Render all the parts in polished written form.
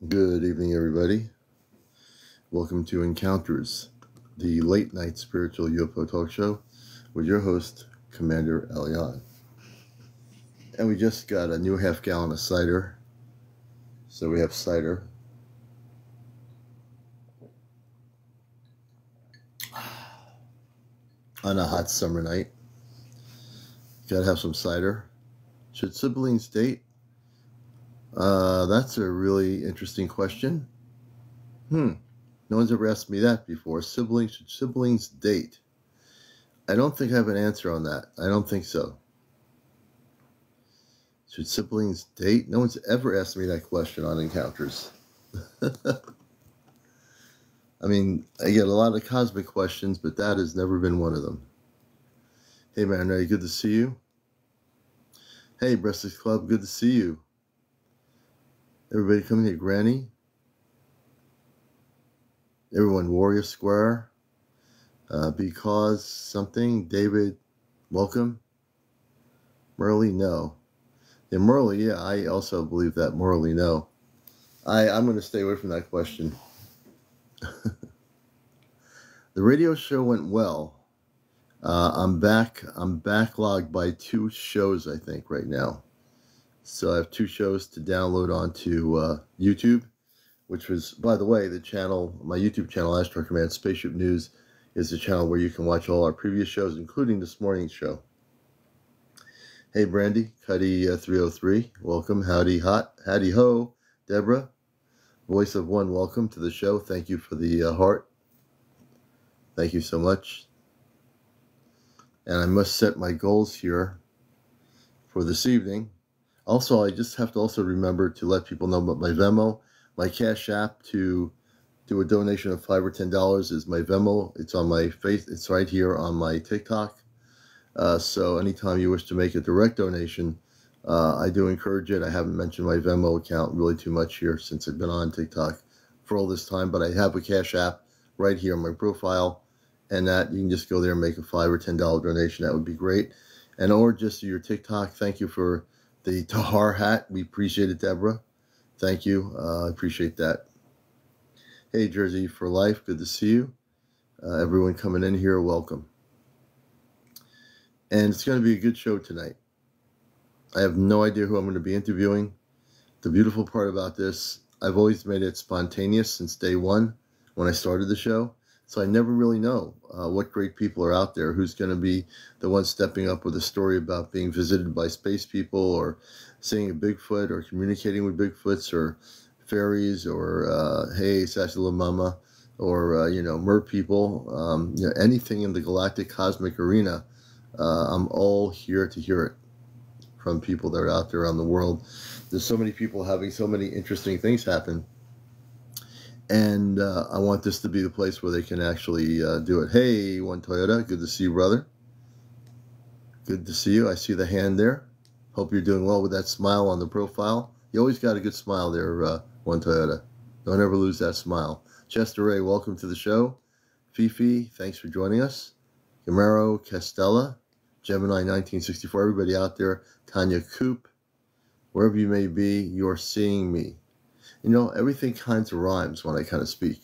Good evening, everybody. Welcome to Encounters, the late night spiritual UFO talk show with your host, CmdrAleon. And we just got a new half gallon of cider. So we have cider. On a hot summer night. Gotta have some cider. Should siblings date? That's a really interesting question. No one's ever asked me that before. Should siblings date? I don't think I have an answer on that. I don't think so. Should siblings date? No one's ever asked me that question on Encounters. I mean, I get a lot of cosmic questions, but that has never been one of them. Hey, man, Ray, good to see you. Hey, Breastless Club, good to see you. Everybody coming here, Granny. Everyone, Warrior Square. Because something. David, welcome. Merle, no. Yeah, Merle, yeah, I also believe that. Merle, no. I'm going to stay away from that question. The radio show went well. I'm backlogged by 2 shows, I think, right now. So I have 2 shows to download onto YouTube, which was, by the way, the channel, my YouTube channel, Astro Command Spaceship News, is the channel where you can watch all our previous shows, including this morning's show. Hey, Brandy, Cuddy 303, welcome. Howdy ho, Deborah, Voice of One, welcome to the show. Thank you for the heart. Thank you so much. And I must set my goals here for this evening. Also, I just have to also remember to let people know about my Venmo. My Cash App to do a donation of $5 or $10 is my Venmo. It's on my face. It's right here on my TikTok. So anytime you wish to make a direct donation, I do encourage it. I haven't mentioned my Venmo account really too much here since I've been on TikTok for all this time, but I have a Cash App right here on my profile, and that you can just go there and make a $5 or $10 donation. That would be great. And or just your TikTok. Thank you for the Tahar hat. We appreciate it, Deborah. Thank you. I appreciate that. Hey, Jersey for Life. Good to see you. Everyone coming in here, welcome. And it's going to be a good show tonight. I have no idea who I'm going to be interviewing. The beautiful part about this, I've always made it spontaneous since day one when I started the show. So I never really know what great people are out there, who's going to be the one stepping up with a story about being visited by space people or seeing a Bigfoot or communicating with Bigfoots or fairies or, hey, Sassy Little Mama or, mer people, anything in the galactic cosmic arena. I'm all here to hear it from people that are out there around the world. There's so many people having so many interesting things happen. And I want this to be the place where they can actually do it. Hey, One Toyota, good to see you, brother. Good to see you. I see the hand there. Hope you're doing well with that smile on the profile. You always got a good smile there, One Toyota. Don't ever lose that smile. Chester Ray, welcome to the show. Fifi, thanks for joining us. Camaro, Castella, Gemini 1964, everybody out there. Tanya Coop, wherever you may be, you're seeing me. Everything kinds of rhymes when I kind of speak.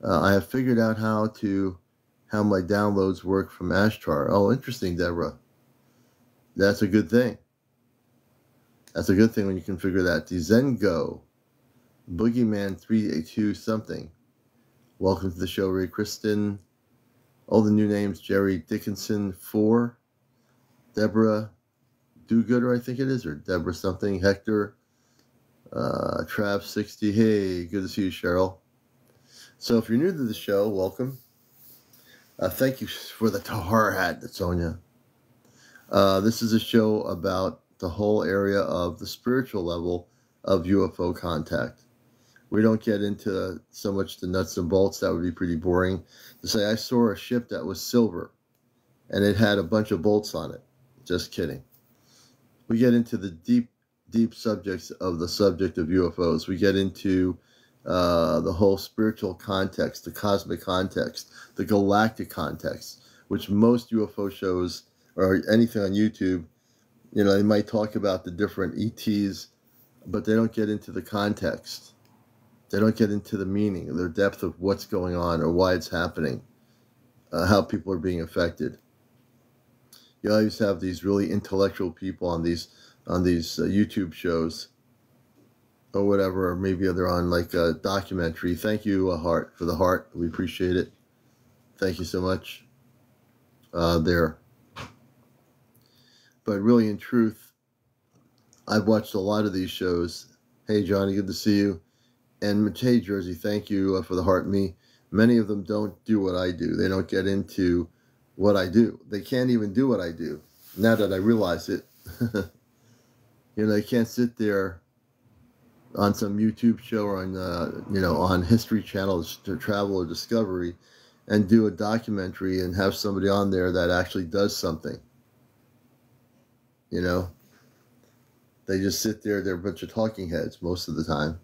I have figured out how my downloads work from Ashtar. Oh, interesting, Deborah. That's a good thing. That's a good thing when you can figure that. Zengo, Boogeyman 382 something. Welcome to the show, Ray Kristen. All the new names, Jerry Dickinson 4, Deborah Do-Gooder, I think it is, or Deborah something, Hector. Trav 60, hey, good to see you, Cheryl. So if you're new to the show, welcome. Thank you for the Tahar hat, Sonia. This is a show about the whole area of the spiritual level of UFO contact. We don't get into so much the nuts and bolts. That would be pretty boring. To say I saw a ship that was silver and it had a bunch of bolts on it. Just kidding. We get into the deep subjects of the subject of UFOs. We get into the whole spiritual context, the cosmic context, the galactic context, which most UFO shows or anything on YouTube, they might talk about the different ETs, but they don't get into the context. They don't get into the meaning, the depth of what's going on or why it's happening, how people are being affected. You always have these really intellectual people on these YouTube shows or whatever, or maybe they're on like a documentary. Thank you, Heart, for the heart. We appreciate it. Thank you so much. There. But really, in truth, I've watched a lot of these shows. Hey, Johnny, good to see you. And hey, Jersey, thank you for the heart. Me. Many of them don't do what I do. They don't get into what I do. They can't even do what I do. Now that I realize it, they can't sit there on some YouTube show or on, on History Channel to Travel or Discovery and do a documentary and have somebody on there that actually does something. They just sit there. They're a bunch of talking heads most of the time.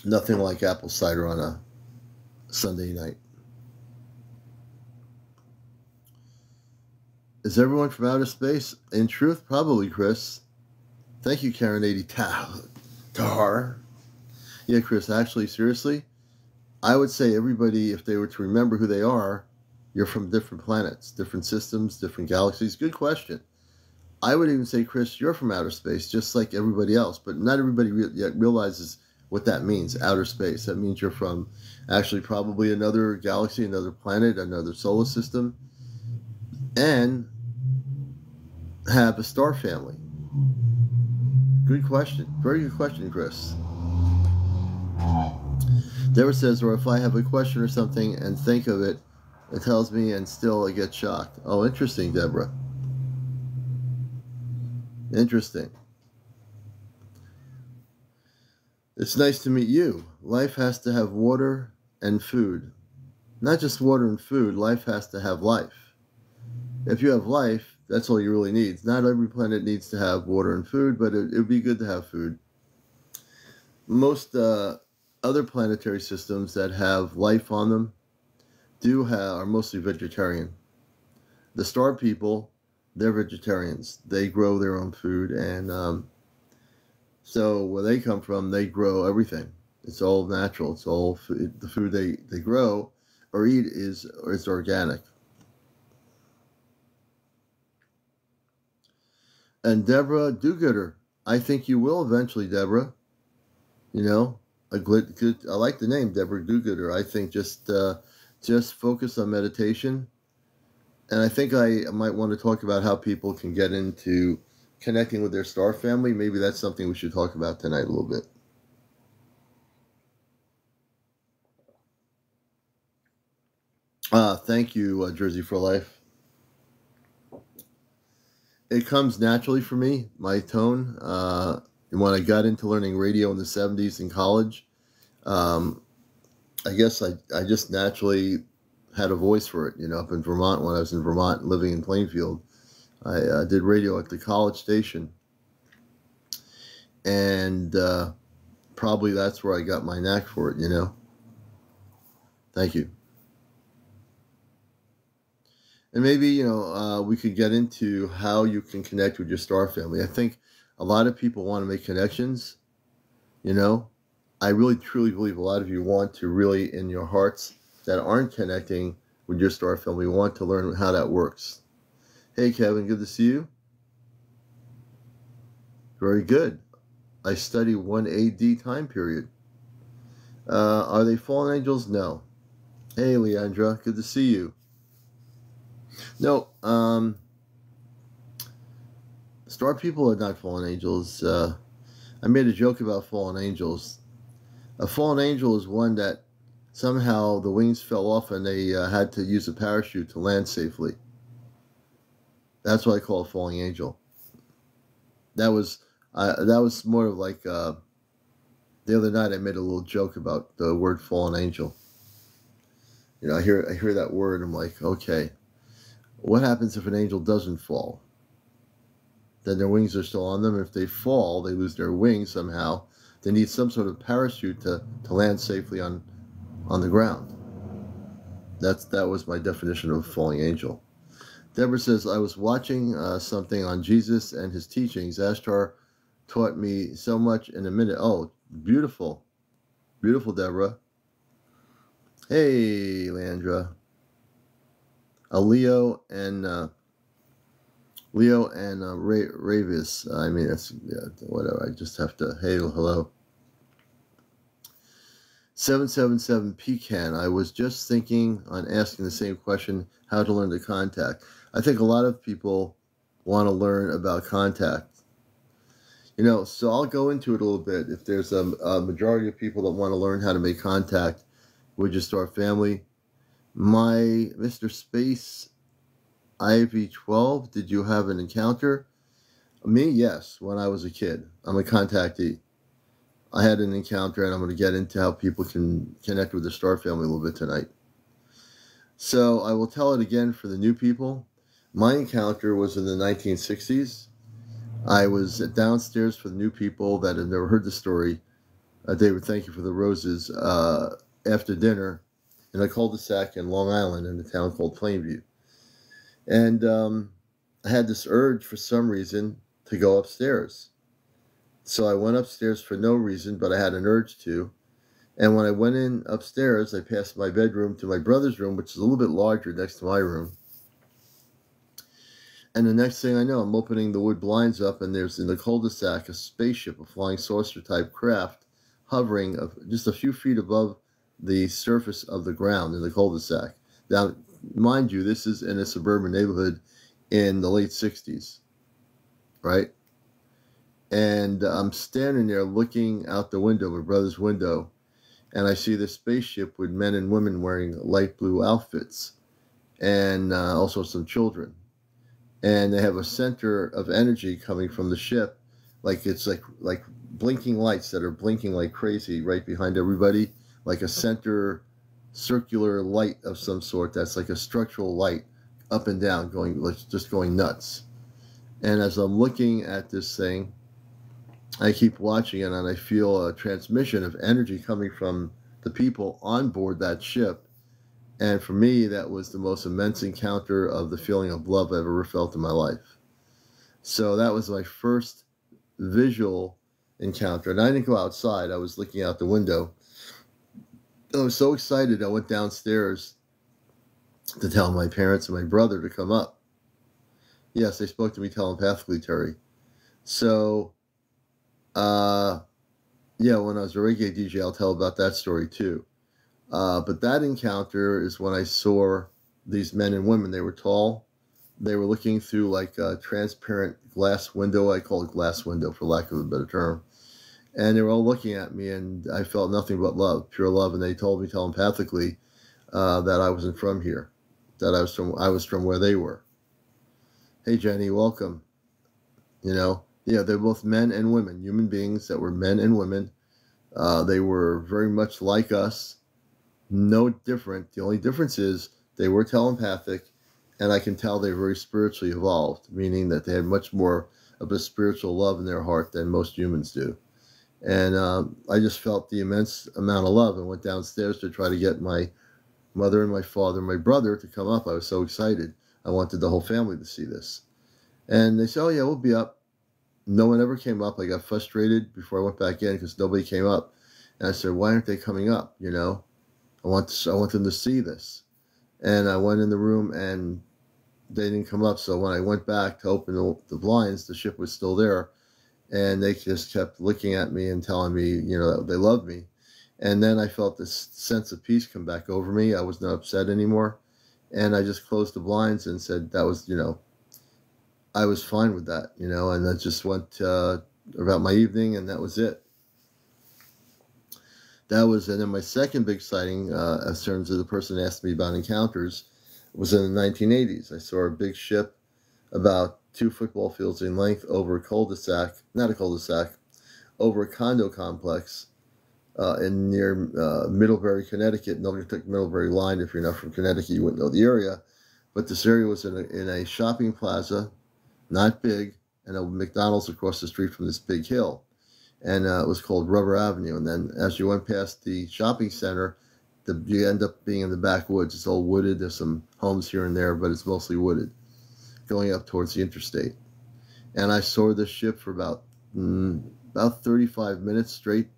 Nothing like apple cider on a Sunday night. Is everyone from outer space? In truth, probably, Chris. Thank you, Karen 80 Tar. Yeah, Chris, actually, seriously, I would say everybody, if they were to remember who they are, you're from different planets, different systems, different galaxies. Good question. I would even say, Chris, you're from outer space, just like everybody else, but not everybody yet realizes what that means, outer space. That means you're from actually probably another galaxy, another planet, another solar system, and have a star family. Good question. Very good question, Chris. Deborah says, or if I have a question or something and think of it, it tells me and still I get shocked. Oh, interesting, Deborah. Interesting. It's nice to meet you. Life has to have water and food. Not just water and food, life has to have life. If you have life, that's all you really need. Not every planet needs to have water and food, but it would be good to have food. Most other planetary systems that have life on them are mostly vegetarian. The star people, they're vegetarians. They grow their own food, and so where they come from, they grow everything. It's all natural. It's all food. The food they grow or eat is organic. And Deborah Do-Gooder, I think you will eventually, Deborah. I like the name, Deborah Do-Gooder. I think just focus on meditation. And I think I might want to talk about how people can get into connecting with their star family. Maybe that's something we should talk about tonight a little bit. Thank you, Jersey for Life. It comes naturally for me, my tone. When I got into learning radio in the 70s in college, I guess I just naturally had a voice for it. Up in Vermont, when I was in Vermont living in Plainfield, I did radio at the college station. And probably that's where I got my knack for it, Thank you. And maybe, we could get into how you can connect with your star family. I think a lot of people want to make connections, I really, truly believe a lot of you want to really, in your hearts that aren't connecting with your star family, want to learn how that works. Hey, Kevin, good to see you. Very good. I study 1 AD time period. Are they fallen angels? No. Hey, Leandra, good to see you. No, star people are not fallen angels. I made a joke about fallen angels. A fallen angel is one that somehow the wings fell off and they had to use a parachute to land safely. That's what I call a falling angel. That was more of like the other night I made a little joke about the word fallen angel. I hear that word. I'm like, okay, what happens if an angel doesn't fall? Then their wings are still on them. If they fall, they lose their wings somehow. They need some sort of parachute to land safely on the ground. That was my definition of falling angel. Deborah says, I was watching something on Jesus and his teachings. Ashtar taught me so much in a minute. Oh, beautiful. Beautiful, Deborah. Hey, Leandra. Leo and Ravis. I mean, that's, yeah, whatever. I just have to, hey, hello. 777 Pecan. I was just thinking on asking the same question, how to learn to contact. I think a lot of people want to learn about contact. You know, so I'll go into it a little bit. If there's a majority of people that want to learn how to make contact with your star family, my Mr. Space IV-12, did you have an encounter? Me, yes, when I was a kid. I'm a contactee. I had an encounter, and I'm going to get into how people can connect with the star family a little bit tonight. So I will tell it again for the new people. My encounter was in the 1960s. I was downstairs for the new people that have never heard the story. David, thank you for the roses. After dinner in a cul-de-sac in Long Island in a town called Plainview. And I had this urge for some reason to go upstairs. So I went upstairs for no reason, but I had an urge to. And when I went in upstairs, I passed my bedroom to my brother's room, which is a little bit larger next to my room. And the next thing I know, I'm opening the wood blinds up, and there's in the cul-de-sac a spaceship, a flying saucer type craft, hovering just a few feet above the surface of the ground in the cul-de-sac. Now, mind you, this is in a suburban neighborhood in the late 60s, right? And I'm standing there looking out the window, my brother's window, and I see this spaceship with men and women wearing light blue outfits, and also some children. And they have a center of energy coming from the ship, like it's like blinking lights that are blinking like crazy right behind everybody, like a center circular light of some sort that's like a structural light up and down, just going nuts. And as I'm looking at this thing, I keep watching it, and I feel a transmission of energy coming from the people on board that ship. And for me, that was the most immense encounter of the feeling of love I've ever felt in my life. So that was my first visual encounter. And I didn't go outside. I was looking out the window. I was so excited, I went downstairs to tell my parents and my brother to come up. Yes, they spoke to me telepathically, Terry. So, yeah, when I was a reggae DJ, I'll tell about that story too. But that encounter is when I saw these men and women. They were tall. They were looking through like a transparent glass window. I call it glass window for lack of a better term. And they were all looking at me, and I felt nothing but love, pure love. And they told me telepathically that I wasn't from here, that I was from where they were. Hey, Jenny, welcome. You know, yeah, they're both men and women, human beings that were men and women. They were very much like us. No different. The only difference is they were telepathic, and I can tell they're very spiritually evolved, meaning that they had much more of a spiritual love in their heart than most humans do. And I just felt the immense amount of love and went downstairs to try to get my mother and my father and my brother to come up. I was so excited. I wanted the whole family to see this. And they said, oh, yeah, we'll be up. No one ever came up. I got frustrated before I went back in because nobody came up. And I said, why aren't they coming up, you know? I want them to see this. And I went in the room, and they didn't come up. So when I went back to open the blinds, the ship was still there. And they just kept looking at me and telling me, you know, that they loved me. And then I felt this sense of peace come back over me. I was not upset anymore. And I just closed the blinds and said that was, you know, I was fine with that, you know. And I just went about my evening, and that was it. And then my second big sighting, in terms of the person asked me about encounters, was in the 1980s. I saw a big ship about 2 football fields in length over a cul-de-sac, not a cul-de-sac, over a condo complex in near Middlebury, Connecticut. Nobody took Middlebury line. If you're not from Connecticut, you wouldn't know the area. But this area was in a shopping plaza, not big, and a McDonald's across the street from this big hill. And it was called Rubber Avenue. And then as you went past the shopping center, you end up being in the backwoods. It's all wooded. There's some homes here and there, but it's mostly wooded. going up towards the interstate. And I saw this ship for about 35 minutes straight,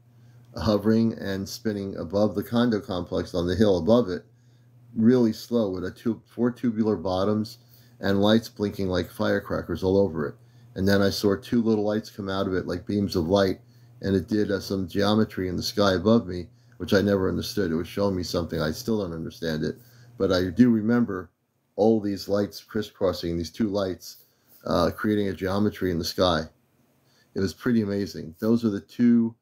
hovering and spinning above the condo complex on the hill above it, really slow, with four tubular bottoms and lights blinking like firecrackers all over it. And then I saw two little lights come out of it like beams of light, and it did some geometry in the sky above me, which I never understood. It was showing me something. I still don't understand it, but I do remember all these lights crisscrossing, these two lights, creating a geometry in the sky. It was pretty amazing. Those are the two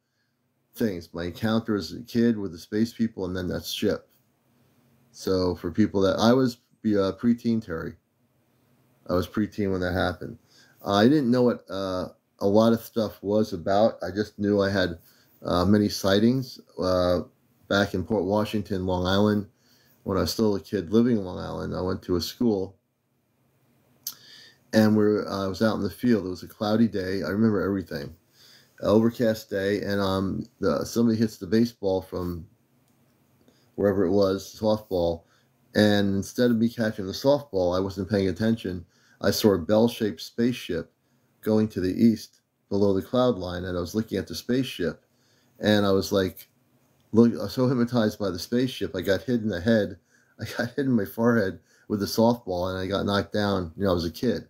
things. My encounter as a kid with the space people, and then that ship. So for people that, I was preteen, Terry. I was preteen when that happened. I didn't know what a lot of stuff was about. I just knew I had many sightings back in Port Washington, Long Island. When I was still a kid living in Long Island, I went to a school, and I was out in the field. It was a cloudy day. I remember everything. An overcast day, and somebody hits the baseball from wherever it was, softball, and instead of me catching the softball, I wasn't paying attention. I saw a bell-shaped spaceship going to the east below the cloud line, and I was looking at the spaceship, and I was like, I was so hypnotized by the spaceship, I got hit in the head. I got hit in my forehead with the softball, and I got knocked down. I was a kid.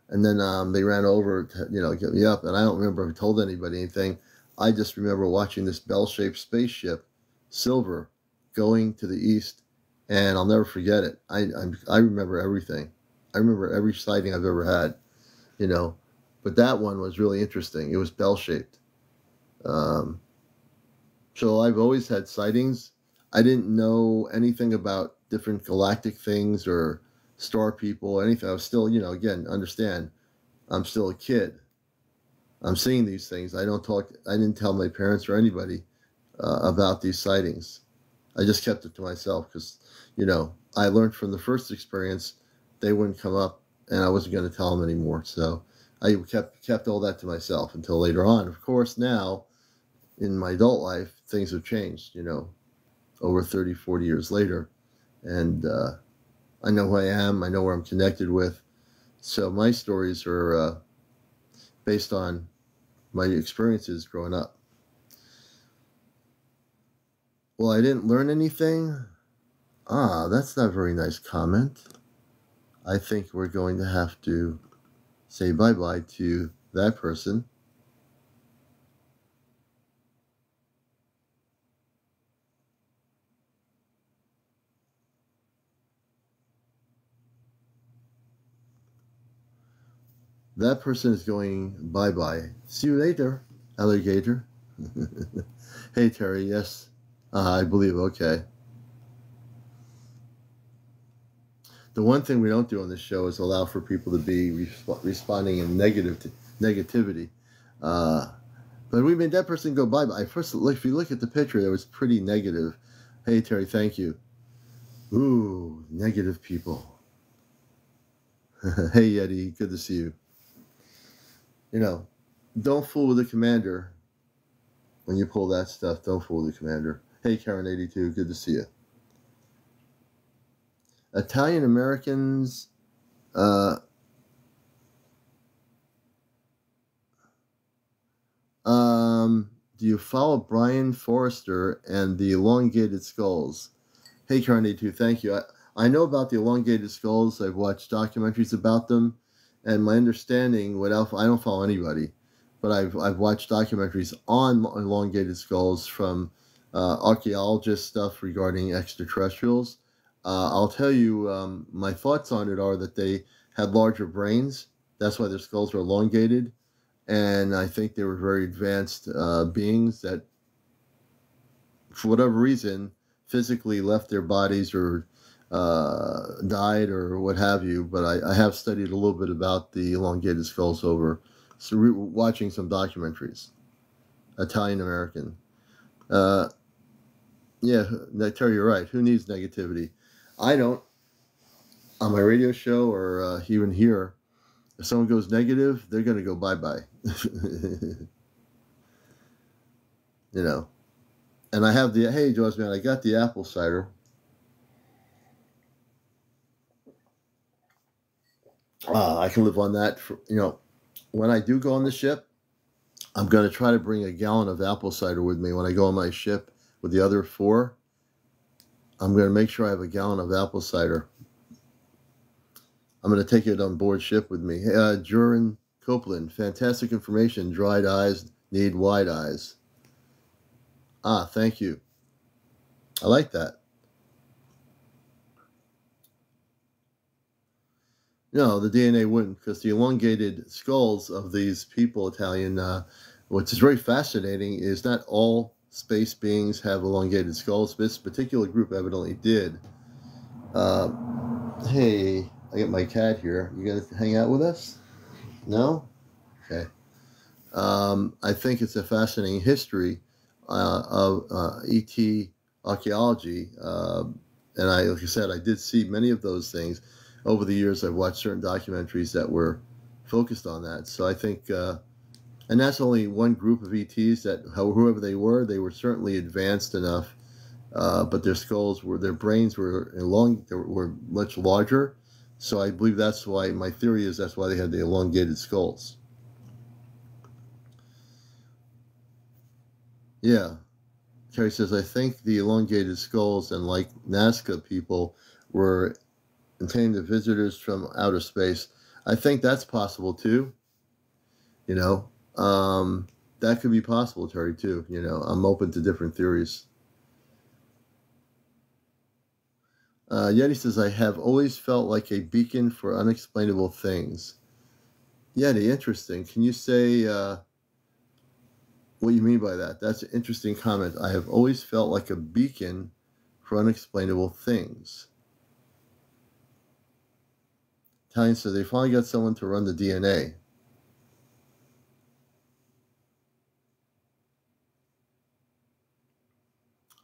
And then they ran over to, get me up, and I don't remember if I told anybody anything. I just remember watching this bell-shaped spaceship, silver, going to the east, and I'll never forget it. I remember everything. I remember every sighting I've ever had, But that one was really interesting. It was bell-shaped. So I've always had sightings. I didn't know anything about different galactic things or star people or anything. I was still, again, understand, I'm still a kid. I'm seeing these things. I didn't tell my parents or anybody about these sightings. I just kept it to myself because, I learned from the first experience they wouldn't come up, and I wasn't going to tell them anymore. So I kept all that to myself until later on. Of course, now in my adult life, things have changed, over 30, 40 years later. And I know who I am. I know where I'm connected with. So my stories are based on my experiences growing up. Well, I didn't learn anything. That's not a very nice comment. I think we're going to have to say bye-bye to that person. That person is going bye-bye. See you later, alligator. Hey, Terry, yes. I believe, okay. The one thing we don't do on this show is allow for people to be responding in negativity. But we made that person go bye-bye. First, if you look at the picture, that was pretty negative. Hey, Terry, thank you. Ooh, negative people. Hey, Yeti, good to see you. Don't fool with the commander. When you pull that stuff, don't fool with the commander. Hey, Karen82, good to see you. Italian Americans, do you follow Brian Forrester and the elongated skulls? Hey, Karen82, thank you. I know about the elongated skulls. I've watched documentaries about them. And my understanding, I don't follow anybody, but I've watched documentaries on elongated skulls from archaeologist stuff regarding extraterrestrials. I'll tell you, my thoughts on it are that they had larger brains. That's why their skulls were elongated. And I think they were very advanced beings that, for whatever reason, physically left their bodies or died or what have you, but I have studied a little bit about the elongated skulls over watching some documentaries. Italian American. Yeah, Terry, you're right. Who needs negativity? I don't. On my radio show or even here, if someone goes negative, they're going to go bye-bye. And I have hey, Jaws, man, I got the apple cider. I can live on that. For, when I do go on the ship, I'm going to try to bring a gallon of apple cider with me when I go on my ship with the other 4. I'm going to make sure I have a gallon of apple cider. I'm going to take it on board ship with me. Jurin Copeland, fantastic information. Dried eyes need wide eyes. Thank you. I like that. No, the DNA wouldn't, because the elongated skulls of these people, Italian, which is very fascinating, is not all space beings have elongated skulls. This particular group evidently did. Hey, I got my cat here. You gonna hang out with us? No? Okay. I think it's a fascinating history of ET archaeology. And like I said, I did see many of those things. Over the years, I've watched certain documentaries that were focused on that. So I think, and that's only one group of ETs that, whoever they were certainly advanced enough, but their brains were were much larger. So I believe that's why, my theory is that's why they had the elongated skulls. Yeah. Terry says, I think the elongated skulls and like Nazca people were intending the visitors from outer space. I think that's possible too. That could be possible, Terry, too. I'm open to different theories. Yeti says, I have always felt like a beacon for unexplainable things. Yeti, interesting. Can you say what you mean by that? That's an interesting comment. I have always felt like a beacon for unexplainable things. Italian says, they finally got someone to run the DNA.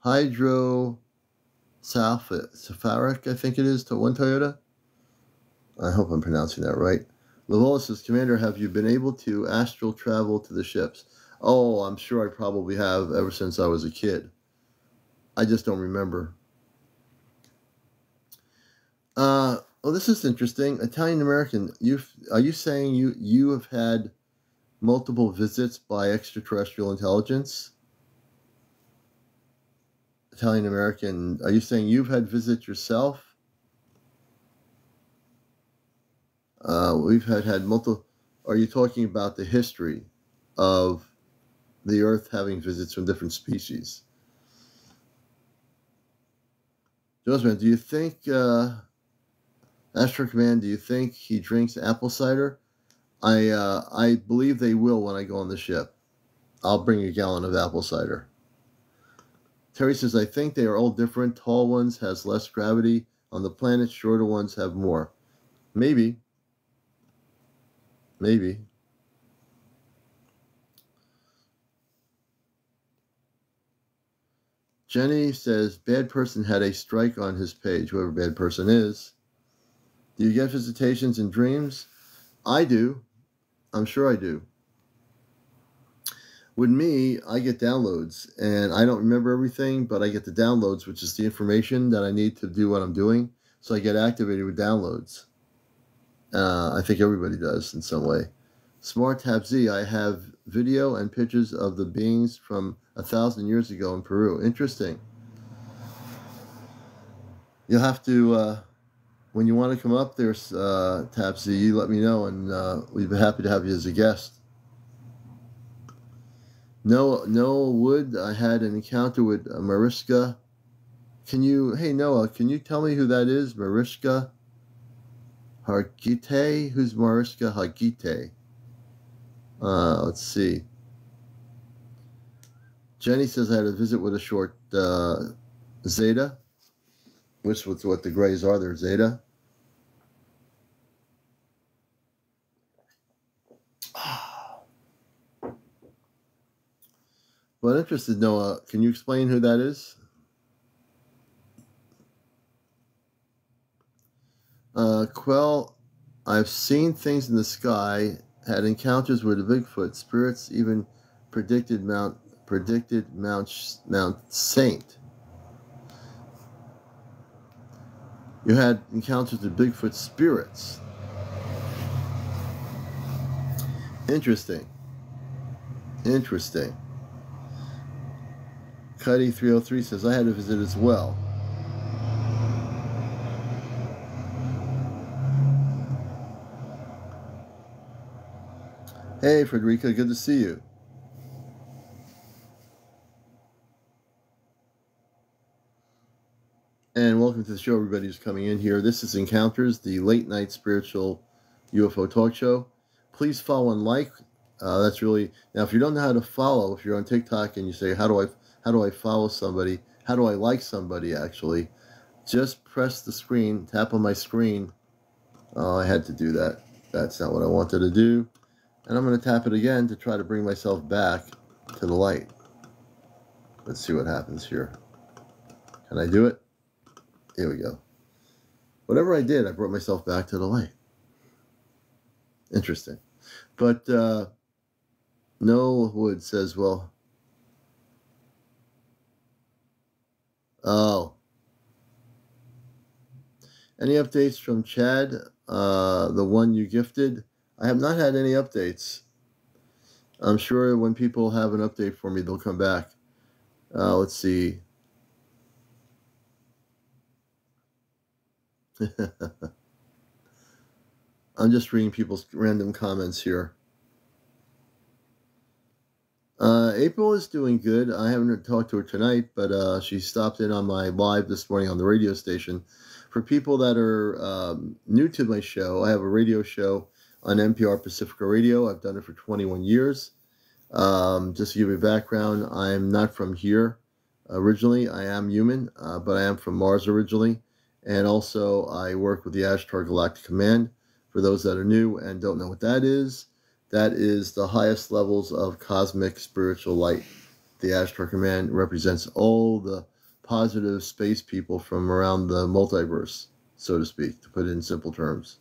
Hydrocephalic, I think it is, to one Toyota. I hope I'm pronouncing that right. Lavola says, Commander, have you been able to astral travel to the ships? Oh, I'm sure I probably have ever since I was a kid. I just don't remember. Well, this is interesting. Italian American, are you saying you have had multiple visits by extraterrestrial intelligence? Italian American, are you saying you've had visits yourself? We've had multiple. Are you talking about the history of the Earth having visits from different species? Josman, do you think, Astro Command, do you think he drinks apple cider? I believe they will when I go on the ship. I'll bring a gallon of apple cider. Terry says, I think they are all different. Tall ones has less gravity on the planet. Shorter ones have more. Maybe. Maybe. Jenny says, bad person had a strike on his page, whoever bad person is. Do you get visitations in dreams? I do. I'm sure I do. With me, I get downloads, and I don't remember everything, but I get the downloads, which is the information that I need to do what I'm doing. So I get activated with downloads. I think everybody does in some way. Smart Tab Z, I have video and pictures of the beings from 1,000 years ago in Peru. Interesting. You'll have to, when you want to come up there, Tab Z, you let me know, and we'd be happy to have you as a guest. Noah Wood, I had an encounter with Mariska. Hey Noah, can you tell me who that is? Mariska Hargitay? Who's Mariska Hargitay? Let's see. Jenny says I had a visit with a short Zeta, which was what the grays are. They're Zeta. Well, I'm interested, Noah. Can you explain who that is? Quell, I've seen things in the sky, had encounters with the Bigfoot spirits, even predicted Mount Saint. You had encounters with Bigfoot spirits. Interesting. Interesting. Cuddy 303 says, I had a visit as well. Hey, Frederica, good to see you. And welcome to the show, everybody who's coming in here. This is Encounters, the late night spiritual UFO talk show. Please follow and like. That's really, now if you don't know how to follow, if you're on TikTok and you say, how do I follow somebody? How do I like somebody, actually? Just press the screen, tap on my screen. Oh, I had to do that. That's not what I wanted to do. And I'm going to tap it again to try to bring myself back to the light. Let's see what happens here. Can I do it? Here we go. Whatever I did, I brought myself back to the light. Interesting. But Noel Wood says, well, oh. Any updates from Chad, the one you gifted? I have not had any updates. I'm sure when people have an update for me, they'll come back. Let's see. I'm just reading people's random comments here. April is doing good. I haven't talked to her tonight, but she stopped in on my live this morning on the radio station. For people that are new to my show, I have a radio show on NPR Pacifica Radio. I've done it for 21 years. Just to give you a background, I'm not from here originally. I am human, but I am from Mars originally. And also, I work with the Ashtar Galactic Command. For those that are new and don't know what that is the highest levels of cosmic spiritual light. The Ashtar Command represents all the positive space people from around the multiverse, so to speak, to put it in simple terms.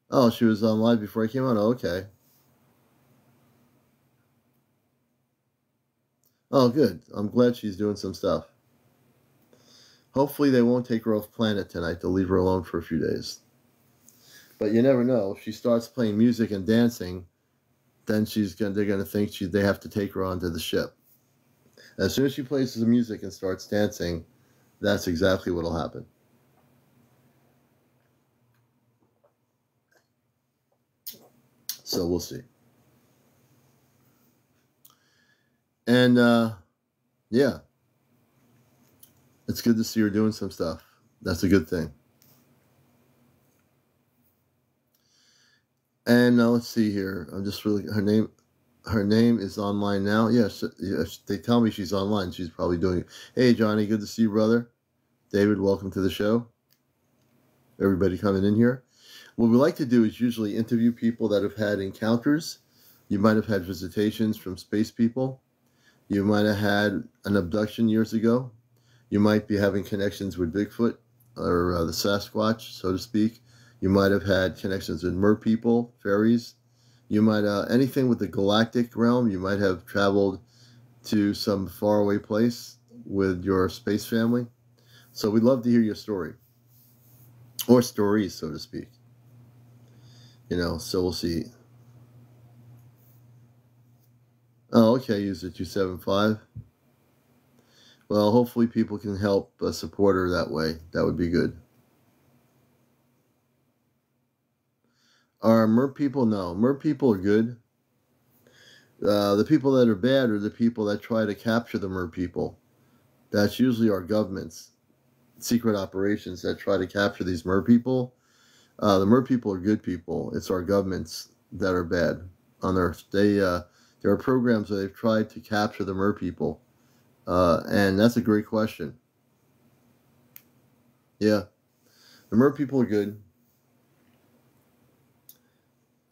Oh, she was on live before I came on? Oh, okay. Oh, good. I'm glad she's doing some stuff. Hopefully they won't take her off planet tonight. They'll leave her alone for a few days. But you never know. If she starts playing music and dancing, then they're going to think they have to take her onto the ship. As soon as she plays the music and starts dancing, that's exactly what will happen. So we'll see. And, yeah. It's good to see her doing some stuff. That's a good thing. And now let's see here. I'm just really, her name is online now. Yes, they tell me she's online. She's probably doing it. Hey, Johnny, good to see you, brother. David, welcome to the show. Everybody coming in here. What we like to do is usually interview people that have had encounters. You might have had visitations from space people. You might have had an abduction years ago. You might be having connections with Bigfoot or the Sasquatch, so to speak. You might have had connections with mer people, fairies. You might, anything with the galactic realm. You might have traveled to some faraway place with your space family. So we'd love to hear your story. Or stories, so to speak. You know, so we'll see. Oh, okay, user 275. Well, hopefully people can help support her that way. That would be good. Are mer people? No. Mer people are good. The people that are bad are the people that try to capture the mer people. That's usually our governments, secret operations that try to capture these mer people. The mer people are good people. It's our governments that are bad on Earth. There are programs where they've tried to capture the mer people. And that's a great question. Yeah. The mer people are good.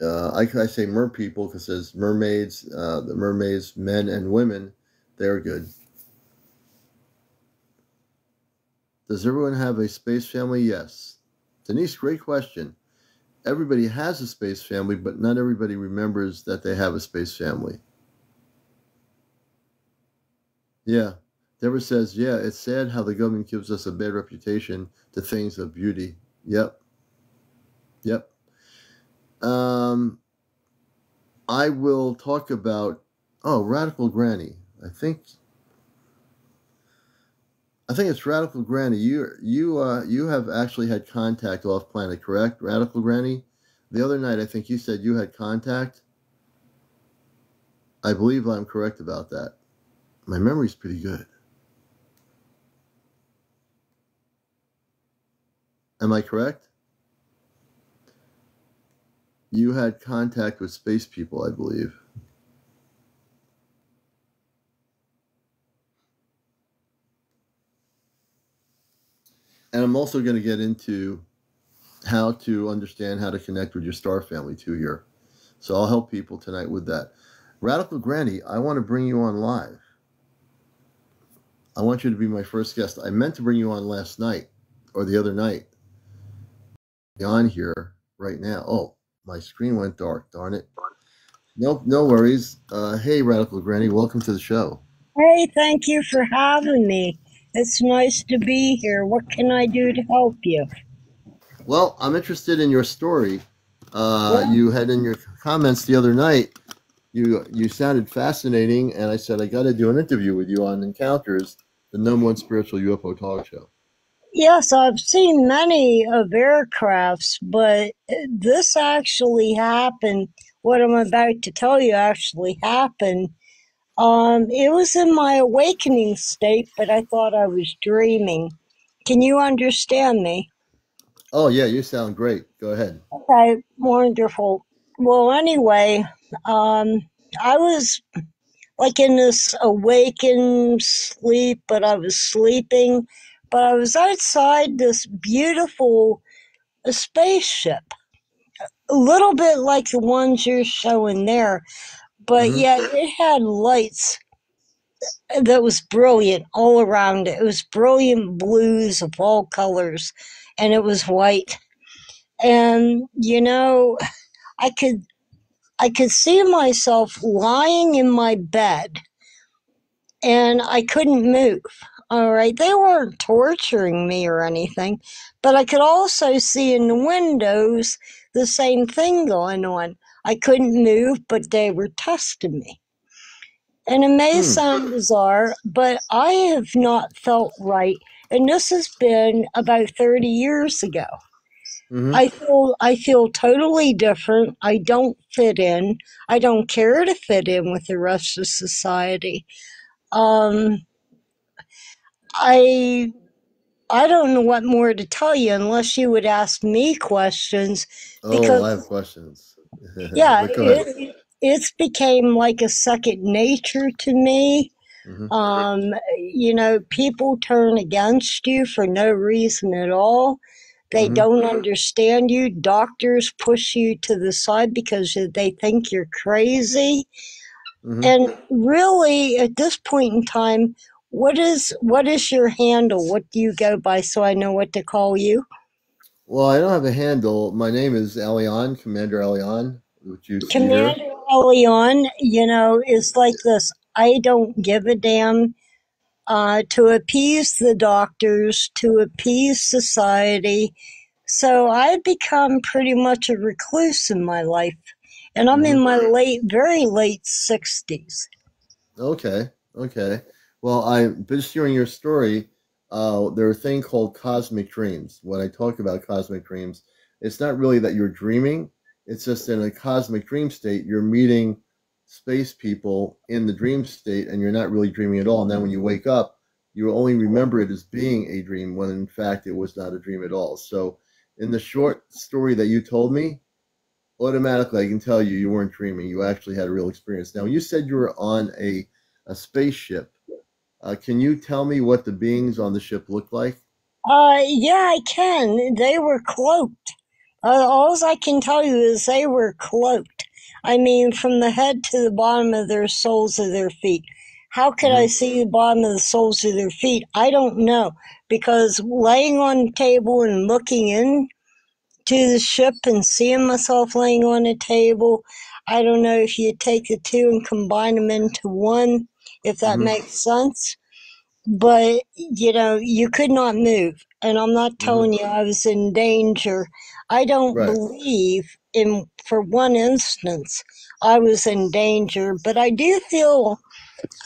I say mer people because there's mermaids, the mermaids, men and women, they're good. Does everyone have a space family? Yes. Denise, great question. Everybody has a space family, but not everybody remembers that they have a space family. Yeah. Deborah says, yeah, it's sad how the government gives us a bad reputation to things of beauty. Yep. Yep. I will talk about Radical Granny. I think it's Radical Granny. You have actually had contact off planet, correct, Radical Granny? The other night, I think you said you had contact. I believe I'm correct about that. My memory's pretty good. Am I correct? You had contact with space people, I believe. And I'm also going to get into how to understand how to connect with your star family too here. So I'll help people tonight with that. Radical Granny, I want to bring you on live. I want you to be my first guest. I meant to bring you on last night or the other night. On here right now. Oh, my screen went dark. Darn it. Nope, no worries. Hey, Radical Granny, welcome to the show. Hey, thank you for having me. It's nice to be here. What can I do to help you? Well, I'm interested in your story. You had in your comments the other night, you sounded fascinating, and I said I got to do an interview with you on Encounters, the #1 spiritual UFO talk show. Yes, I've seen many of aircrafts, but this actually happened. What I'm about to tell you actually happened. It was in my awakening state, but I thought I was dreaming. Can you understand me? Oh, yeah, you sound great. Go ahead. Okay, wonderful. Well, anyway, I was like in this awakened sleep, but I was sleeping. But I was outside this beautiful spaceship, a little bit like the ones you're showing there, but Mm-hmm. yet it had lights that was brilliant all around it. It was brilliant blues of all colors, and it was white. And I could I could see myself lying in my bed and I couldn't move. All right. They weren't torturing me or anything, but I could also see in the windows the same thing going on. I couldn't move, but they were testing me. And it may sound bizarre, but I have not felt right. And this has been about 30 years ago. Mm-hmm. I feel totally different. I don't fit in. I don't care to fit in with the rest of society. Um, I I don't know what more to tell you unless you would ask me questions Oh, because I have questions. yeah, But go ahead. it's became like a second nature to me. Mm-hmm. People turn against you for no reason at all. They Mm-hmm. don't understand you. Doctors push you to the side because they think you're crazy. Mm-hmm. And really, at this point in time, what is your handle? What do you go by so I know what to call you? Well, I don't have a handle. My name is Alion, CmdrAleon, which you see here. CmdrAleon, is like this. I don't give a damn to appease the doctors, to appease society. So I've become pretty much a recluse in my life. And I'm Mm-hmm. in my very late 60s. Okay, okay. Well, I'm just hearing your story. There's a thing called cosmic dreams. When I talk about cosmic dreams, it's not really that you're dreaming. It's just in a cosmic dream state, you're meeting space people in the dream state, and you're not really dreaming at all. And then when you wake up, you only remember it as being a dream when in fact it was not a dream at all. So, in the short story that you told me, automatically I can tell you you weren't dreaming. You actually had a real experience. Now, you said you were on a spaceship. Can you tell me what the beings on the ship look like? Yeah, I can. They were cloaked. All I can tell you is they were cloaked. I mean, from the head to the bottom of their soles of their feet. How could I Mm-hmm. see the bottom of the soles of their feet? I don't know. Because laying on the table and looking in to the ship and seeing myself laying on a table, I don't know if you take the two and combine them into one, if that Mm-hmm. makes sense. but you could not move. And I'm not Mm-hmm. telling you I was in danger. I don't Right. believe in, for one instance, I was in danger, but I do feel,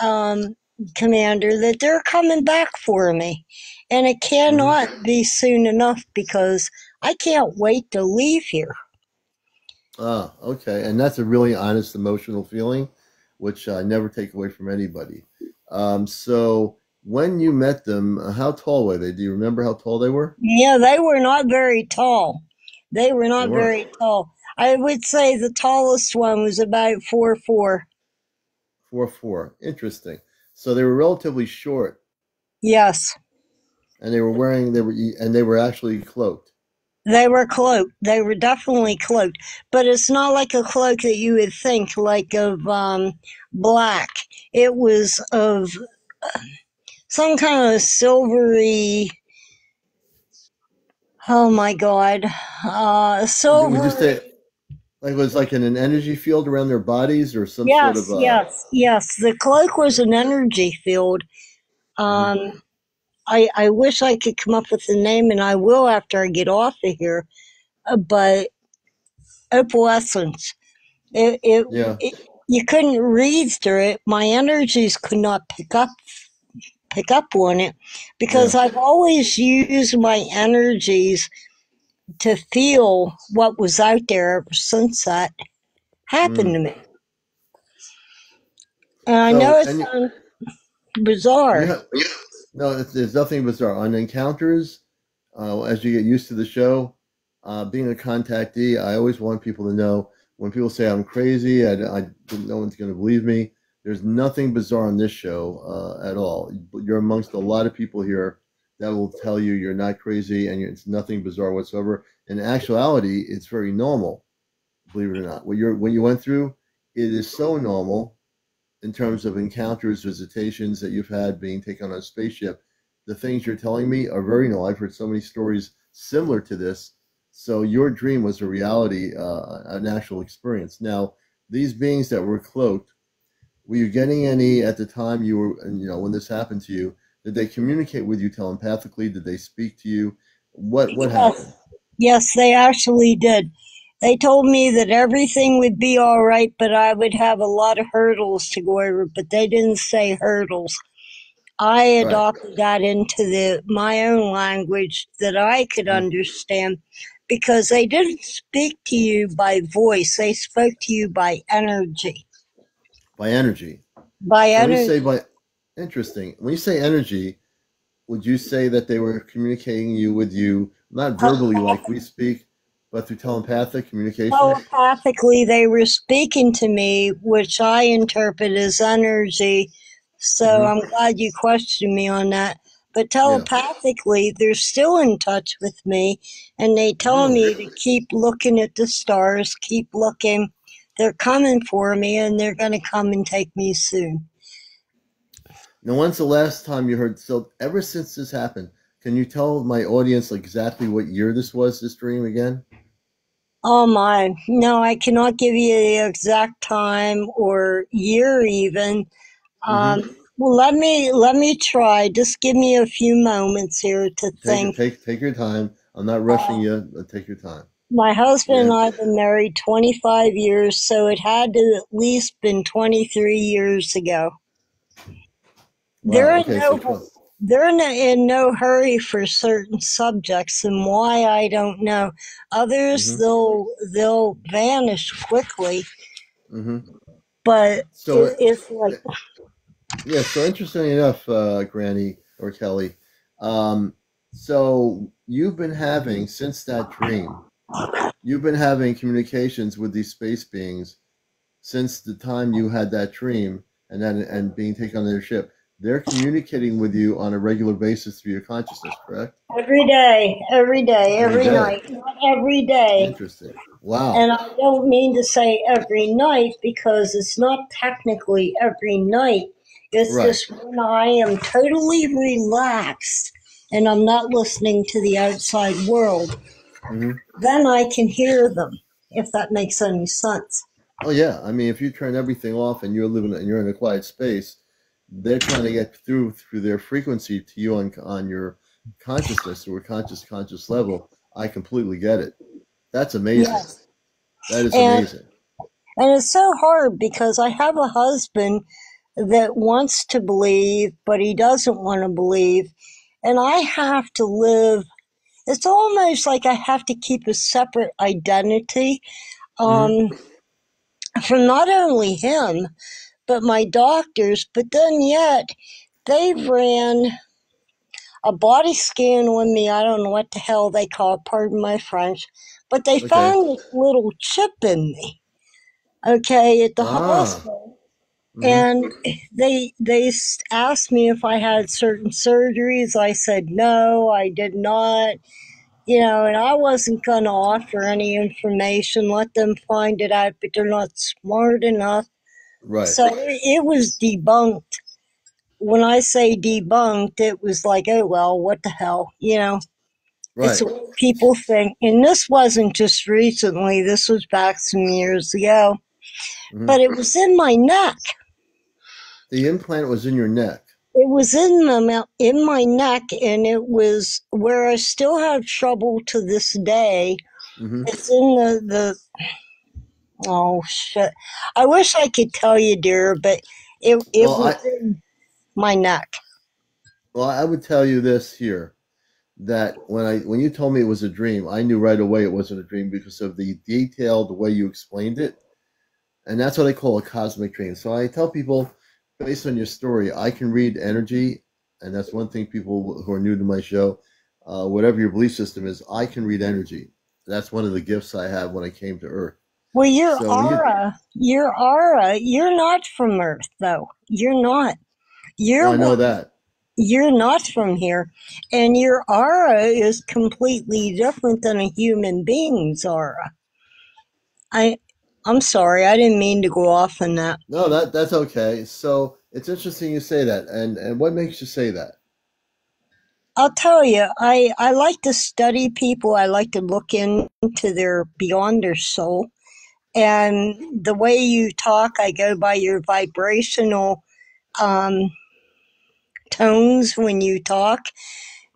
um, Commander, that they're coming back for me. And it Mm-hmm. cannot be soon enough because I can't wait to leave here. Ah, okay. And that's a really honest emotional feeling, which I never take away from anybody. So when you met them, how tall were they? Do you remember how tall they were? Yeah, they were not very tall. They were They not weren't. very tall. I would say the tallest one was about 4'4". 4'4". Interesting. So they were relatively short, Yes, and they were actually cloaked. they were cloaked. They were definitely cloaked, but it's not like a cloak that you would think like of black. It was of some kind of silvery. Oh my God, Would you silvery. say like it was like in an energy field around their bodies, or some sort of Yes, yes, yes. The cloak was an energy field. mhm. Um, I wish I could come up with a name, and I will after I get off of here. But opalescence. It, it, Yeah, it you couldn't read through it. My energies could not pick up on it because yeah. I've always used my energies to feel what was out there ever since that happened Mm. to me. And I know So it and sounds you bizarre. have no. There's nothing bizarre on encounters. As you get used to the show, being a contactee, I always want people to know when people say I'm crazy, no one's going to believe me. There's nothing bizarre on this show at all. You're amongst a lot of people here that will tell you you're not crazy and it's nothing bizarre whatsoever. In actuality, it's very normal, believe it or not. What you went through, it is so normal in terms of encounters, visitations that you've had, being taken on a spaceship. The things you're telling me are very normal. I've heard so many stories similar to this. So your dream was a reality, an actual experience. Now, these beings that were cloaked, were you getting any at the time you were, when this happened to you? Did they communicate with you telepathically? Did they speak to you? What Yes, happened? yes, they actually did. They told me that everything would be all right, but I would have a lot of hurdles to go over, but they didn't say hurdles. I Right. adopted that into my own language that I could Mhm. understand because they didn't speak to you by voice. They spoke to you by energy. By energy. By So when you say energy. by interesting, when you say energy, would you say that they were communicating with you not verbally like we speak, but through telepathic communication? Telepathically, they were speaking to me, which I interpret as energy. So Hmm. I'm glad you questioned me on that. But Yeah. telepathically, they're still in touch with me, and they tell Really? me to keep looking at the stars, keep looking. They're coming for me, and they're going to come and take me soon. Now, when's the last time you heard? So, ever since this happened, can you tell my audience exactly what year this was, this dream again? Oh my, no, I cannot give you the exact time or year even. Hmm. Well, let me try. Just give me a few moments here to think. Take your time. I'm not rushing Uh, you. But take your time. my husband and Yeah. I have been married 25 years, so it had to at least been 23 years ago. Wow. They're in Okay. So no 12. they're in no hurry for certain subjects, and why I don't know. Others Hmm. they'll vanish quickly, Hmm. but So, it's like, yeah, so interesting enough, Granny or Kelly. Um, so you've been having, since that dream, you've been having communications with these space beings since the time you had that dream and being taken on their ship. They're communicating with you on a regular basis through your consciousness, correct? every day, Every every day. night, not every day. Interesting. Wow. And I don't mean to say every night because it's not technically every night. It's Right. just when I am totally relaxed and I'm not listening to the outside world, Hmm. then I can hear them, if that makes any sense. Oh yeah. I mean, if you turn everything off and you're living and you're in a quiet space, they're trying to get through their frequency to you on your consciousness or conscious level. I completely get it. That's amazing. Yes. That is And amazing. it's so hard because I have a husband that wants to believe, but he doesn't want to believe. And I have to live, it's almost like I have to keep a separate identity Hmm. um, from not only him, but my doctors. But then yet, they ran a body scan on me. I don't know what the hell they call it, pardon my French. But they Okay. found this little chip in me, okay, at the Ah. hospital. Hmm. And they asked me if I had certain surgeries. I said no, I did not. You know, and I wasn't going to offer any information. Let them find it out, but they're not smart enough. Right. So it was debunked. When I say debunked, it was like, oh well, what the hell, you know? It's Right. what people think, and this wasn't just recently. This was back some years ago, Hmm. but it was in my neck. The implant was in your neck. It was in my neck, and it was where I still have trouble to this day. Hmm. It's in the oh shit. I wish I could tell you, dear, but it Well, was in my neck. I would tell you this here, that when you told me it was a dream, I knew right away it wasn't a dream because of the detailed way you explained it. And that's what I call a cosmic dream. So I tell people, based on your story, I can read energy, and that's one thing people who are new to my show, whatever your belief system is, I can read energy. That's one of the gifts I have when I came to Earth. Well, So when you, your aura, you're not from Earth, though. You're not. well, You're I know one. that. You're not from here, and your aura is completely different than a human being's aura. I, I'm sorry, I didn't mean to go off on that. No, that's okay. So it's interesting you say that, and what makes you say that? I'll tell you, I like to study people. I like to look into their beyond their soul. And the way you talk, I go by your vibrational um, tones when you talk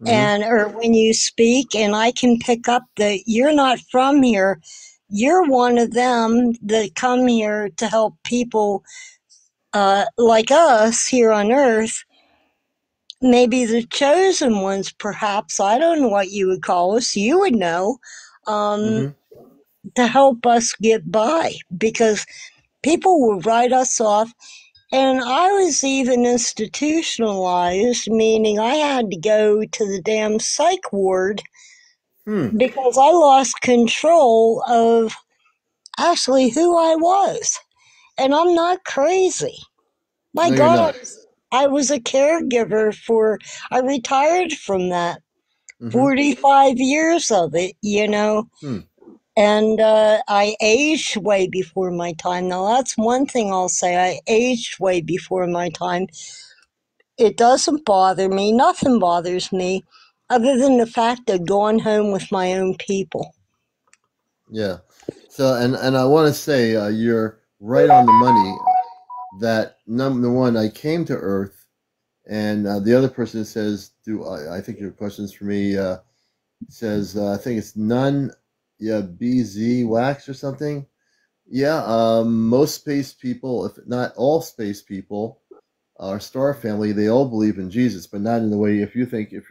Hmm. and or when you speak, and I can pick up that you're not from here. You're one of them that come here to help people like us here on Earth. Maybe the chosen ones, perhaps. I don't know what you would call us. You would know. Um, Hmm. to help us get by because people will write us off. And I was even institutionalized, meaning I had to go to the damn psych ward Hmm. because I lost control of actually who I was. And I'm not crazy. My No, you're God, not. I was a caregiver for, I retired from that. Hmm. 45 years of it, you know. Hmm. And I aged way before my time. Now, that's one thing I'll say. I aged way before my time. It doesn't bother me. Nothing bothers me other than the fact of going home with my own people. Yeah. So, and I want to say you're right on the money. That number one, I came to Earth, and the other person says, "Do I think your question's for me?" Says, "I think it's none, yeah, BZ wax or something." Yeah. Most space people, if not all space people, our star family, they all believe in Jesus, but not in the way if you're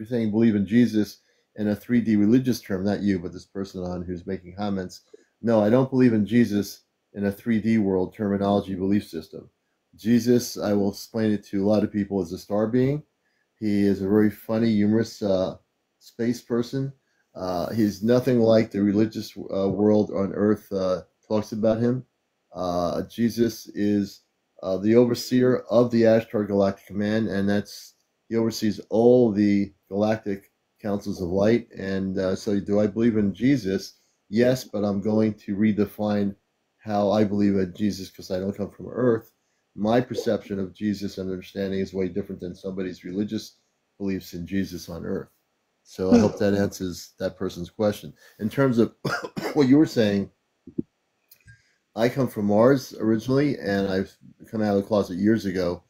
saying believe in Jesus in a 3D religious term, not you, but this person on who's making comments. No, I don't believe in Jesus in a 3D world terminology belief system. Jesus, I will explain it to a lot of people, as a star being. He is a very funny, humorous space person. He's nothing like the religious world on Earth talks about him. Jesus is the overseer of the Ashtar Galactic Command, and he oversees all the galactic councils of light. And so, do I believe in Jesus? Yes, but I'm going to redefine how I believe in Jesus because I don't come from Earth. My perception of Jesus and understanding is way different than somebody's religious beliefs in Jesus on Earth. So I hope that answers that person's question. In terms of what you were saying, I come from Mars originally, and I've come out of the closet years ago.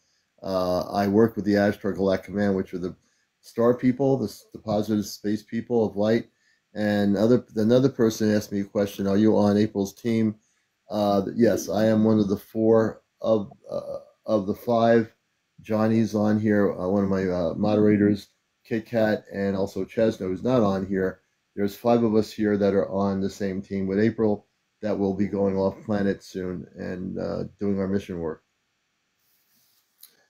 I work with the Ashtar Galactic Command, which are the star people, the positive space people of light. And another person asked me a question: are you on April's team? Yes, I am one of the four of the five. Johnny's on here, one of my moderators, Kit Kat, and also Chesno, who's not on here. There's five of us here that are on the same team with April that will be going off planet soon and doing our mission work.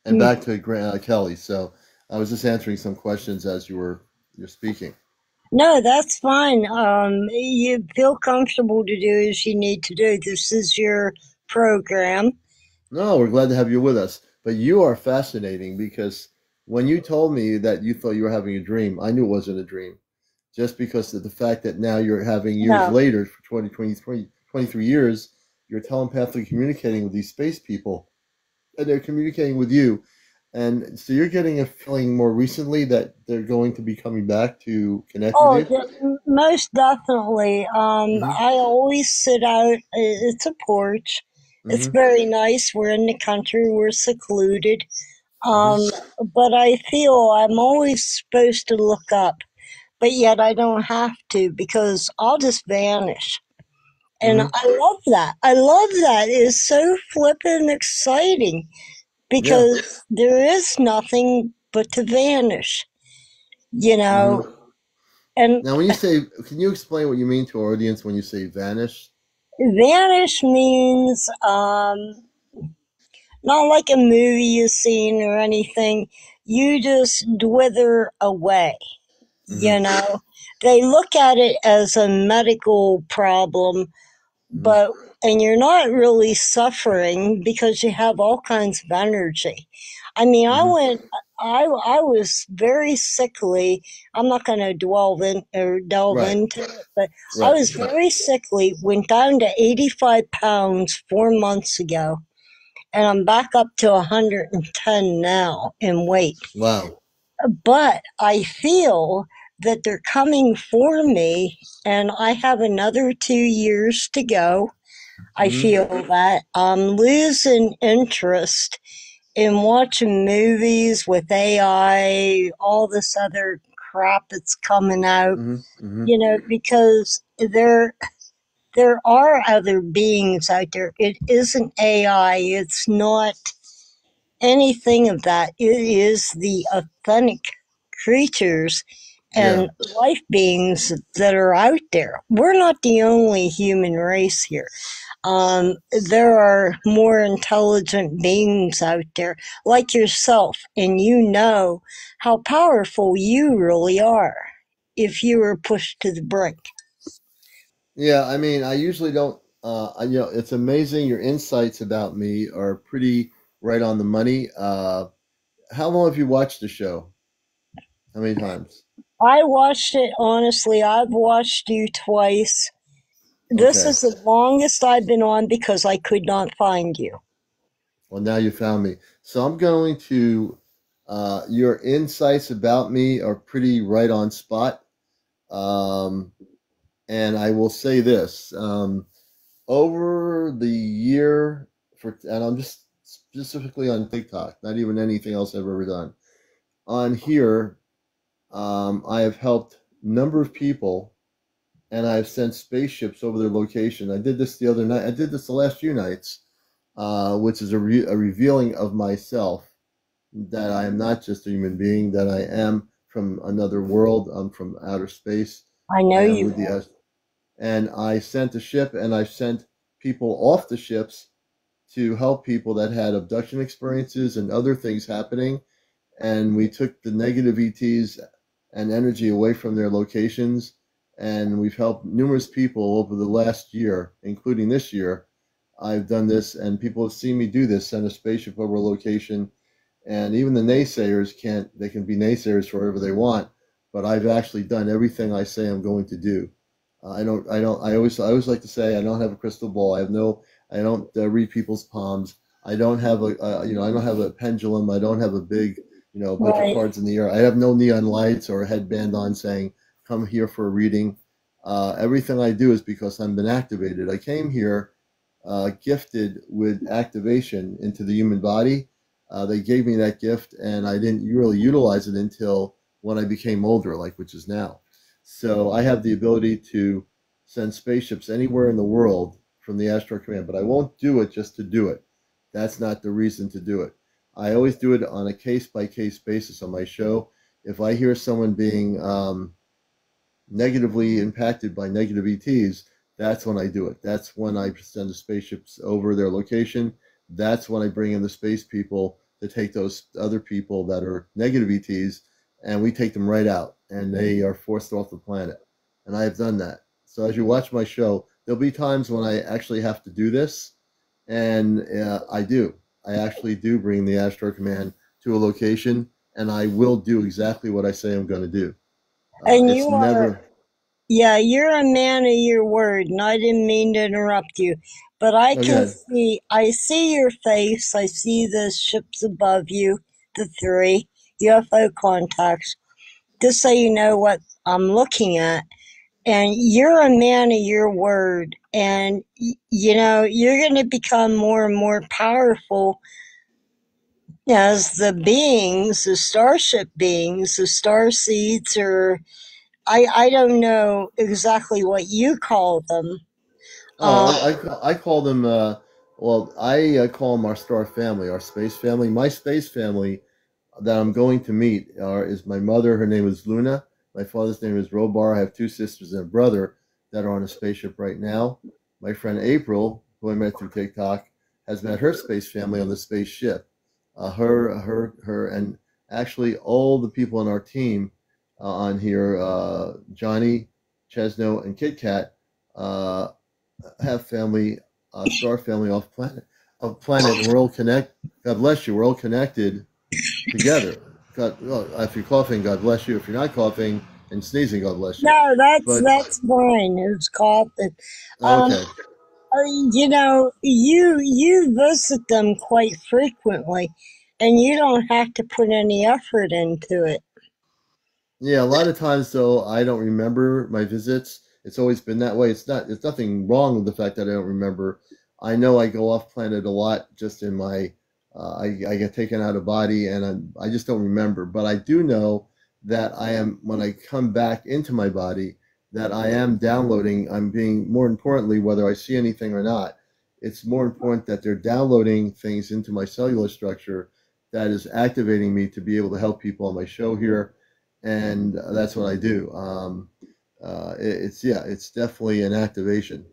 And back to Kelly. So I was just answering some questions as you're speaking. No, that's fine. You feel comfortable to do as you need to do. This is your program. No, we're glad to have you with us. But you are fascinating because when you told me that you thought you were having a dream, I knew it wasn't a dream. Just because of the fact that now you're having years No. later, for 23 years, you're telepathically communicating with these space people, and they're communicating with you. And so you're getting a feeling more recently that they're going to be coming back to connect with Oh, you? most definitely. Mm-hmm. I always sit out. It's a porch. It's Mm-hmm. very nice. We're in the country. We're secluded. Mm-hmm. Um, but I feel I'm always supposed to look up, but yet I don't have to because I'll just vanish. And Mm-hmm. I love that. I love that. It's so flippin' exciting Yeah. because there is nothing but to vanish, you know. Mm-hmm. And Now, when you say, can you explain what you mean to our audience when you say vanish? vanish means not like a movie you've seen or anything. You just wither away, Mm-hmm. you know. They look at it as a medical problem, Mm-hmm. but and you're not really suffering because you have all kinds of energy. I mean, Mm-hmm. I was very sickly. I'm not going to delve Right. into it, but I Right. was very sickly. Went down to 85 pounds 4 months ago, and I'm back up to 110 now in weight. Wow. But I feel that they're coming for me, and I have another 2 years to go. I Mm-hmm. feel that I'm losing interest in watching movies with AI, all this other crap that's coming out, Mm-hmm. Mm-hmm. because there are other beings out there. It isn't AI. It's not anything of that. It is the authentic creatures Yeah. and life beings that are out there. We're not the only human race here. There are more intelligent beings out there, like yourself, and you know how powerful you really are if you were pushed to the brink. Yeah. I mean, I usually don't. It's amazing. Your insights about me are pretty right on the money. How long have you watched the show? How many times? I watched it, honestly, I've watched you twice. This Okay. is the longest I've been on because I could not find you. Well, now you found me. So I'm going to. Your insights about me are pretty right on spot. Um, and I will say this. Over the year and I'm just specifically on TikTok, not even anything else I've ever done. On here, I have helped a number of people, and I've sent spaceships over their location. I did this the other night. I did this the last few nights, which is a revealing of myself that I am not just a human being, that I am from another world. I'm from outer space, I know and you with the are. and I sent a ship, and I sent people off the ships to help people that had abduction experiences and other things happening. And we took the negative ETs and energy away from their locations. And we've helped numerous people over the last year, including this year. I've done this, and people have seen me do this, send a spaceship over a location. And even the naysayers they can be naysayers for whatever they want. But I've actually done everything I say I'm going to do. I always like to say I don't have a crystal ball. I don't read people's palms. I don't have I don't have a pendulum. I don't have a big, bunch of Right. cards in the air. I have no neon lights or a headband on saying, come here for a reading. Everything I do is because I've been activated. I came here gifted with activation into the human body. They gave me that gift, and I didn't really utilize it until when I became older, like which is now. So I have the ability to send spaceships anywhere in the world from the Astro Command, but I won't do it just to do it. That's not the reason to do it. I always do it on a case by case basis on my show. If I hear someone being negatively impacted by negative ETs, that's when I do it. That's when I send the spaceships over their location. That's when I bring in the space people to take those other people that are negative ETs, and we take them right out, and they are forced off the planet. And I have done that. So as you watch my show, there'll be times when I actually have to do this, and I do. I actually do bring the Astro Command to a location, and I will do exactly what I say I'm going to do. And It's you are, never. yeah, you're a man of your word, and I didn't mean to interrupt you. But Oh, good. I see your face. I see the ships above you, the three UFO contacts, just so you know what I'm looking at. And you're a man of your word. And, you know, you're going to become more and more powerful as the beings, the starship beings, the star seeds, or I don't know exactly what you call them. Oh, Um, I call them. Well, I call them our star family, our space family. My space family that I'm going to meet is my mother. Her name is Luna. My father's name is Robar. I have two sisters and a brother that are on a spaceship right now. My friend April, who I met through TikTok, has met her space family on the spaceship. And actually all the people on our team on here, Johnny, Chesno, and Kit Kat, uh, have family, star family off planet, and we're all connect. God bless you. We're all connected together. God, well, if you're coughing, God bless you. If you're not coughing and sneezing, God bless you. no, But that's fine. It's coffee. Um, okay, you know, you visit them quite frequently, and you don't have to put any effort into it. yeah, a lot of times though, I don't remember my visits. It's always been that way. It's not. It's nothing wrong with the fact that I don't remember. I know I go off planet a lot just in my. I get taken out of body, and I just don't remember. But I do know that I am when I come back into my body that I am downloading. I'm being more importantly whether I see anything or not. It's more important that they're downloading things into my cellular structure that is activating me to be able to help people on my show here, and that's what I do. It's yeah, it's definitely an activation.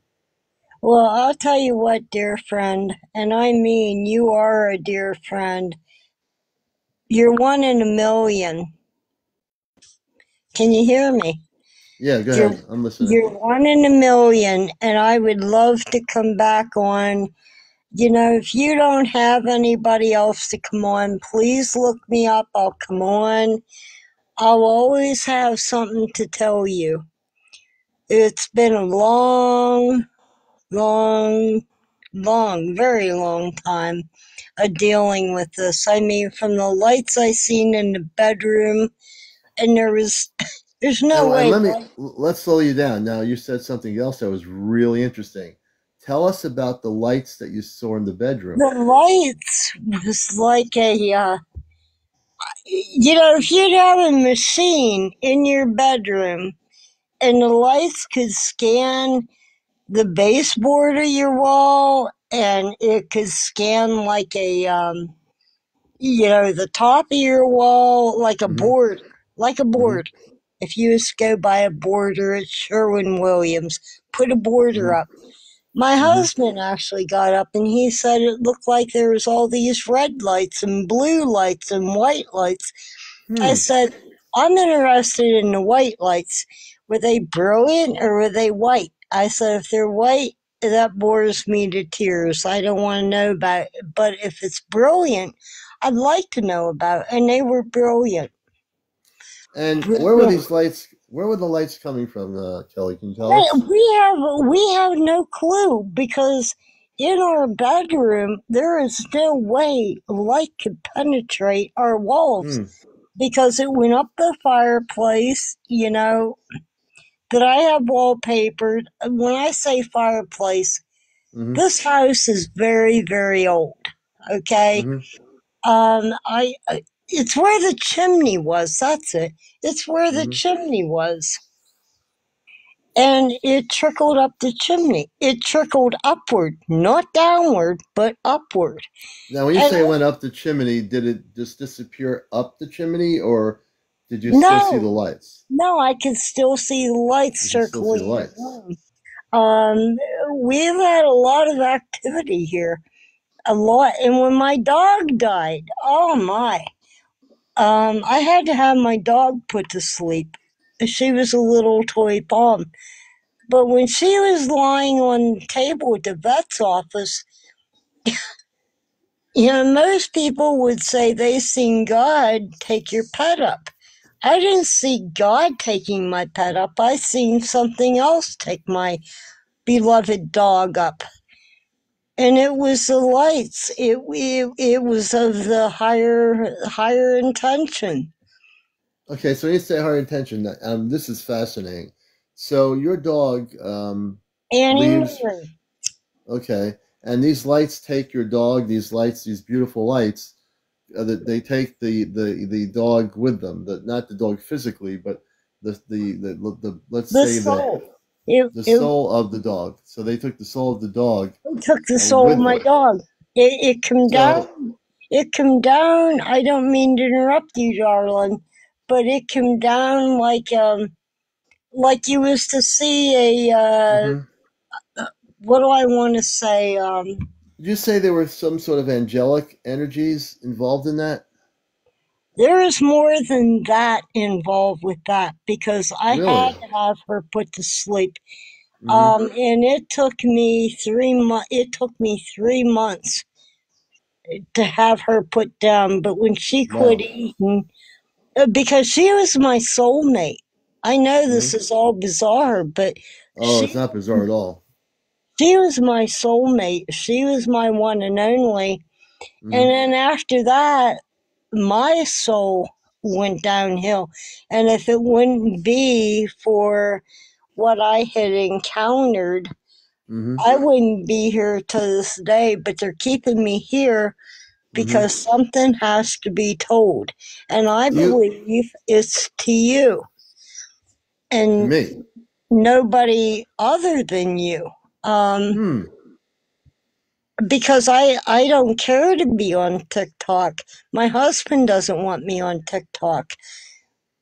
Well, I'll tell you what, dear friend, and I mean you are a dear friend. You're one in a million. Can you hear me? Yeah, go You're ahead. I'm listening. you're one in a million, and I would love to come back on. You know, if you don't have anybody else to come on, please look me up. I'll come on. I'll always have something to tell you. It's been a long, long, very long time of dealing with this. I mean, from the lights I seen in the bedroom, and there's no And way. let's slow you down. Now you said something else that was really interesting. Tell us about the lights that you saw in the bedroom. The lights was like you know, if you'd have a machine in your bedroom and the lights could scan the baseboard of your wall and it could scan like you know, the top of your wall Mm-hmm. like a Mm-hmm. board. If you just go by a border at Sherwin Williams, put a border Mm-hmm. up. My Mm-hmm. husband actually got up and he said it looked like there was all these red lights and blue lights and white lights. I Hmm. said, I'm interested in the white lights. Were they brilliant or were they white? I said, if they're white, that bores me to tears. I don't want to know about it. But if it's brilliant, I'd like to know about it. And they were brilliant. And where were Brilliant. these lights? Where were the lights coming from, Kelly? Can you tell us? We have no clue because in our bedroom there is no way light could penetrate our walls Hmm. because it went up the fireplace, you know, that I have wallpapered. When I say fireplace, Mm-hmm. this house is very, very old. Okay. Mm-hmm. It's where the chimney was. That's it. It's where the Hmm. chimney was. And it trickled up the chimney. It trickled upward, not downward, but upward. Now, when you And say it went up the chimney, did it just disappear up the chimney, or did you still see the no, lights? no, I could still see the lights You can still see the circling the lights. room. Um, we've had a lot of activity here, a lot. And when my dog died, oh my, I had to have my dog put to sleep. She was a little toy bomb. But when she was lying on the table at the vet's office, most people would say they seen God take your pet up. I didn't see God taking my pet up. I seen something else take my beloved dog up. And it was the lights. It was of the higher intention. Okay, so when you say higher intention, this is fascinating. So your dog Annie leaves, Mary. okay, and these lights take your dog. These lights, these beautiful lights, that they take the dog with them. Not the dog physically, but the let's The say soul. It, the it, soul of the dog. So they took the soul of the dog it took the soul of with my them. dog. It come So down. It come down. I don't mean to interrupt you, darling, but it come down like you was to see a mhm. what do I want to say? Did you say there were some sort of angelic energies involved in that? There is more than that involved with that because I had Really? to have her put to sleep. Hmm. And it took me 3 months. It took me 3 months to have her put down. But when she quit Wow. eating, because she was my soulmate. I know Hmm. this is all bizarre, but Oh, it's she not bizarre at all. she was my soulmate. She was my one and only. And Hmm. then after that, my soul went downhill. And if it wouldn't be for what I had encountered, Hmm. I wouldn't be here to this day. But they're keeping me here Hmm. because something has to be told. And I Do you believe it's to you to and me? nobody other than you. Um, Hmm. because I don't care to be on TikTok. My husband doesn't want me on TikTok,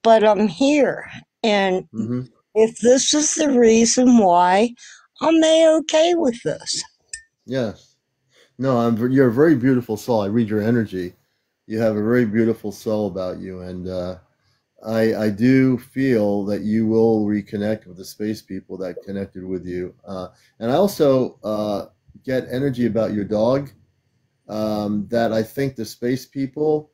but I'm here. And Hmm. if this is the reason why, I'm A-okay with this. Yes. No, you're a very beautiful soul. I read your energy. You have a very beautiful soul about you, and I do feel that you will reconnect with the space people that connected with you. And I also get energy about your dog, that I think the space people,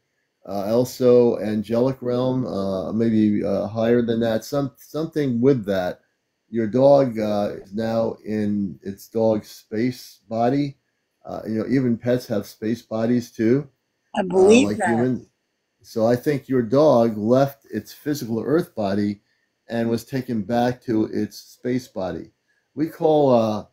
also angelic realm, maybe higher than that, something with that. Your dog is now in its dog's space body. Even pets have space bodies too, I believe like that. humans. So I think your dog left its physical Earth body and was taken back to its space body. We call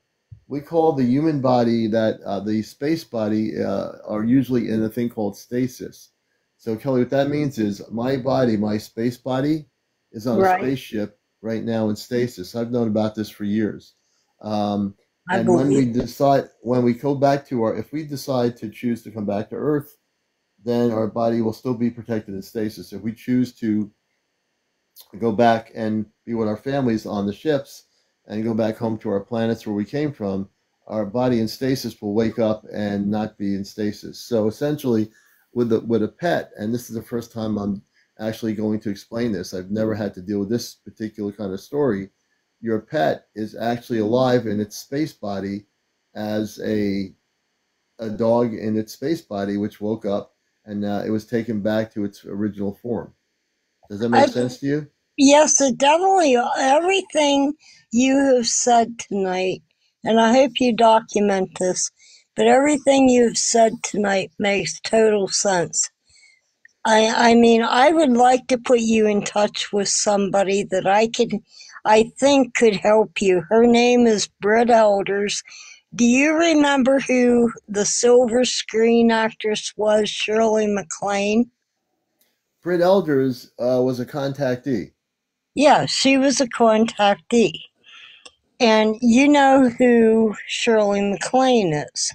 we call the human body that the space body are usually in a thing called stasis. So Kelly, what that means is my body, my space body, is on a Right. spaceship right now in stasis. I've known about this for years. Um, I and believe. when we go back to our, if we decide to choose to come back to Earth, then our body will still be protected in stasis. If we choose to go back and be with our families on the ships and go back home to our planets where we came from, our body in stasis will wake up and not be in stasis. So essentially, with a pet, and this is the first time I'm actually going to explain this. I've never had to deal with this particular kind of story. Your pet is actually alive in its space body as a dog in its space body, which woke up and it was taken back to its original form. Does that make I, sense to you? yes, it definitely, everything you have said tonight, and I hope you document this, but everything you've said tonight makes total sense. I mean, I would like to put you in touch with somebody that I think could help you. Her name is Britt Elders. Do you remember who the silver screen actress was, Shirley MacLaine? Britt Elders was a contactee. Yeah, she was a contactee. And you know who Shirley MacLaine is.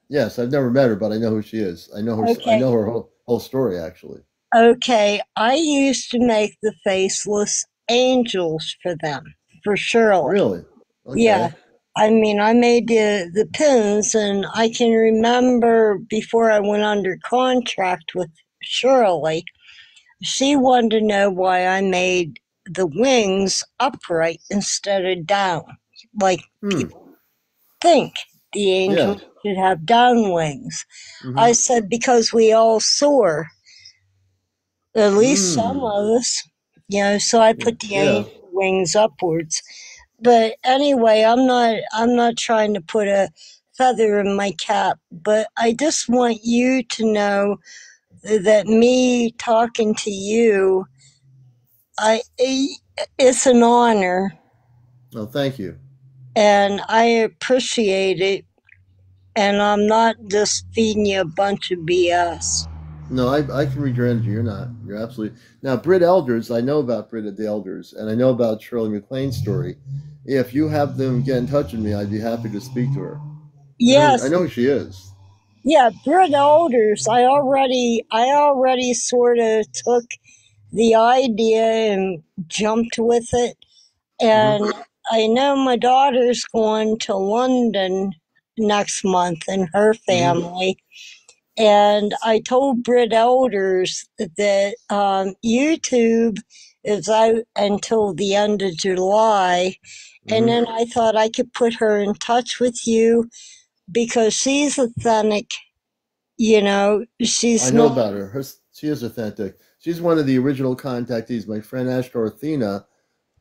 Yes, I've never met her, but I know who she is. I know her. I Okay. know her whole story actually. Okay, I used to make the faceless angels for them, for Shirley. Really? Yeah. Okay. I mean, I made the pins, and I can remember before I went under contract with Shirley, she wanted to know why I made the wings upright instead of down, like Hmm. people think the Yeah. angels should have down wings. I Mm-hmm. said, because we all soar, at least some Hmm. of us, so I Yeah. put the Yeah. angel wings upwards. But anyway, I'm not trying to put a feather in my cap, but I just want you to know that me talking to you, it's an honor, Oh, thank you. and I appreciate it, and I'm not just feeding you a bunch of BS. No, I can read your energy. You're not. You're absolutely now. Britt Elders, I know about Britta the Elders, and I know about Shirley MacLaine's story. If you have them get in touch with me, I'd be happy to speak to her. I Yes, know who she is. yeah, Brit Alders. I already sort of took the idea and jumped with it. Mm-hmm. And I know my daughter's going to London next month and her Mm-hmm. family. And I told Brit Elders that YouTube is out until the end of July. And Mm-hmm. then I thought I could put her in touch with you because she's authentic. I She's know not. about her. She is authentic. She's one of the original contactees. My friend Ashtar Athena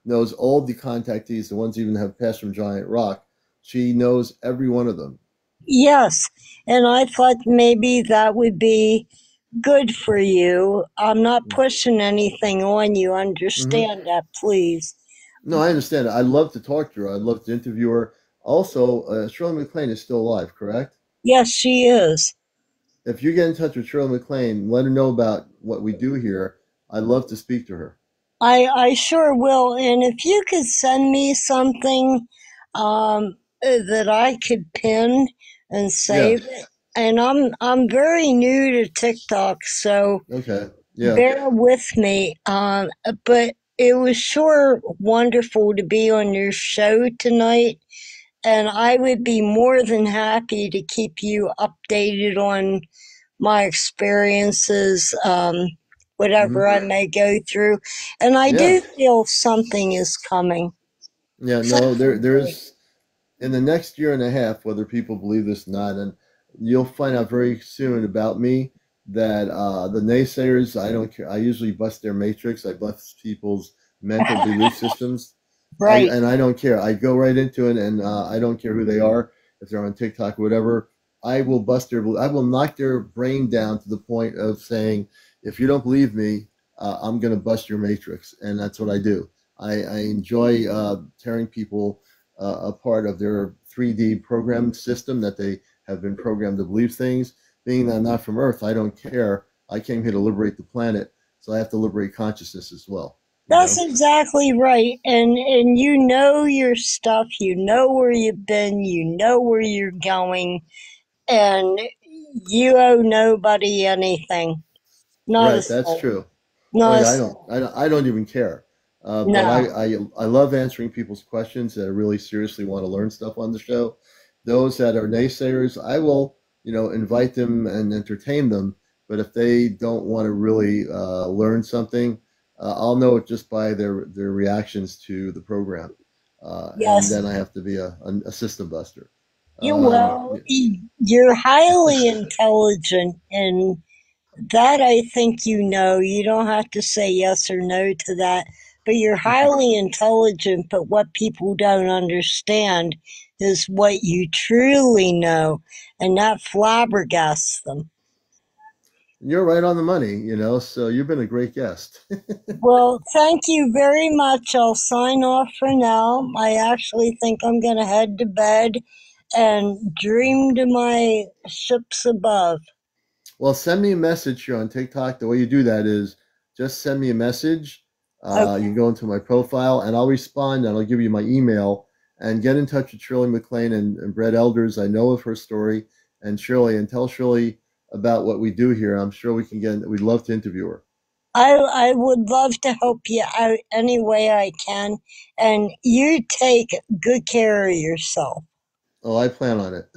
knows all the contactees, the ones even have passed from Giant Rock. She knows every one of them. Yes. And I thought maybe that would be good for you. I'm not pushing anything on you. Mm-hmm. Understand that, please. No, I understand. I'd love to talk to her. I'd love to interview her. Also, Shirley MacLaine is still alive, correct? Yes, she is. If you get in touch with Shirley MacLaine, let her know about what we do here. I'd love to speak to her. I sure will. And if you could send me something that I could pin and Yeah. save it. And I'm very new to TikTok, so Okay. Yeah. bear with me. But it was sure wonderful to be on your show tonight, and I would be more than happy to keep you updated on my experiences, Hmm. whatever I may go through. And I Yeah. do feel something is coming. Yeah. No, Something great. there's in the next year and a half, whether people believe this or not, and you'll find out very soon about me that the naysayers, I don't care. I usually bust their matrix. I bust people's mental belief systems. Right. I don't care. I go right into it, and I don't care who they are, if they're on TikTok or whatever. I will bust their. I will knock their brain down to the point of saying, if you don't believe me, I'm going to bust your matrix, and that's what I do. I enjoy tearing people a part of their 3D program system that they have been programmed to believe things. Being that I'm not from Earth, I don't care. I came here to liberate the planet, so I have to liberate consciousness as well. You That's know? exactly right. And you know your stuff, you know where you've been, you know where you're going, and you owe nobody anything. Not a Right, that's soul. true. Oh Not a yeah, soul. I don't even care. But No. I love answering people's questions that really seriously want to learn stuff on the show. Those that are naysayers, I will, invite them and entertain them. But if they don't want to really learn something, I'll know it just by their reactions to the program, and Yes. then I have to be a system buster. You Yeah. will. You're highly intelligent, and that I think you know. You don't have to say yes or no to that. But you're highly intelligent, but what people don't understand is what you truly know, and that flabbergasts them. You're right on the money, so you've been a great guest. Well, thank you very much. I'll sign off for now. I actually think I'm going to head to bed, and dreamed of my ships above. Well, send me a message here on TikTok. The way you do that is just send me a message. You can go into my profile and I'll respond and I'll give you my email and get in touch with Shirley MacLaine and Brett Elders. I know of her story and Shirley, and tell Shirley about what we do here. I'm sure we'd love to interview her. I would love to help you out any way I can, and you take good care of yourself. Oh, I plan on it.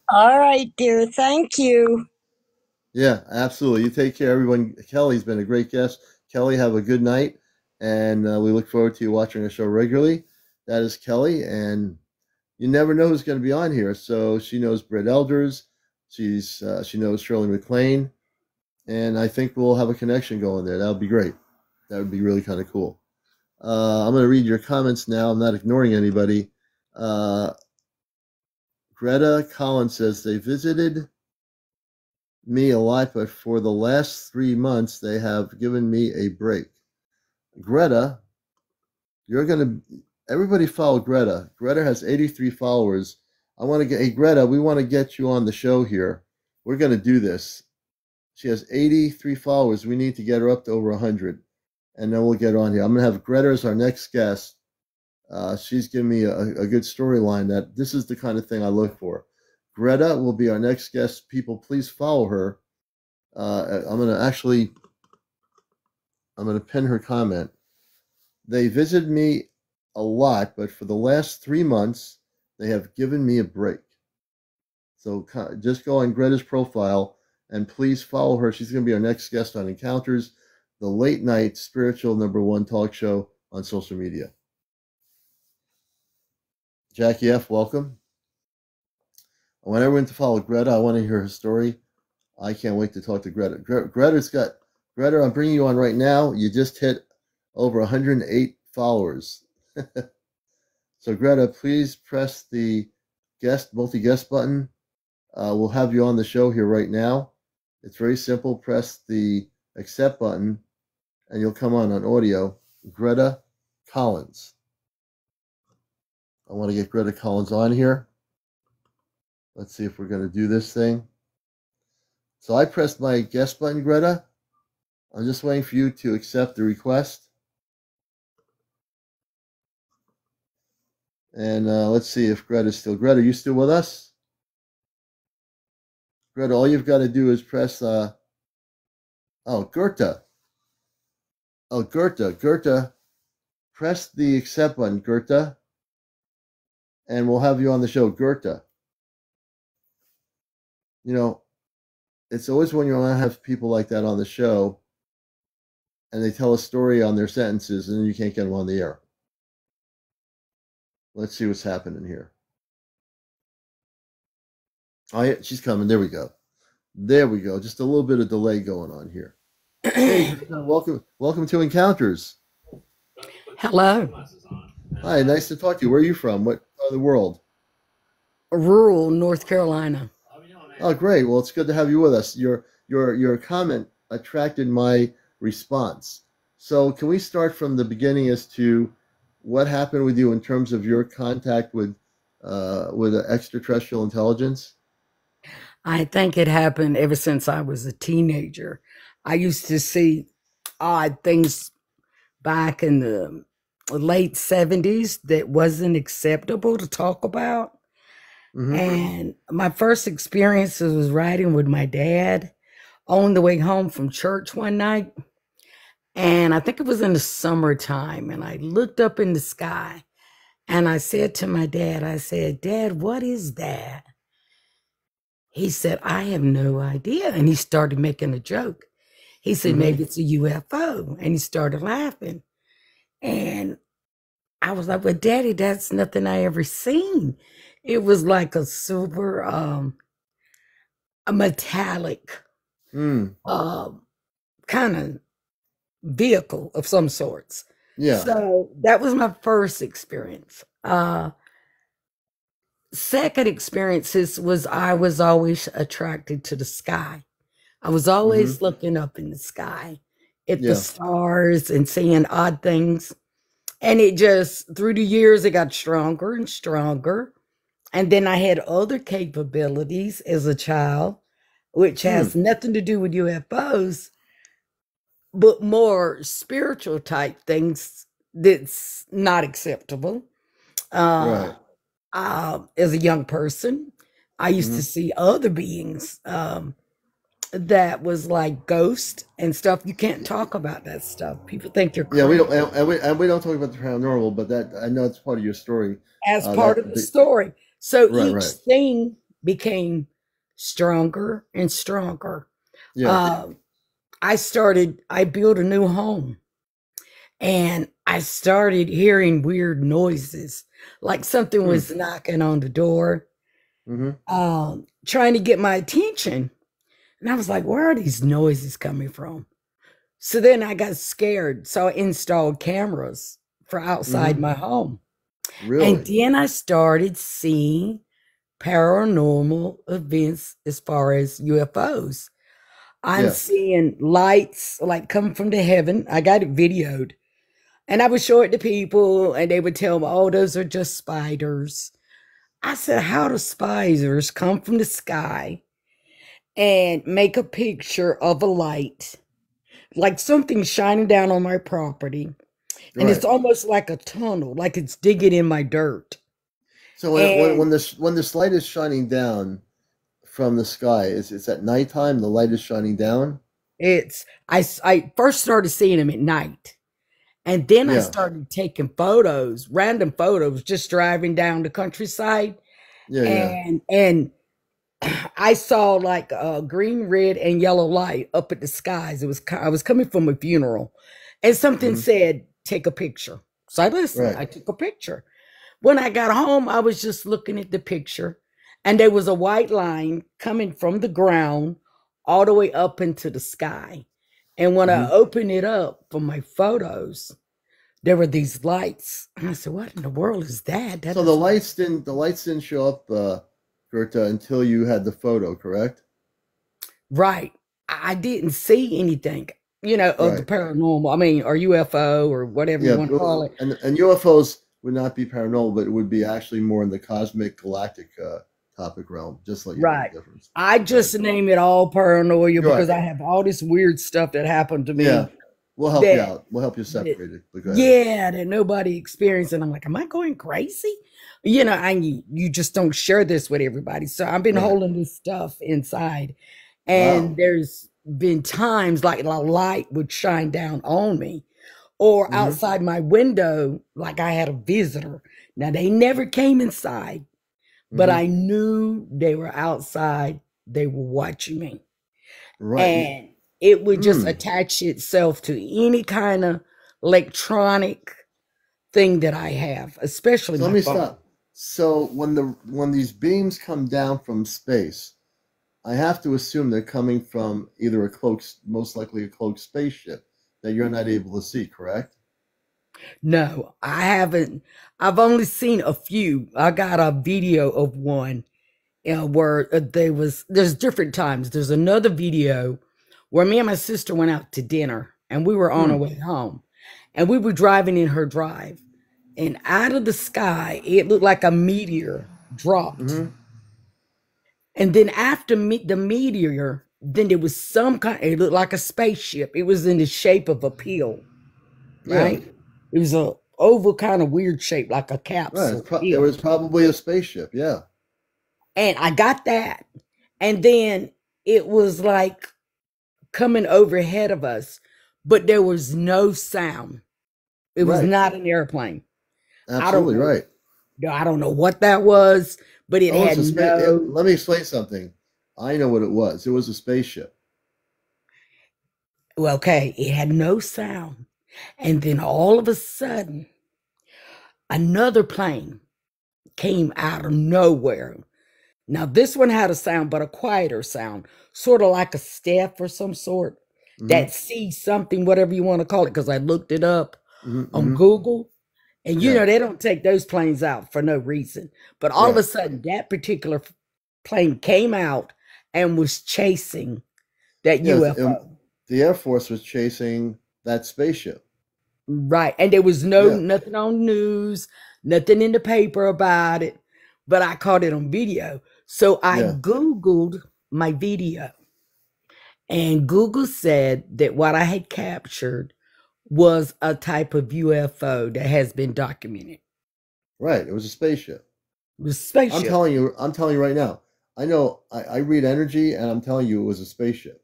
All right, dear. Thank you. Yeah, absolutely. You take care, everyone. Kelly's been a great guest. Kelly, have a good night, and we look forward to you watching our show regularly. That is Kelly, and you never know who's going to be on here. So she knows Brett Elders. She knows Shirley MacLaine, and I think we'll have a connection going there. That would be great. That would be really kind of cool. I'm going to read your comments now. I'm not ignoring anybody. Greta Collins says they visited me a lot, but for the last 3 months, they have given me a break. Greta, everybody follow Greta. Greta has 83 followers. Hey, Greta, we want to get you on the show here. We're going to do this. She has 83 followers. We need to get her up to over 100, and then we'll get on here. I'm going to have Greta as our next guest. She's given me a good storyline that this is the kind of thing I look for. Greta will be our next guest. People, please follow her. I'm going to pin her comment. They visited me a lot, but for the last 3 months, they have given me a break. So just go on Greta's profile and please follow her. She's going to be our next guest on Encounters, the late night spiritual #1 talk show on social media. Jackie F., welcome. I want everyone to follow Greta. I want to hear her story. I can't wait to talk to Greta. Greta, I'm bringing you on right now. You just hit over 108 followers. So Greta, please press the multi-guest button. We'll have you on the show here right now. It's very simple. Press the accept button and you'll come on audio. Greta Collins. I want to get Greta Collins on here. Let's see if we're going to do this thing. So I pressed my guest button, Greta. I'm just waiting for you to accept the request. And let's see if Greta's still. Greta, are you still with us? Greta, all you've got to do is press, Gerta. Gerta, press the accept button, Gerta, and we'll have you on the show, Gerta. You know, it's always when you want to have people like that on the show, and they tell a story on their sentences, and then you can't get them on the air. Let's see what's happening here. Oh, yeah, she's coming. There we go. There we go. Just a little bit of delay going on here. Hey, welcome to Encounters. Hello. Hi, nice to talk to you. Where are you from? What part of the world? Rural North Carolina. Oh, great. Well, it's good to have you with us. Your comment attracted my response. So can we start from the beginning as to what happened with you in terms of your contact with extraterrestrial intelligence? I think it happened ever since I was a teenager. I used to see odd things back in the late 70s that wasn't acceptable to talk about. Mm-hmm. And my first experiences was riding with my dad on the way home from church one night. And I think it was in the summertime. And I looked up in the sky and I said to my dad, I said, "Dad, what is that?" He said, "I have no idea." And he started making a joke. He said, "Maybe it's a UFO." And he started laughing. And I was like, "Well, Daddy, that's nothing I ever seen." It was like a silver, a metallic kind of vehicle of some sorts. Yeah. So that was my first experience. Second experiences was I was always attracted to the sky. I was always looking up in the sky at the stars and seeing odd things. And it just, through the years, it got stronger and stronger. And then I had other capabilities as a child, which has nothing to do with UFOs, but more spiritual type things that's not acceptable. Right. As a young person, I used to see other beings that was like ghosts and stuff. You can't talk about that stuff. People think you're Yeah, we crazy. don't, and we don't talk about the paranormal, but that I know it's part of your story. As part of That the story. So right, each right, thing became stronger and stronger. yeah. Um, I built a new home and I started hearing weird noises, like something was knocking on the door, trying to get my attention. And I was like, where are these noises coming from? So then I got scared. So I installed cameras for outside my home. And Really? then I started seeing paranormal events as far as UFOs. I'm Yeah. seeing lights like come from the heaven. I got it videoed. And I would show it to people and they would tell me, oh, those are just spiders. I said, how do spiders come from the sky and make a picture of a light, like something shining down on my property? And Right. it's almost like a tunnel, like it's digging in my dirt. So And when this light is shining down from the sky, it's at nighttime. The light is shining down. I first started seeing them at night. And then I Yeah. started taking photos, random photos, just driving down the countryside. Yeah. Yeah. And I saw like a green, red, and yellow light up at the skies. I was coming from a funeral, and something said, "Take a picture." So I listened. Right. I took a picture. When I got home, I was just looking at the picture, and there was a white line coming from the ground all the way up into the sky. And when I opened it up for my photos, there were these lights. And I said, what in the world is that? That So is the lights didn't show up, Gerta, until you had the photo, correct? right. I didn't see anything, of the Right. paranormal. I mean, or UFO or whatever you Yeah. want to call it. And UFOs would not be paranormal, but it would be actually more in the cosmic galactic topic realm, just to let you know Right. the difference. I just name it all paranoia Right. because I have all this weird stuff that happened to Yeah. me We'll help you that, out. We'll help you that separate it. But go ahead. yeah, that nobody experienced. And I'm like, am I going crazy? And you just don't share this with everybody. So I've been Right. holding this stuff inside. And Wow. there's been times like a light would shine down on me or outside my window, like I had a visitor. Now they never came inside, but I knew they were outside. They were watching me. Right. And it would just attach itself to any kind of electronic thing that I have, especially So let my me phone. stop. So when these beams come down from space, I have to assume they're coming from either most likely a cloaked spaceship that you're not able to see, correct? No, I haven't. I've only seen a few. I got a video of one where there's different times. There's another video where me and my sister went out to dinner and we were on our way home and we were driving in her drive and out of the sky, it looked like a meteor dropped. And then after the meteor, then there was some kind, it looked like a spaceship. It was in the shape of a pill, Yeah. right? It was a oval kind of weird shape, like a Right. capsule It pill. was probably a spaceship. Yeah. And I got that. And then it was like coming overhead of us, but there was no sound. It was Right. not an airplane. Absolutely right. I don't know what that was, but it Oh, had no. let me explain something. I know what it was. It was a spaceship. Well, okay, it had no sound. And then all of a sudden, another plane came out of nowhere. Now, this one had a sound, but a quieter sound, sort of like a staff or some sort that sees something, whatever you want to call it, because I looked it up on Google. And Yeah. they don't take those planes out for no reason. But all of a Right. sudden, that particular plane came out and was chasing that Yes. UFO. The Air Force was chasing that spaceship. Right. And there was Yeah. nothing on news, nothing in the paper about it. but I caught it on video. So I Yeah. Googled my video, and Google said that what I had captured was a type of UFO that has been documented. Right. It was a spaceship. It was a spaceship. I'm telling you right now. I know I read energy, and I'm telling you it was a spaceship.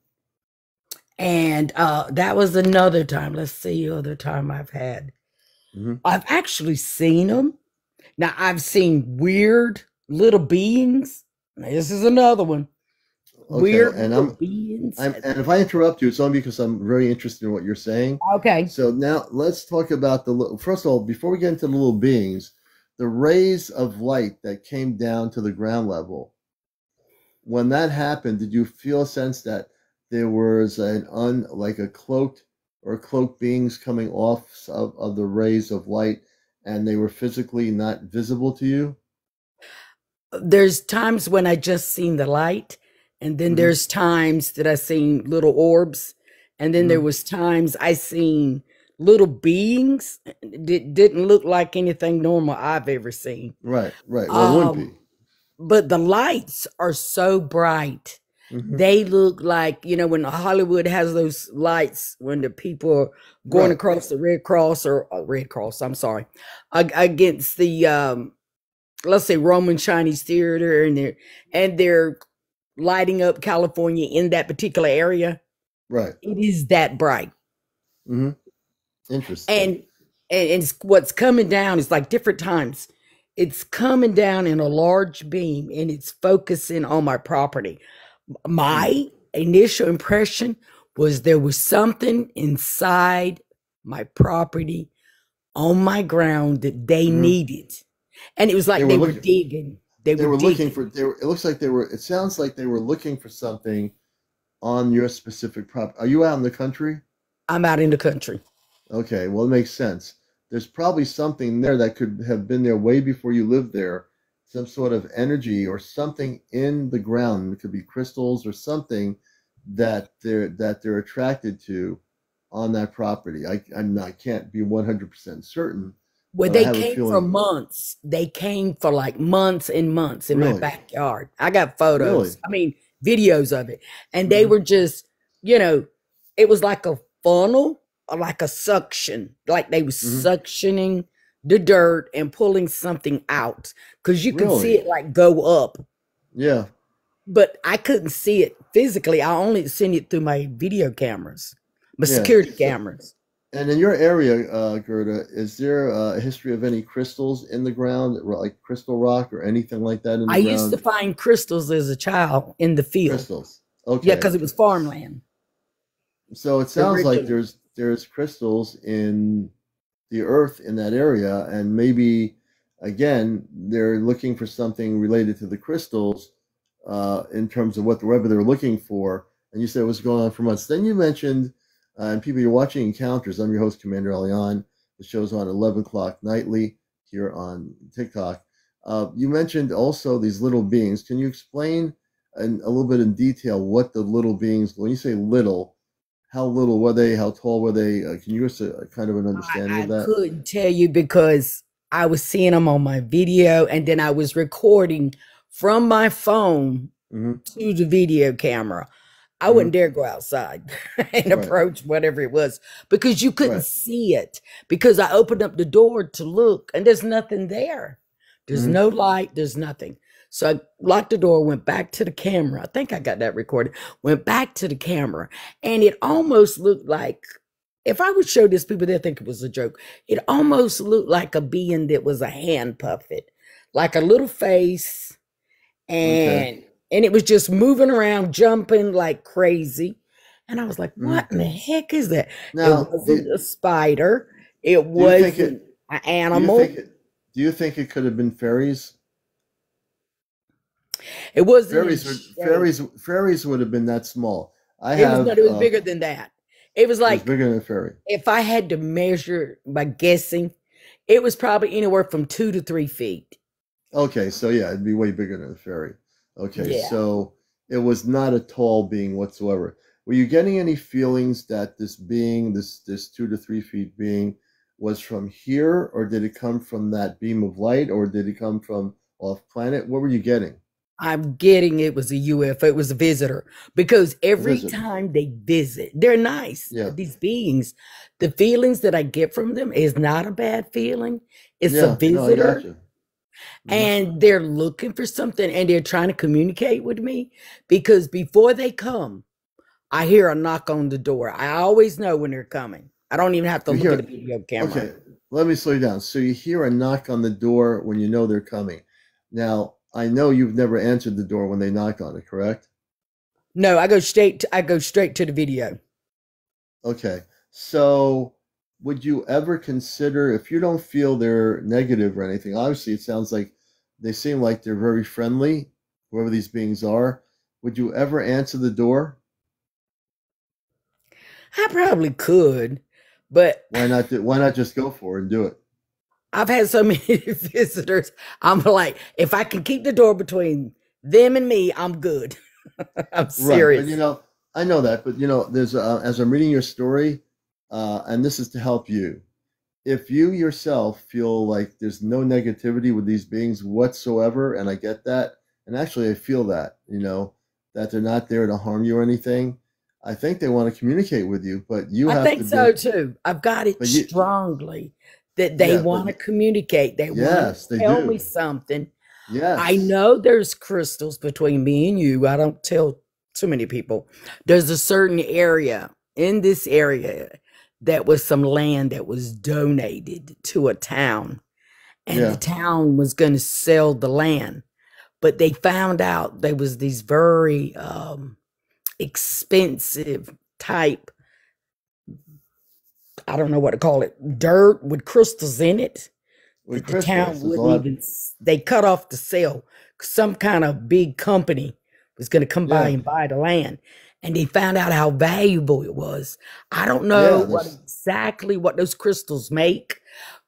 And that was another time. Let's see, other time I've had. I've actually seen them. Now, I've seen weird little beings. This is another one. Okay, Weird and little beings. and if I interrupt you, it's only because I'm very interested in what you're saying. Okay. So now let's talk about first of all, before we get into the little beings, the rays of light that came down to the ground level. When that happened, did you feel a sense that there was like a cloaked beings coming off of the rays of light, and they were physically not visible to you? There's times when I just seen the light, and then there's times that I seen little orbs, and then there was times I seen little beings that didn't look like anything normal I've ever seen. Right. Well, it wouldn't be. But the lights are so bright. They look like, when Hollywood has those lights when the people are going across the Red Cross against the let's say Roman Chinese Theater, and they're lighting up California in that particular area. Right. It is that bright. Interesting. And what's coming down is like different times. It's coming down in a large beam, and it's focusing on my property. My initial impression was there was something inside my property on my ground that they needed. And it was like they were digging. It sounds like they were looking for something on your specific property. Are you out in the country? I'm out in the country. Okay, well, it makes sense. There's probably something there that could have been there way before you lived there. Some sort of energy or something in the ground. It could be crystals or something that they're attracted to on that property. I can't be 100% certain. Well, they came for months. They came for like months and months in my backyard. I got photos. I mean, videos of it. And they were just, it was like a funnel, or like a suction, like they were suctioning the dirt and pulling something out, because you can see it like go up. Yeah. But I couldn't see it physically. I only seen it through my video cameras, my security cameras. And in your area, Gerta, is there a history of any crystals in the ground, like crystal rock or anything like that in the ground? I used to find crystals as a child in the field. Crystals. Okay. Yeah, because it was farmland. So it sounds like there's crystals in the earth in that area, and maybe again they're looking for something related to the crystals in terms of whatever they're looking for. And you said it was going on for months. Then you mentioned, and people, you're watching Encounters. I'm your host, CmdrAleon. The show's on 11 o'clock nightly here on TikTok. You mentioned also these little beings. Can you explain a little bit in detail what the little beings, when you say little, how little were they? How tall were they? Can you give us a kind of an understanding of that? I couldn't tell you because I was seeing them on my video, and then I was recording from my phone to the video camera. I wouldn't dare go outside and approach whatever it was, because you couldn't see it, because I opened up the door to look and there's nothing there. There's no light. There's nothing. So I locked the door, went back to the camera. I think I got that recorded. Went back to the camera, and it almost looked like, if I would show this, people, they'd think it was a joke. It almost looked like a being that was a hand puppet, like a little face, and it was just moving around, jumping like crazy. And I was like, what in the heck is that? Now, it wasn't a spider. It wasn't an animal. Do you think it could have been fairies? It was fairies would have been that small. It was bigger than that. It was like, it was bigger than a fairy. If I had to measure by guessing, it was probably anywhere from 2 to 3 feet. Okay, so yeah, it'd be way bigger than a fairy. Okay, so it was not a tall being whatsoever. Were you getting any feelings that this being, this 2 to 3 feet being, was from here, or did it come from that beam of light, or did it come from off planet? What were you getting? I'm getting it was a UFO. It was a visitor, because every Visitor. time they visit, they're nice. Yeah. These beings, the feelings that I get from them is not a bad feeling. It's a Yeah. No, I visitor, got you. and they're looking for something, and they're trying to communicate with me, because before they come, I hear a knock on the door. I always know when they're coming. I don't even have to look at a video camera. Okay, let me slow you down. So you hear a knock on the door when you know they're coming. Now, I know you've never answered the door when they knock on it, correct? No, I go straight to the video. Okay. So would you ever consider, if you don't feel they're negative or anything, obviously it sounds like they seem like they're very friendly, whoever these beings are, would you ever answer the door? I probably could, but Why not just go for it and do it? I've had so many visitors. I'm like, if I can keep the door between them and me, I'm good. I'm serious. Right, but I know that, but there's as I'm reading your story, and this is to help you. If you yourself feel like there's no negativity with these beings whatsoever, and I get that, and actually I feel that, that they're not there to harm you or anything, I think they want to communicate with you, but you have to. I think so too. I've got it strongly that they want to communicate. They want to tell me something. Yes. I know there's crystals between me and you. I don't tell too many people. There's a certain area in this area that was some land that was donated to a town, and the town was going to sell the land, but they found out there was these very expensive type, I don't know what to call it, dirt with crystals in it. The town wouldn't even, they cut off the sale. Some kind of big company was going to come by and buy the land. And they found out how valuable it was. I don't know exactly what those crystals make,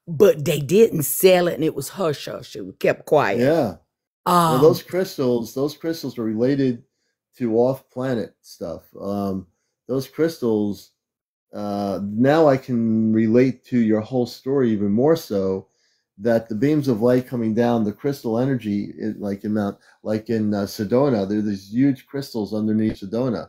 but they didn't sell it, and it was hush hush. It kept quiet. Yeah. Well, those crystals are related to off-planet stuff. Those crystals, now I can relate to your whole story even more so, that the beams of light coming down, the crystal energy, like in Sedona, there are these huge crystals underneath Sedona.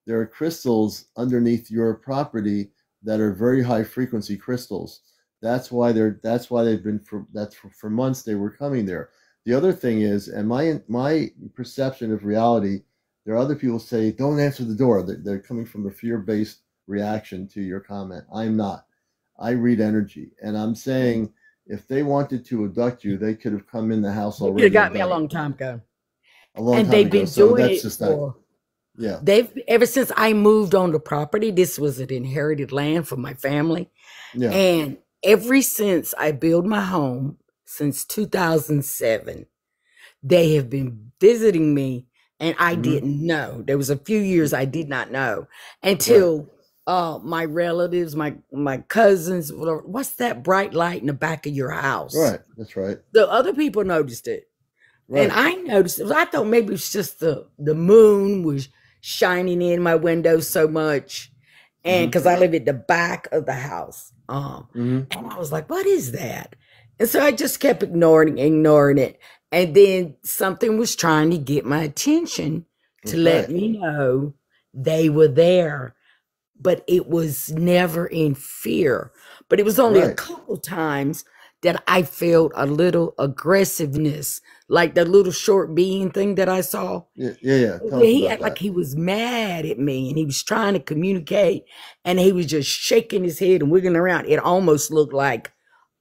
There are crystals underneath your property that are very high frequency crystals. That's why they've been for months they were coming there. The other thing is, and my perception of reality, there are other people say, don't answer the door. They're coming from a fear-based reaction to your comment. I'm not. I read energy, and I'm saying if they wanted to abduct you, they could have come in the house already. You got me a long time ago. And they've been doing it for, they've, ever since I moved on the property, this was an inherited land for my family. Yeah. And ever since I built my home, since 2007, they have been visiting me, and I didn't know. There was a few years I did not know until my relatives, my cousins, what's that bright light in the back of your house? Right, that's right. The other people noticed it. Right. And I noticed it. I thought maybe it was just the moon was shining in my window so much. And because I live at the back of the house. And I was like, what is that? And so I just kept ignoring it. And then something was trying to get my attention to let me know they were there. But it was never in fear. But it was only a couple times that I felt a little aggressiveness, like the little short being thing that I saw. Yeah. He acted like he was mad at me, and he was trying to communicate, and he was just shaking his head and wiggling around. It almost looked like,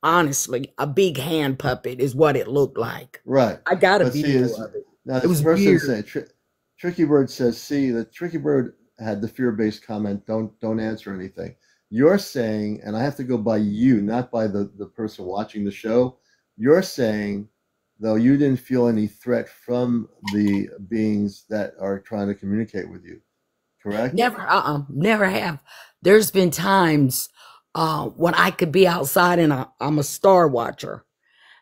honestly, a big hand puppet is what it looked like. Right. I got a video of it. Now, this person saying, Tricky Bird says, see, the Tricky Bird had the fear-based comment, don't answer anything. You're saying, and I have to go by you, not by the person watching the show. You're saying, though, you didn't feel any threat from the beings that are trying to communicate with you, correct? Never have. There's been times when I could be outside, and I'm a star watcher,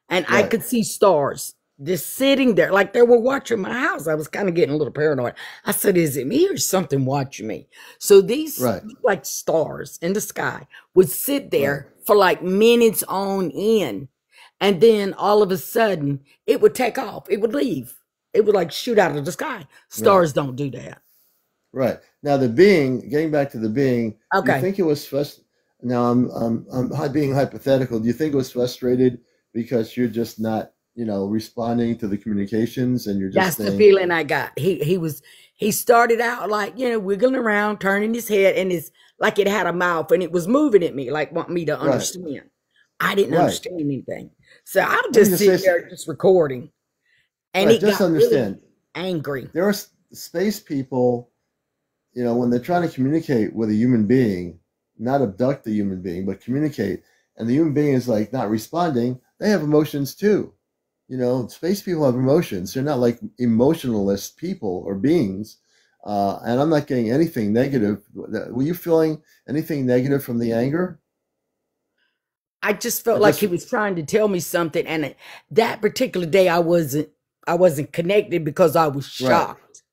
and I could see stars just sitting there, like they were watching my house. I was kind of getting a little paranoid. I said, is it me or something watching me? So these like stars in the sky would sit there for like minutes on end. And then all of a sudden, it would take off. It would leave. It would like shoot out of the sky. Stars don't do that. Right. Now the being, getting back to the being, do you Okay. think it was now I'm being hypothetical. Do you think it was frustrated because you're just not, responding to the communications and you're just That's the feeling I got. He started out like, wiggling around, turning his head, and it's like it had a mouth and it was moving at me, like want me to understand. I didn't understand anything. So I'm just sitting there just recording. And it just got understand. Really angry. There are space people, when they're trying to communicate with a human being, not abduct the human being, but communicate, and the human being is like not responding, they have emotions too. Space people have emotions. They're not like emotionalist people or beings. And I'm not getting anything negative. Were you feeling anything negative from the anger? I just felt like he was trying to tell me something. And that particular day, I wasn't connected because I was shocked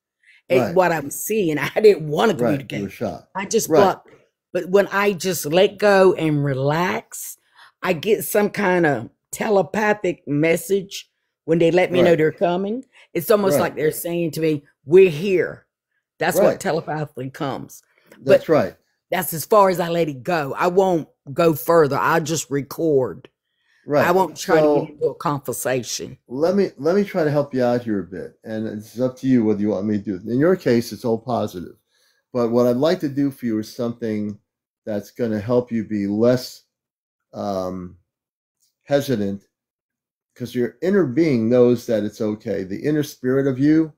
at what I was seeing. I didn't want to communicate. You were shocked. I just blocked. But when I just let go and relax, I get some kind of telepathic message when they let me know they're coming. It's almost like they're saying to me, we're here. That's what telepathically comes. That's right. That's as far as I let it go. I won't go further. I'll just record. Right. I won't try to get into a conversation. Let me try to help you out here a bit. And it's up to you whether you want me to do it. In your case, it's all positive. But what I'd like to do for you is something that's going to help you be less hesitant, because your inner being knows that it's okay. The inner spirit of you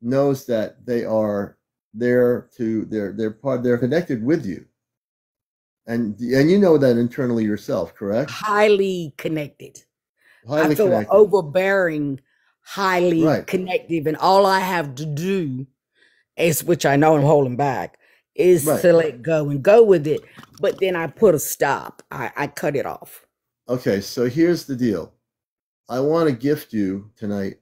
knows that they are there they're connected with you. And you know that internally yourself, correct? Highly connected. Highly I feel connected. Overbearing, highly connected. And all I have to do is, which I know I'm holding back, is to let go and go with it. But then I put a stop. I cut it off. Okay, so here's the deal. I want to gift you tonight.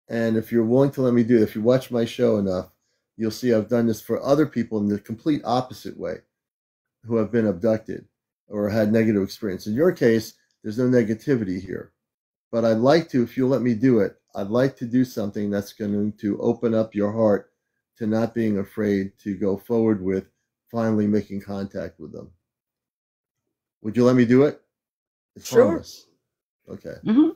And if you're willing to let me do it, if you watch my show enough, you'll see I've done this for other people in the complete opposite way, who have been abducted or had negative experience. In your case, there's no negativity here. But I'd like to, if you'll let me do it, I'd like to do something that's going to open up your heart to not being afraid to go forward with finally making contact with them. Would you let me do it? It's harmless. Okay. Mm-hmm.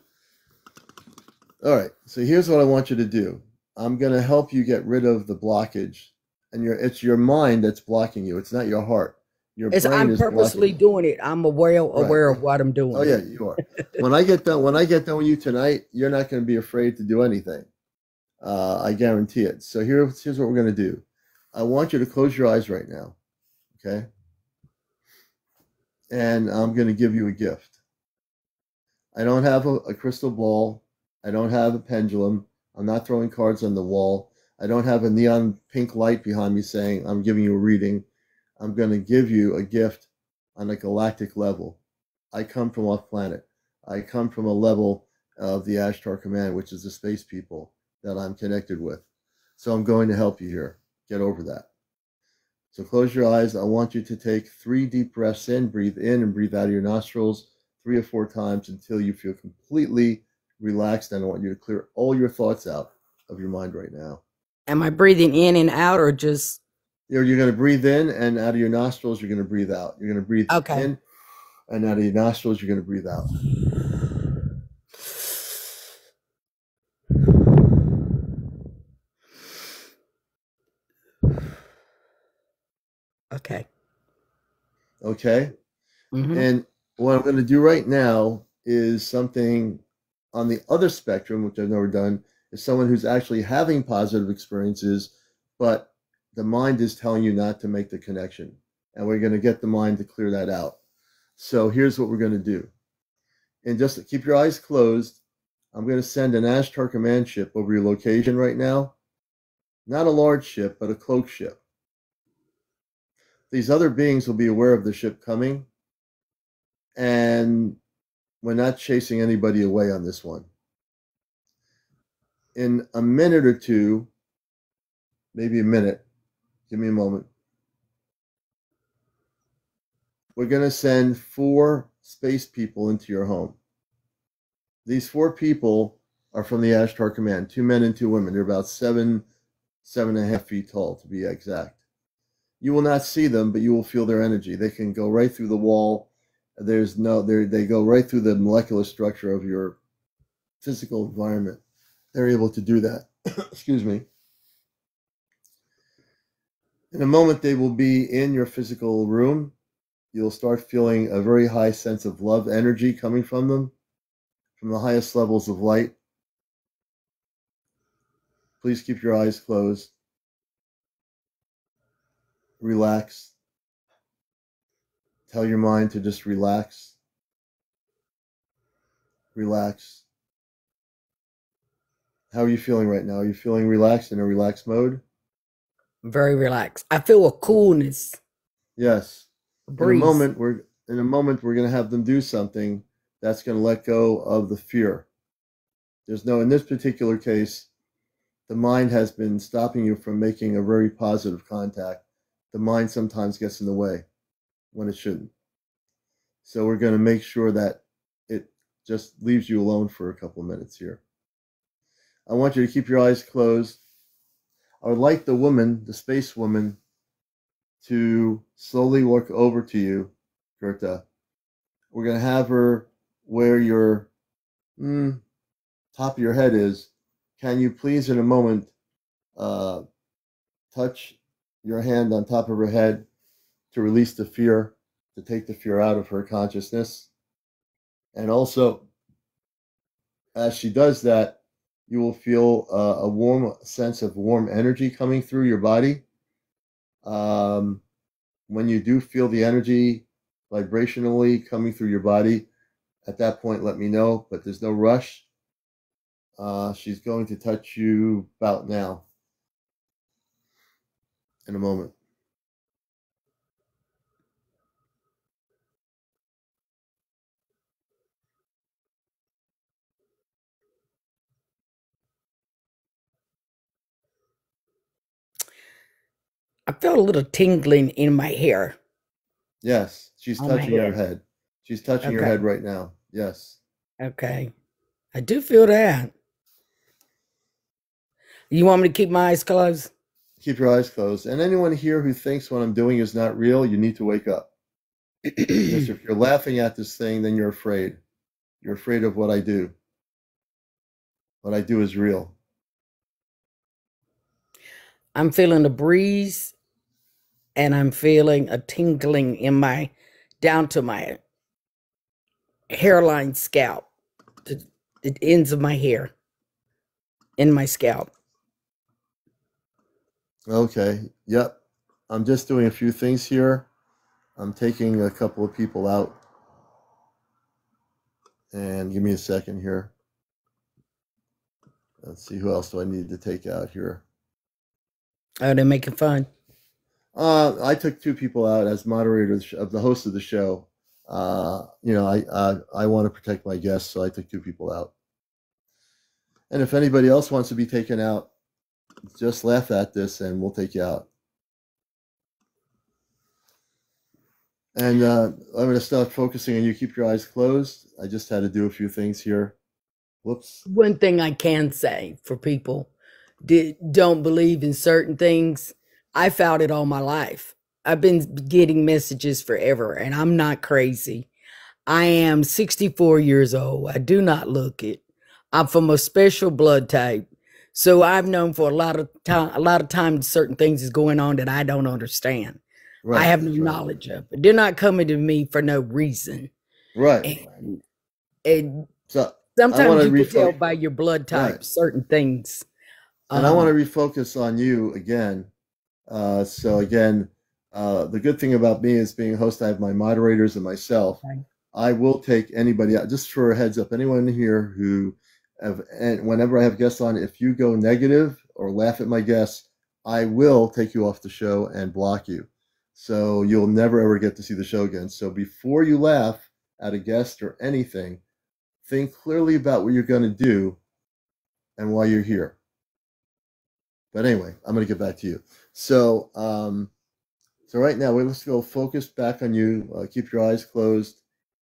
All right. So here's what I want you to do. I'm going to help you get rid of the blockage. And it's your mind that's blocking you. It's not your heart. Your brain I'm purposely doing it. I'm aware of what I'm doing. Oh yeah, you are. When I get done with you tonight, you're not going to be afraid to do anything. I guarantee it. So here's what we're going to do. I want you to close your eyes right now. Okay. And I'm going to give you a gift. I don't have a crystal ball. I don't have a pendulum. I'm not throwing cards on the wall. I don't have a neon pink light behind me saying I'm giving you a reading. I'm going to give you a gift on a galactic level. I come from off planet. I come from a level of the Ashtar Command, which is the space people that I'm connected with. So I'm going to help you here. Get over that. So close your eyes. I want you to take 3 deep breaths in, breathe in and breathe out of your nostrils 3 or 4 times until you feel completely relaxed. And I want you to clear all your thoughts out of your mind right now. Am I breathing in and out or just? You're going to breathe in, and out of your nostrils, you're going to breathe out. You're going to breathe in, and out of your nostrils, you're going to breathe out. Okay. Okay. Mm-hmm. And what I'm going to do right now is something on the other spectrum, which I've never done, is someone who's actually having positive experiences, but the mind is telling you not to make the connection. And we're going to get the mind to clear that out. So here's what we're going to do. And just keep your eyes closed. I'm going to send an Ashtar Command ship over your location right now. Not a large ship, but a cloak ship. These other beings will be aware of the ship coming. And we're not chasing anybody away on this one. In a minute or two, maybe a minute, give me a moment, we're going to send 4 space people into your home. These 4 people are from the Ashtar Command, 2 men and 2 women. They're about 7.5 feet tall, to be exact. You will not see them, but you will feel their energy. They can go right through the wall. They go right through the molecular structure of your physical environment. They're able to do that. Excuse me. In a moment, they will be in your physical room. You'll start feeling a very high sense of love energy coming from them, from the highest levels of light. Please keep your eyes closed. Relax. Tell your mind to just relax. Relax. How are you feeling right now? Are you feeling relaxed, in a relaxed mode? Very relaxed. I feel a coolness. Yes. Breeze. In a moment we're going to have them do something that's going to let go of the fear. In this particular case, the mind has been stopping you from making a very positive contact. The mind sometimes gets in the way when it shouldn't. So we're going to make sure that it just leaves you alone for a couple of minutes here. I want you to keep your eyes closed. I would like the space woman, to slowly walk over to you, Gerta. We're going to have her where your top of your head is. Can you please, in a moment, touch your hand on top of her head to release the fear, to take the fear out of her consciousness? And also, as she does that, you will feel a warm sense of warm energy coming through your body. When you do feel the energy vibrationally coming through your body, at that point, let me know, but there's no rush. She's going to touch you about now, in a moment. I felt a little tingling in my hair. Yes, she's touching your head. She's touching your head right now. Yes. Okay. I do feel that. You want me to keep my eyes closed? Keep your eyes closed. And anyone here who thinks what I'm doing is not real, you need to wake up. Because if you're laughing at this thing, then you're afraid. You're afraid of what I do. What I do is real. I'm feeling a breeze, and I'm feeling a tingling down to my hairline scalp, the ends of my hair, in my scalp. Okay. Yep. I'm just doing a few things here. I'm taking a couple of people out. And give me a second here. Let's see, who else do I need to take out here? Oh, they're making fun. I took 2 people out as moderators of the host of the show. I want to protect my guests, so I took 2 people out. And if anybody else wants to be taken out, just laugh at this and we'll take you out. And I'm going to start focusing on you. Keep your eyes closed. I just had to do a few things here. Whoops. One thing I can say for people that don't believe in certain things, I found it all my life. I've been getting messages forever, and I'm not crazy. I am 64 years old. I do not look it. I'm from a special blood type. So I've known for a lot of time certain things is going on that I don't understand. Right, I have no knowledge of it. They're not coming to me for no reason. Right. And so sometimes you can tell by your blood type certain things. And I want to refocus on you again. So again, the good thing about me is being a host, I have my moderators and myself. Okay. I will take anybody out, just for a heads up, anyone here who and whenever I have guests on, if you go negative or laugh at my guests, I will take you off the show and block you. So you'll never ever get to see the show again. So before you laugh at a guest or anything, think clearly about what you're going to do and why you're here. But anyway, I'm going to get back to you. So, so right now, let's go focus back on you. Keep your eyes closed.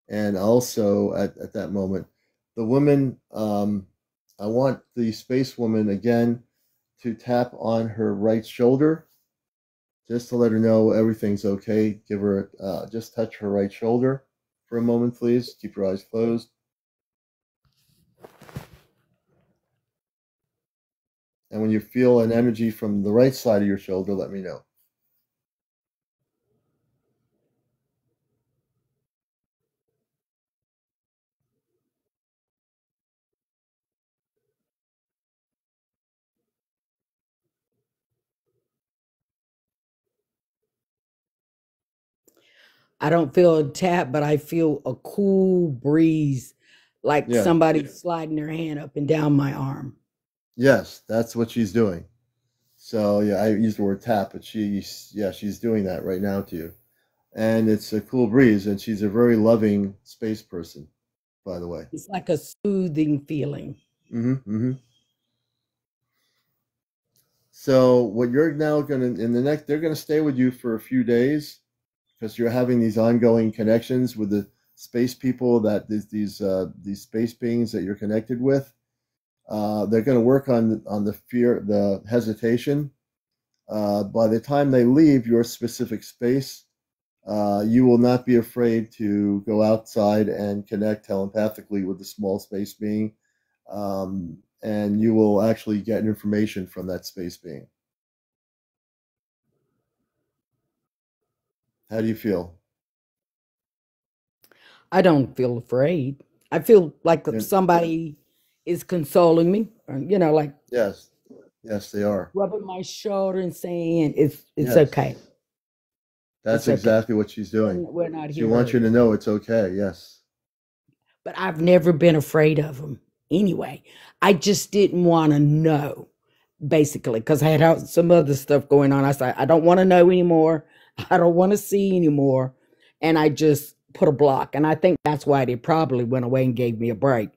And also at that moment, The woman, I want the space woman again to tap on her right shoulder just to let her know everything's okay. Give her, just touch her right shoulder for a moment, please. Keep your eyes closed. And when you feel an energy from the right side of your shoulder, let me know. I don't feel a tap, but I feel a cool breeze, like Yeah. somebody sliding their hand up and down my arm. Yes, that's what she's doing. So yeah, I used the word tap, but she's doing that right now to you. And it's a cool breeze, and she's a very loving space person, by the way. It's like a soothing feeling. Mm-hmm. Mm-hmm. So what you're now gonna they're gonna stay with you for a few days because you're having these ongoing connections with the space people that these space beings that you're connected with. They're going to work on the fear, the hesitation. By the time they leave your specific space, you will not be afraid to go outside and connect telepathically with the small space being, and you will actually get information from that space being. How do you feel? I don't feel afraid. I feel like Yeah. somebody is consoling me, or, like Yes, yes, they are. rubbing my shoulder and saying it's Yes. okay. That's It's okay. exactly what she's doing. We're not here. She wants you to know it's okay. Yes. But I've never been afraid of them anyway. I just didn't want to know, basically, because I had some other stuff going on. I said, I don't want to know anymore. I don't want to see anymore. And I just put a block. And I think that's why they probably went away and gave me a break,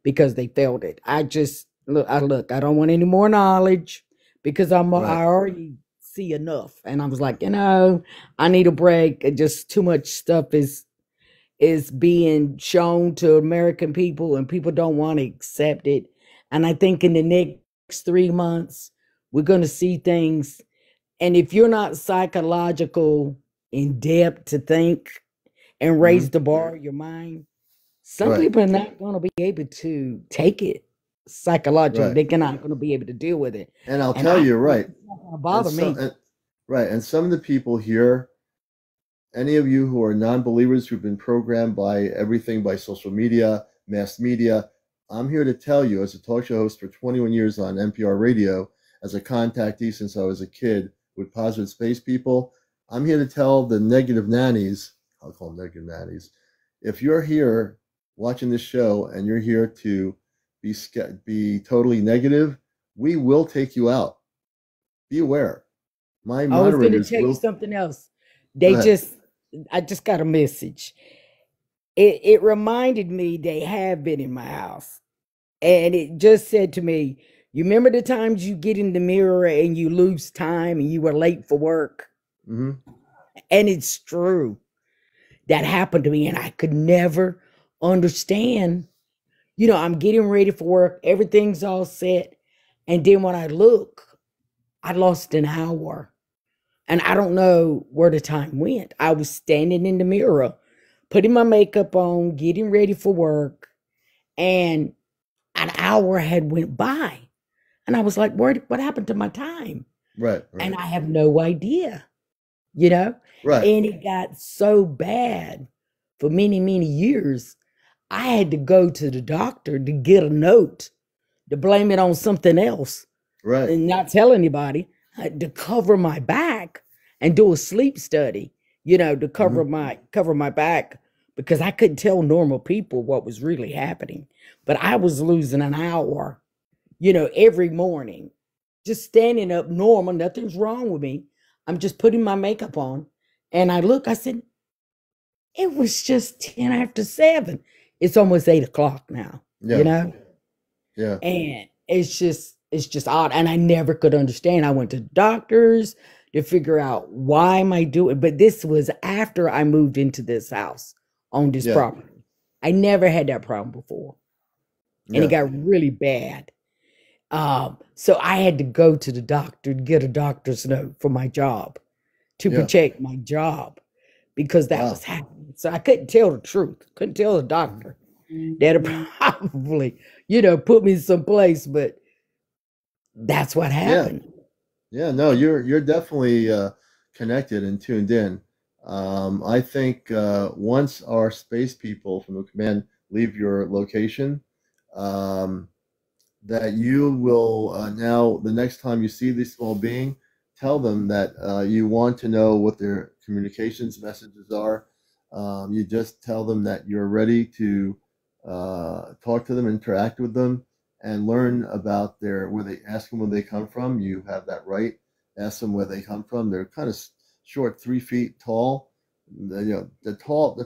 because they felt it. I don't want any more knowledge, because I already see enough. And I was like, I need a break. Just too much stuff is being shown to American people, and people don't want to accept it. And I think in the next 3 months, we're going to see things. And if you're not psychological in depth to think and raise the bar of your mind, some people are not going to be able to take it psychologically. They're not going to be able to deal with it. And I'll tell you, right. It's not going to bother me. Right. And some of the people here, any of you who are non-believers who've been programmed by everything, by social media, mass media, I'm here to tell you, as a talk show host for 21 years on NPR radio, as a contactee since I was a kid with Positive Space People, I'm here to tell the negative nannies, I'll call them negative nannies, if you're here watching this show and you're here to be totally negative, we will take you out. Be aware. My moderators I was going to tell you something else. I just got a message. It reminded me they have been in my house. And it just said to me, you remember the times you get in the mirror and you lose time and you were late for work? Mm-hmm. And it's true. That happened to me, and I could never understand. I'm getting ready for work. Everything's all set. And then when I look, I lost an hour. And I don't know where the time went. I was standing in the mirror, putting my makeup on, getting ready for work, and an hour had went by. And I was like, what happened to my time? Right. And I have no idea, Right. And it got so bad for many, many years. I had to go to the doctor to get a note to blame it on something else. Right. And not tell anybody. To cover my back and do a sleep study, to cover my back, because I couldn't tell normal people what was really happening. But I was losing an hour, every morning, just standing up normal. Nothing's wrong with me. I'm just putting my makeup on. And I said, it was just 10 after 7. It's almost 8 o'clock now, Yeah. And it's just odd. And I never could understand. I went to doctors to figure out why am I doing, but this was after I moved into this house on this property. I never had that problem before. and it Yeah. got really bad. So I had to go to the doctor to get a doctor's note for my job to Yeah. protect my job because that Wow. was happening. So I couldn't tell the truth, couldn't tell the doctor. That'd probably, put me someplace, but that's what Yeah. happened. Yeah. No, you're definitely connected and tuned in. I think once our space people from the command leave your location, um, that you will now, the next time you see this small being, tell them that you want to know what their communications messages are. You just tell them that you're ready to talk to them, interact with them, and learn about where they ask them where they come from. You have that right. Ask them where they come from. They're kind of short, 3 feet tall. The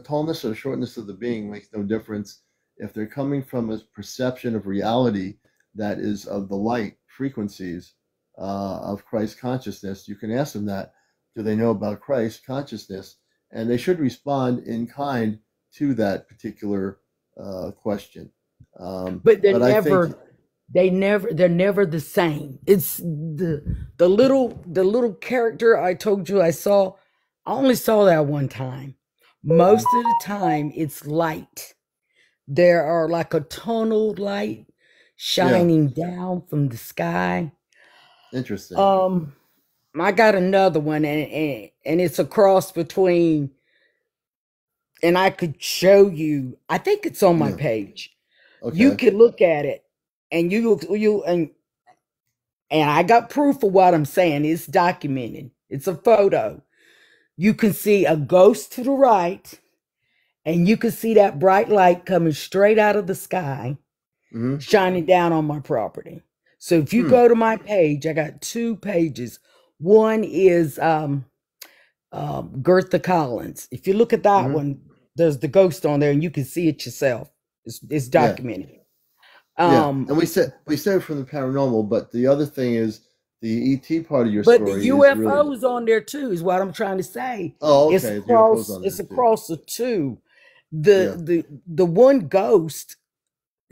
tallness or shortness of the being makes no difference if they're coming from a perception of reality that is of the light frequencies of Christ consciousness. You can ask them that. Do they know about Christ consciousness? And they should respond in kind to that particular question. But I think, they're never the same. It's the little character I told you I saw. I only saw that one time. Most of the time it's light. There are like a tunnel light yeah, shining down from the sky. interesting. I got another one, and it's a cross between, and I could show you. I think it's on my Yeah, page. You okay. could look at it, and and I got proof of what I'm saying. It's documented. It's a photo. You can see a ghost to the right, and you can see that bright light coming straight out of the sky, Mm-hmm. shining down on my property. So if you Hmm. go to my page, I got 2 pages. One is Gerta Collins. If you look at that Mm-hmm. one, there's the ghost on there, and you can see it yourself. It's Yeah. documented. Yeah. Um, And we said from the paranormal, but the other thing is the ET part of your but the story is really. UFO is on there too, is what I'm trying to say. Oh, It's okay. The UFO's across. on It's there too. across the 2. The Yeah. the one ghost.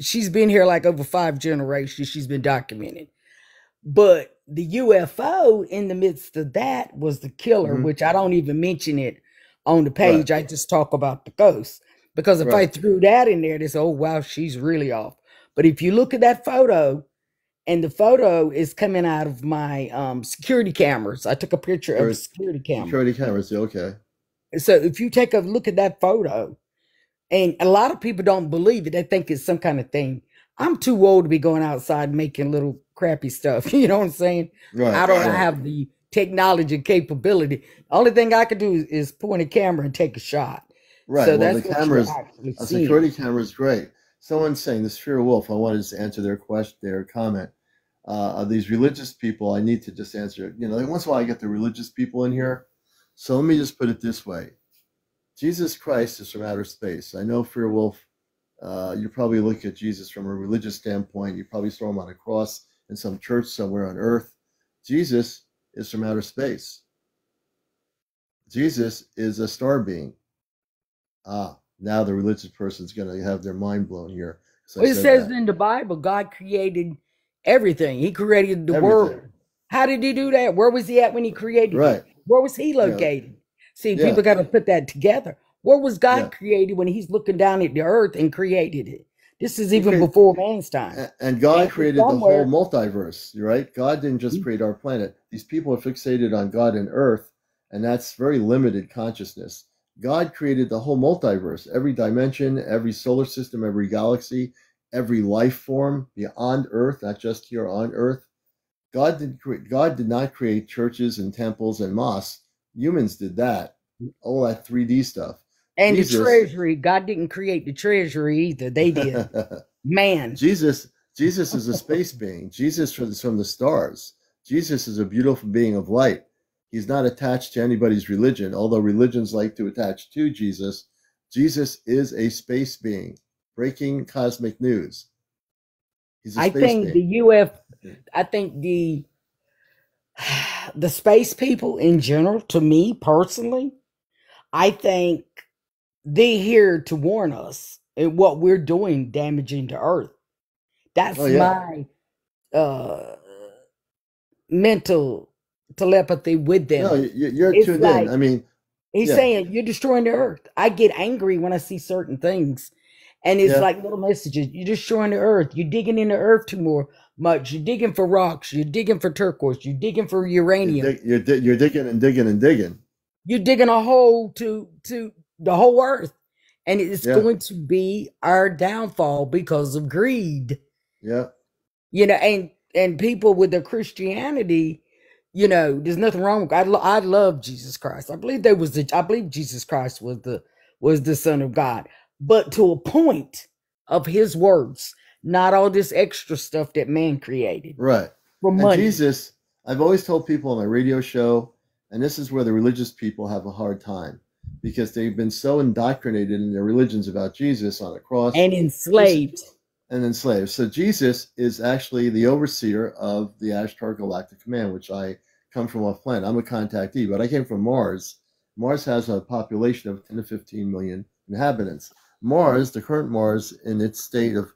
She's been here like over 5 generations. She's been documented. But the UFO in the midst of that was the killer, Mm-hmm. which I don't even mention it on the Right. page. I just talk about the ghost. Because if I Right. threw that in there, they say, oh, wow, she's really off. But if you look at that photo, and the photo is coming out of my security cameras, I took a picture of a security camera. Security cameras. Yeah, okay. So if you take a look at that photo, and a lot of people don't believe it, they think it's some kind of thing. I'm too old to be going outside making little crappy stuff. You know what I'm saying? Right. I don't Right. have the technology capability. The only thing I could do is point a camera and take a shot. Right. So Well, the that's what you're cameras, actually a seeing. security camera is great. Someone's saying this fear wolf. I wanted to answer their question, their comment. These religious people, I need to just answer. Like once in a while I get the religious people in here. So let me just put it this way: Jesus Christ is from outer space. I know fear wolf. You probably look at Jesus from a religious standpoint. You probably saw him on a cross in some church somewhere on earth. Jesus is from outer space. Jesus is a star being. Now the religious person's going to have their mind blown here. Well, it says in the Bible, God created everything. He created the world. How did he do that? Where was he at when he created it? Where was he located? See, people got to put that together. Where was God created when he's looking down at the earth and created it? This is even before man's time. And God created the whole multiverse, right? God didn't just create our planet. These people are fixated on God and earth, and that's very limited consciousness. God created the whole multiverse, every dimension, every solar system, every galaxy, every life form beyond Earth, not just here on Earth. God did not create churches and temples and mosques. Humans did that, all that 3D stuff. And Jesus, the treasury, God didn't create the treasury either. They did. Man. Jesus is a space being. Jesus is from the stars. Jesus is a beautiful being of light. He's not attached to anybody's religion, although religions like to attach to Jesus. Jesus is a space being, breaking cosmic news. He's a space being. I think the space people in general, to me personally, I think they're here to warn us and what we're doing damaging to Earth. That's Oh yeah. my uh mental telepathy with No, them. you're It's tuned in. like I mean, he's yeah, saying you're destroying the earth. I get angry when I see certain things. And it's yeah. like little messages. You're destroying the earth. You're digging in the earth too much. You're digging for rocks. You're digging for turquoise. You're digging for uranium. You're digging and digging and digging. You're digging a hole to the whole earth. And it's Yeah, going to be our downfall because of greed. yeah. And people with their Christianity, there's nothing wrong with. I love Jesus Christ. I believe I believe Jesus Christ was the Son of God, but to a point of His words, not all this extra stuff that man created Right. for And money. Jesus, I've always told people on my radio show, and this is where the religious people have a hard time because they've been so indoctrinated in their religions about Jesus on a cross. And enslaved. And enslaved. So Jesus is actually the overseer of the Ashtar Galactic Command, which I come from off planet. I'm a contactee, but I came from Mars. Mars has a population of 10 to 15 million inhabitants. Mars, the current Mars in its state of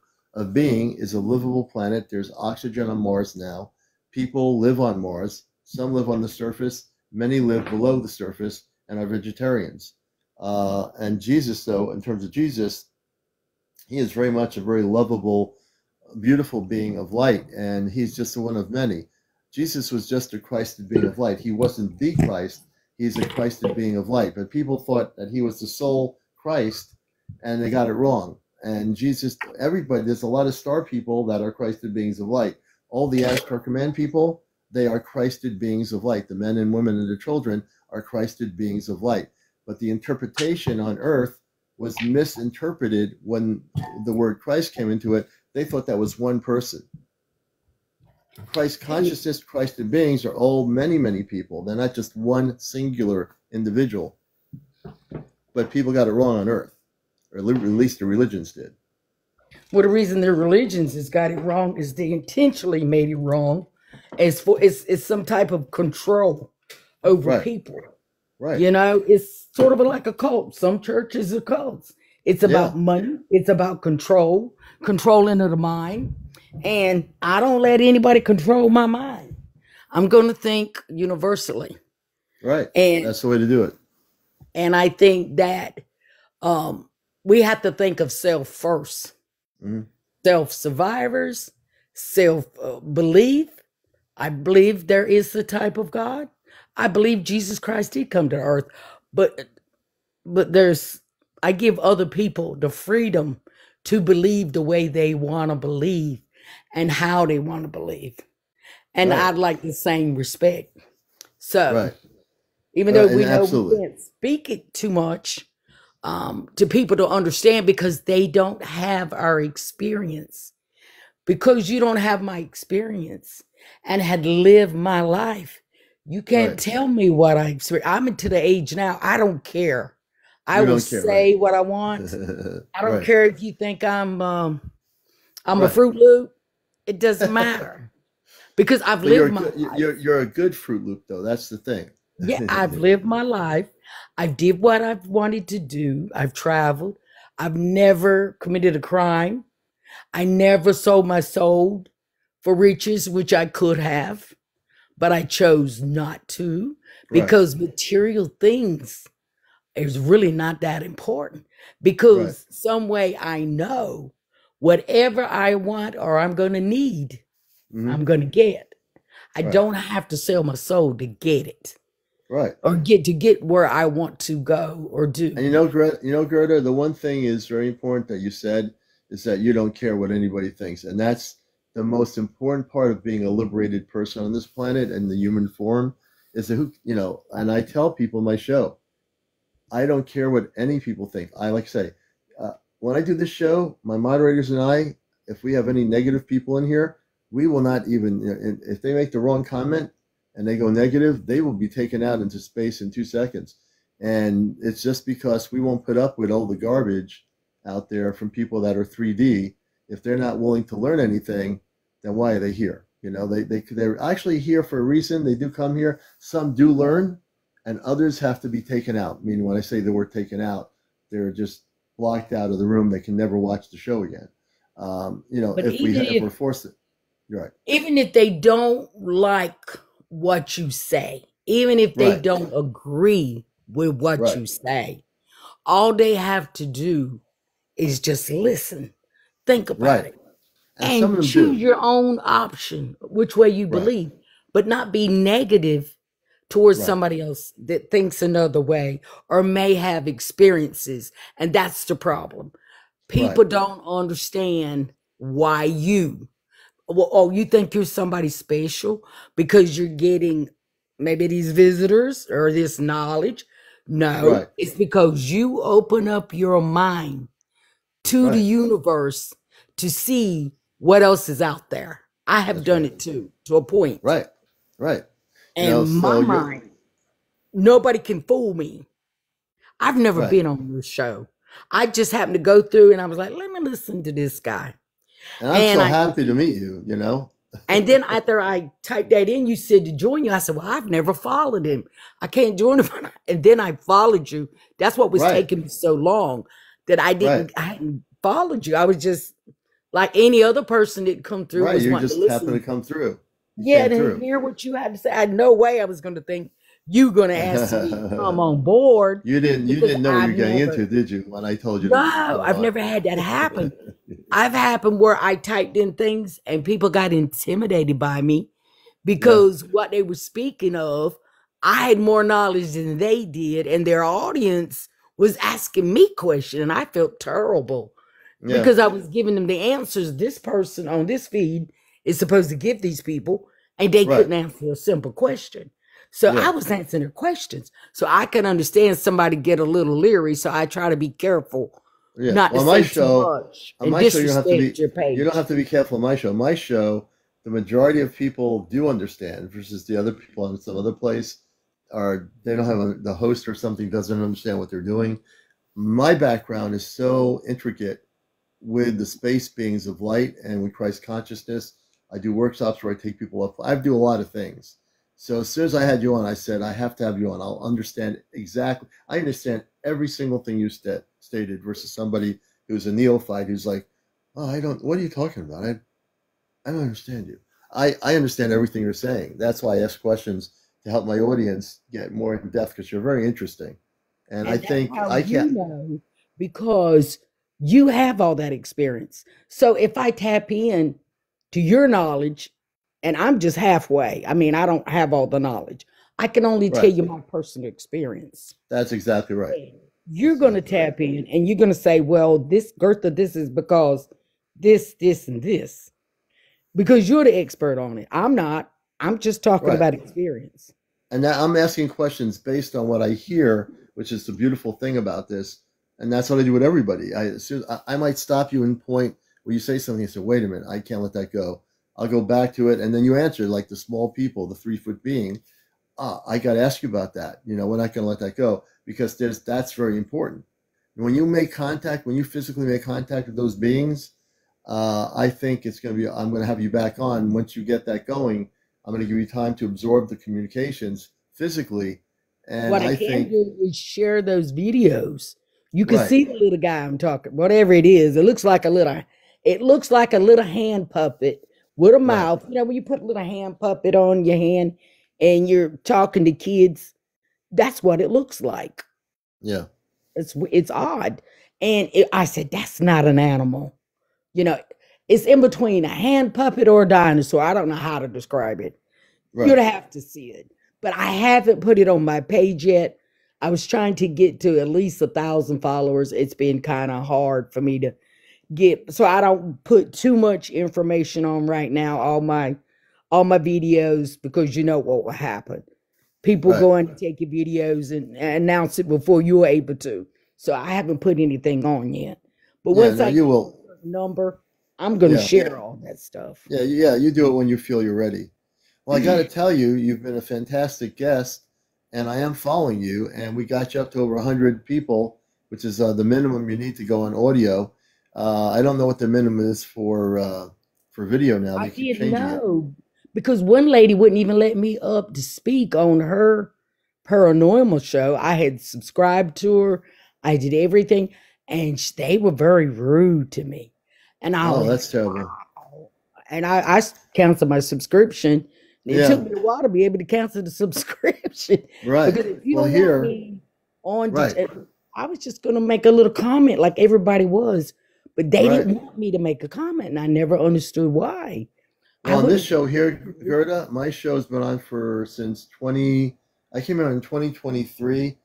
being, is a livable planet. There's oxygen on Mars now. People live on Mars. Some live on the surface. Many live below the surface and are vegetarians. And Jesus, though, in terms of Jesus, he is very much a very lovable, beautiful being of light, and he's just one of many. Jesus was just a Christed being of light. He wasn't the Christ. He's a Christed being of light. But people thought that he was the sole Christ, and they got it wrong. And Jesus, everybody, there's a lot of star people that are Christed beings of light. All the Ashtar Command people, they are Christed beings of light. The men and women and the children are Christed beings of light. But the interpretation on Earth was misinterpreted when the word Christ came into it. They thought that was one person. Christ consciousness, Christed beings are all many, many people. They're not just one singular individual. But people got it wrong on Earth, or at least the religions did. Well, the reason their religions has got it wrong is they intentionally made it wrong. It's some type of control over Right. people. Right. It's sort of like a cult. Some churches are cults. It's about money. It's about controlling of the mind. And I don't let anybody control my mind. I'm going to think universally. Right. And that's the way to do it. And I think that we have to think of self first. Mm-hmm. Self-survivors, self-belief. I believe there is a type of God. I believe Jesus Christ did come to earth, but I give other people the freedom to believe the way they want to believe and how they want to believe. And I'd like the same respect. So even though we know we can't speak it too much to people to understand because they don't have our experience. Because you don't have my experience and had lived my life. You can't tell me what I experience. I'm into the age now. I don't care. I will say what I want. I don't care if you think I'm a Fruit Loop. It doesn't matter because I've lived my life. You're a good Fruit Loop, though. That's the thing. Yeah, I've lived my life. I did what I've wanted to do. I've traveled. I've never committed a crime. I never sold my soul for riches, which I could have, but I chose not to because material things is really not that important because some way I know whatever I want or I'm going to need, I'm going to get. I don't have to sell my soul to get it. Right. Or get where I want to go or do. And Gerta, the one thing is very important that you said is that you don't care what anybody thinks. And that's the most important part of being a liberated person on this planet and the human form is that, and I tell people in my show, I don't care what any people think. I like to say, when I do this show, my moderators and I, if we have any negative people in here, we will not even, if they make the wrong comment and they go negative, they will be taken out into space in 2 seconds. And it's just because we won't put up with all the garbage out there from people that are 3D. If they're not willing to learn anything, then why are they here? They're actually here for a reason. They do come here. Some do learn, and others have to be taken out. Meaning, when I say the word taken out, they're just blocked out of the room. They can never watch the show again. You know, But if we're forced to, you're right. even if they don't like what you say, even if they Right. don't agree with what Right. you say, all they have to do is just listen, think about Right. it, And some of and them choose do. your own option, which way you Right. believe, but not be negative towards Right. somebody else that thinks another way or may have experiences. And that's the problem. People Right. don't understand why you, well, oh, you think you're somebody special because you're getting maybe these visitors or this knowledge. No, Right. it's because you open up your mind to the Right. universe to see what else is out there. I have That's done right. it too, to a point. Right. Right. You And know, my so you're mind, nobody can fool me. I've never right. been on your show. I just happened to go through and I was like, let me listen to this guy. And I'm And so I happy to meet you, you know? and then after I typed that in, you said to join you. I said, well, I've never followed him. I can't join him. And then I followed you. That's what was Right. taking me so long that I Right. hadn't followed you. I was just like any other person that come through Right. was You wanting to just happen to listen. come through. You Yeah, came to through. hear what you had to say. I had no way I was going to think you going to ask me to come on board You because didn't know what you I've were getting never, into, did you? When I told you to no, come I've on. never had that happen. I've happened where I typed in things and people got intimidated by me Yeah. because what they were speaking of, I had more knowledge than they did, and their audience was asking me questions, and I felt terrible Yeah. because I was giving them the answers this person on this feed is supposed to give these people, and they Right. couldn't answer a simple question. So I Yeah. was answering their questions. So I can understand somebody get a little leery. So I try to be careful Yeah. not to Well, say too much on and my show, disrespect your you don't have page. to be careful on my show. My show, the majority of people do understand versus the other people on some other place are, they don't have the host or something doesn't understand what they're doing. My background is so intricate with the space beings of light and with Christ consciousness. I do workshops where I take people up. I do a lot of things. So as soon as I had you on, I said, I have to have you on. I'll understand exactly. I understand every single thing you stated versus somebody who's a neophyte who's like, oh, what are you talking about? I don't understand you. I understand everything you're saying. That's why I ask questions to help my audience get more in depth because you're very interesting. And I And that's think how I you can't, know because you have all that experience. So if I tap in to your knowledge and I'm just halfway, I mean, I don't have all the knowledge. I can only tell right. you my personal experience. That's exactly right. And you're That's going to exactly right. tap in and you're going to say, well, this, Gertha, this is because this, and this, because you're the expert on it. I'm not. I'm just talking Right. about experience. And now I'm asking questions based on what I hear, which is the beautiful thing about this. And that's what I do with everybody. I might stop you and point where you say something and say, wait a minute, I can't let that go. I'll go back to it. And then you answer like the small people, the 3-foot being. I got to ask you about that. You know, we're not going to let that go because that's very important. When you make contact, when you physically make contact with those beings, I think I'm going to have you back on. Once you get that going, I'm going to give you time to absorb the communications physically. And What I I can think, do is share those videos. You can right, see the little guy I'm talking, whatever it is. It looks like a little hand puppet with a right, mouth. You know, when you put a little hand puppet on your hand and you're talking to kids, that's what it looks like. yeah, It's odd. And I said, that's not an animal. You know, it's in between a hand puppet or a dinosaur. I don't know how to describe it. You'd right, have to see it. But I haven't put it on my page yet. I was trying to get to at least 1,000 followers. It's been kind of hard for me to get, so I don't put too much information on right now. All my videos, because you know what will happen. People right. go in and take your videos and announce it before you're able to. So I haven't put anything on yet. But Yeah, once no, I you get to will. a certain number, I'm going to Yeah, share all that stuff. yeah, you do it when you feel you're ready. Well, I got to tell you, you've been a fantastic guest, and I am following you. And we got you up to over 100 people, which is the minimum you need to go on audio. I don't know what the minimum is for video now. I They keep didn't changing it. know because one lady wouldn't even let me up to speak on her paranormal show. I had subscribed to her, I did everything, and they were very rude to me. And I Oh, was like, that's terrible. wow. And I canceled my subscription. And it took Yeah, me a while to be able to cancel the subscription right. because if you Well, don't want here, me on, right, I was just going to make a little comment like everybody was, but they right. didn't want me to make a comment, and I never understood why. I Well, on would this have. show here, Gerta, my show's been on for since 20. I came out in 2023.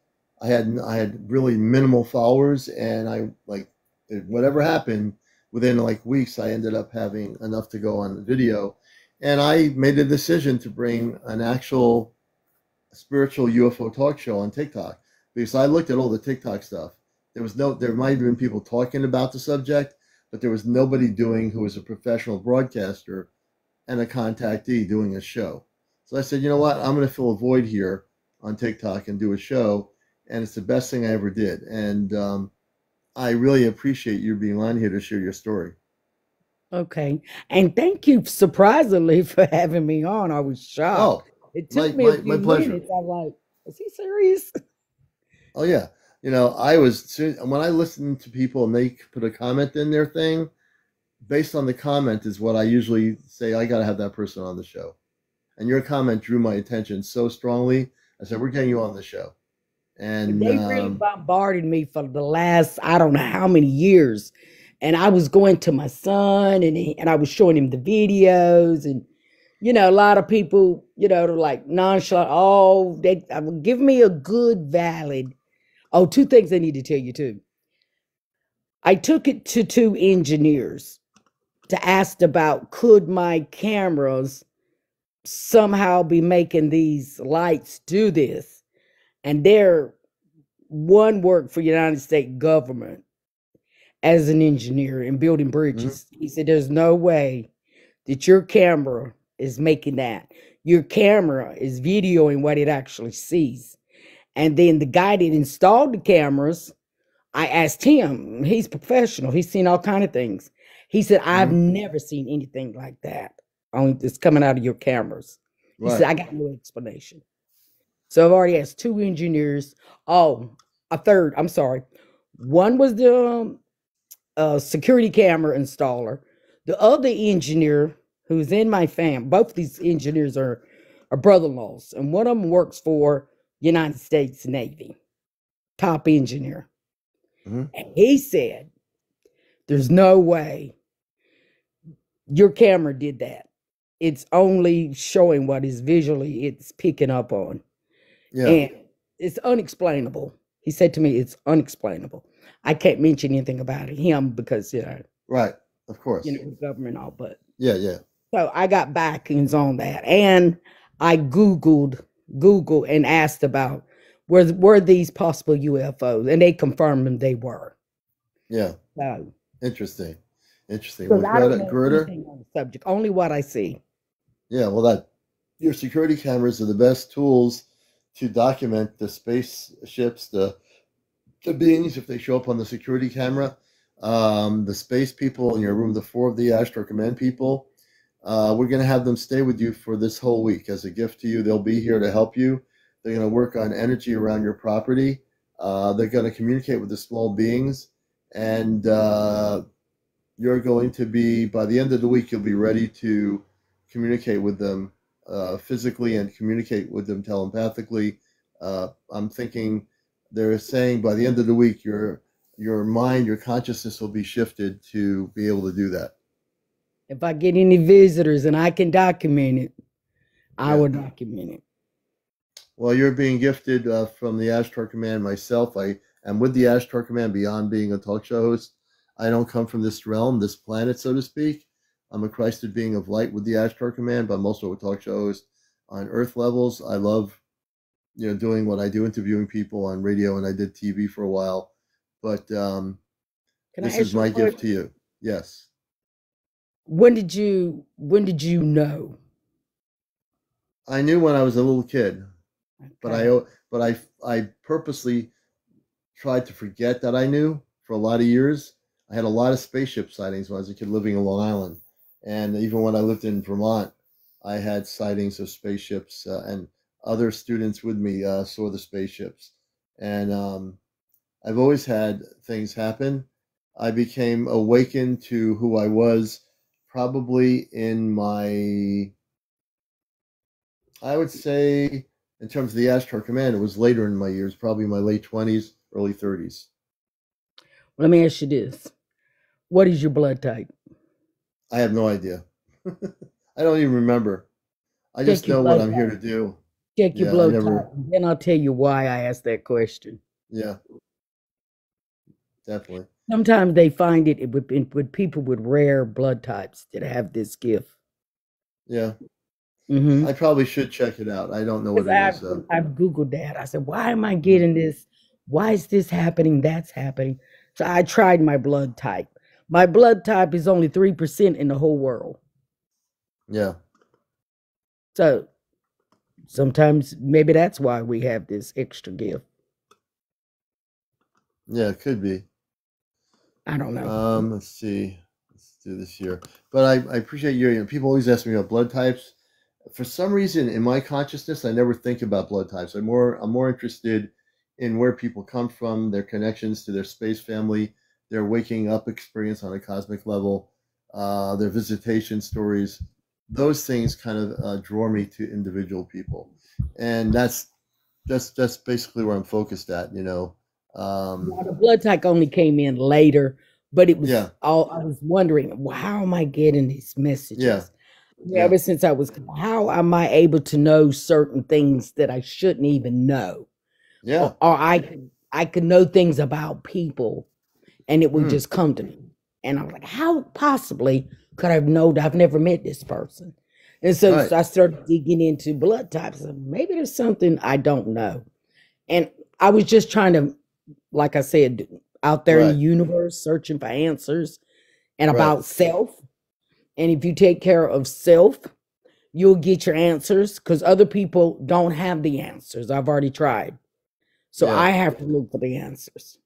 I had really minimal followers, and whatever happened within like weeks, I ended up having enough to go on the video, and I made a decision to bring an actual spiritual UFO talk show on TikTok because I looked at all the TikTok stuff. There might have been people talking about the subject, but there was nobody doing who was a professional broadcaster and a contactee doing a show. So I said, you know what? I'm going to fill a void here on TikTok and do a show. And it's the best thing I ever did. And I really appreciate you being on here to share your story. Okay. And thank you surprisingly for having me on. I was shocked. Oh, It took my, me a my, few my pleasure. minutes. I'm like, is he serious? Oh, yeah. When I listen to people and they put a comment in their thing, based on the comment is what I usually say, I got to have that person on the show. And your comment drew my attention so strongly. I said, we're getting you on the show. And They really bombarded me for the last, I don't know how many years. And I was going to my son and I was showing him the videos. And, a lot of people, they're like nonchalant. Oh, they give me a good, valid. Oh, two things I need to tell you too. I took it to two engineers to ask about could my cameras somehow be making these lights do this. And they're one worked for United States government as an engineer in building mhm. bridges. He said, there's no way that your camera is making that. Your camera is videoing what it actually sees. And then the guy that installed the cameras, I asked him, he's professional. He's seen all kind of things. He said, I've Mhm. never seen anything like that. It's coming out of your cameras. He said, Right. I got no explanation. So I've already asked two engineers. Oh, a third. I'm sorry. One was the security camera installer. The other engineer who's in my fam, both these engineers are brother-in-laws, and one of them works for United States Navy, top engineer. Mhm. And he said, there's no way your camera did that. It's only showing what is visually it's picking up on. Yeah. And it's unexplainable. He said to me, it's unexplainable. I can't mention anything about him because, Right. Of course. the government all, but Yeah. Yeah. so I got backings on that. And I Google and asked about were these possible UFOs, and they confirmed them they were. Yeah. So Interesting. Interesting. because Well, I don't know Gerta, anything on the subject, only what I see. yeah. Well, your security cameras are the best tools to document the spaceships, the beings if they show up on the security camera, the space people in your room, the four of the Astro Command people. We're going to have them stay with you for this whole week as a gift to you. They'll be here to help you. They're going to work on energy around your property. They're going to communicate with the small beings. And you're going to be, by the end of the week, you'll be ready to communicate with them physically and communicate with them telepathically. I'm thinking they're saying by the end of the week, your mind, your consciousness will be shifted to be able to do that. If I get any visitors and I can document it, I Yeah. will document it. Well, you're being gifted from the Ashtar Command. Myself, I am with the Ashtar Command beyond being a talk show host. I don't come from this realm, this planet, so to speak. I'm a Christed being of light with the Ashtar Command, but I'm also a talk show host on Earth levels. I love, doing what I do, interviewing people on radio, and I did TV for a while. But Can I this is ask you a my gift to question? you. Yes. When did you know? I knew when I was a little kid, but Okay. I purposely tried to forget that I knew for a lot of years. I had a lot of spaceship sightings when I was a kid living in Long Island. And even when I lived in Vermont, I had sightings of spaceships, and other students with me saw the spaceships. And I've always had things happen. I became awakened to who I was probably in my, I would say, in terms of the Astro Command, it was later in my years, probably my late 20s, early 30s. Let me ask you this. What is your blood type? I have no idea. I don't even remember. I Check just your know what blood I'm here type. to do. Check your Yeah, I blood type. never, And then I'll tell you why I asked that question. yeah, definitely. Sometimes they find it with people with rare blood types that have this gift. Yeah, Mm-hmm. I probably should check it out. I don't know what Because it is, though. I've Googled that. I said, why am I Mhm. getting this? Why is this happening? That's happening. So I tried my blood type. My blood type is only 3% in the whole world. Yeah, So sometimes maybe that's why we have this extra gift. yeah, it could be. I don't know. Let's see. Let's do this here. But I appreciate you know, people always ask me about blood types. For some reason, in my consciousness, I never think about blood types. I'm more interested in where people come from, their connections to their space family, their waking up experience on a cosmic level, their visitation stories. Those things kind of draw me to individual people, and that's basically where I'm focused at. You know, Now, the blood type only came in later, but it was yeah, all I was wondering, well, how am I getting these yeah, messages? yeah, Ever since I was, how am I able to know certain things that I shouldn't even know? yeah. Or I could know things about people and it would Mm, just come to me. And I'm like, how possibly could I have known I've never met this person? And so, right, so I started digging into blood types. And maybe there's something I don't know. And I was just trying to, like I said, out there in the right, universe, searching for answers and right. about self. And if you take care of self, you'll get your answers because other people don't have the answers. I've already tried. So Yeah, I have to look for the answers.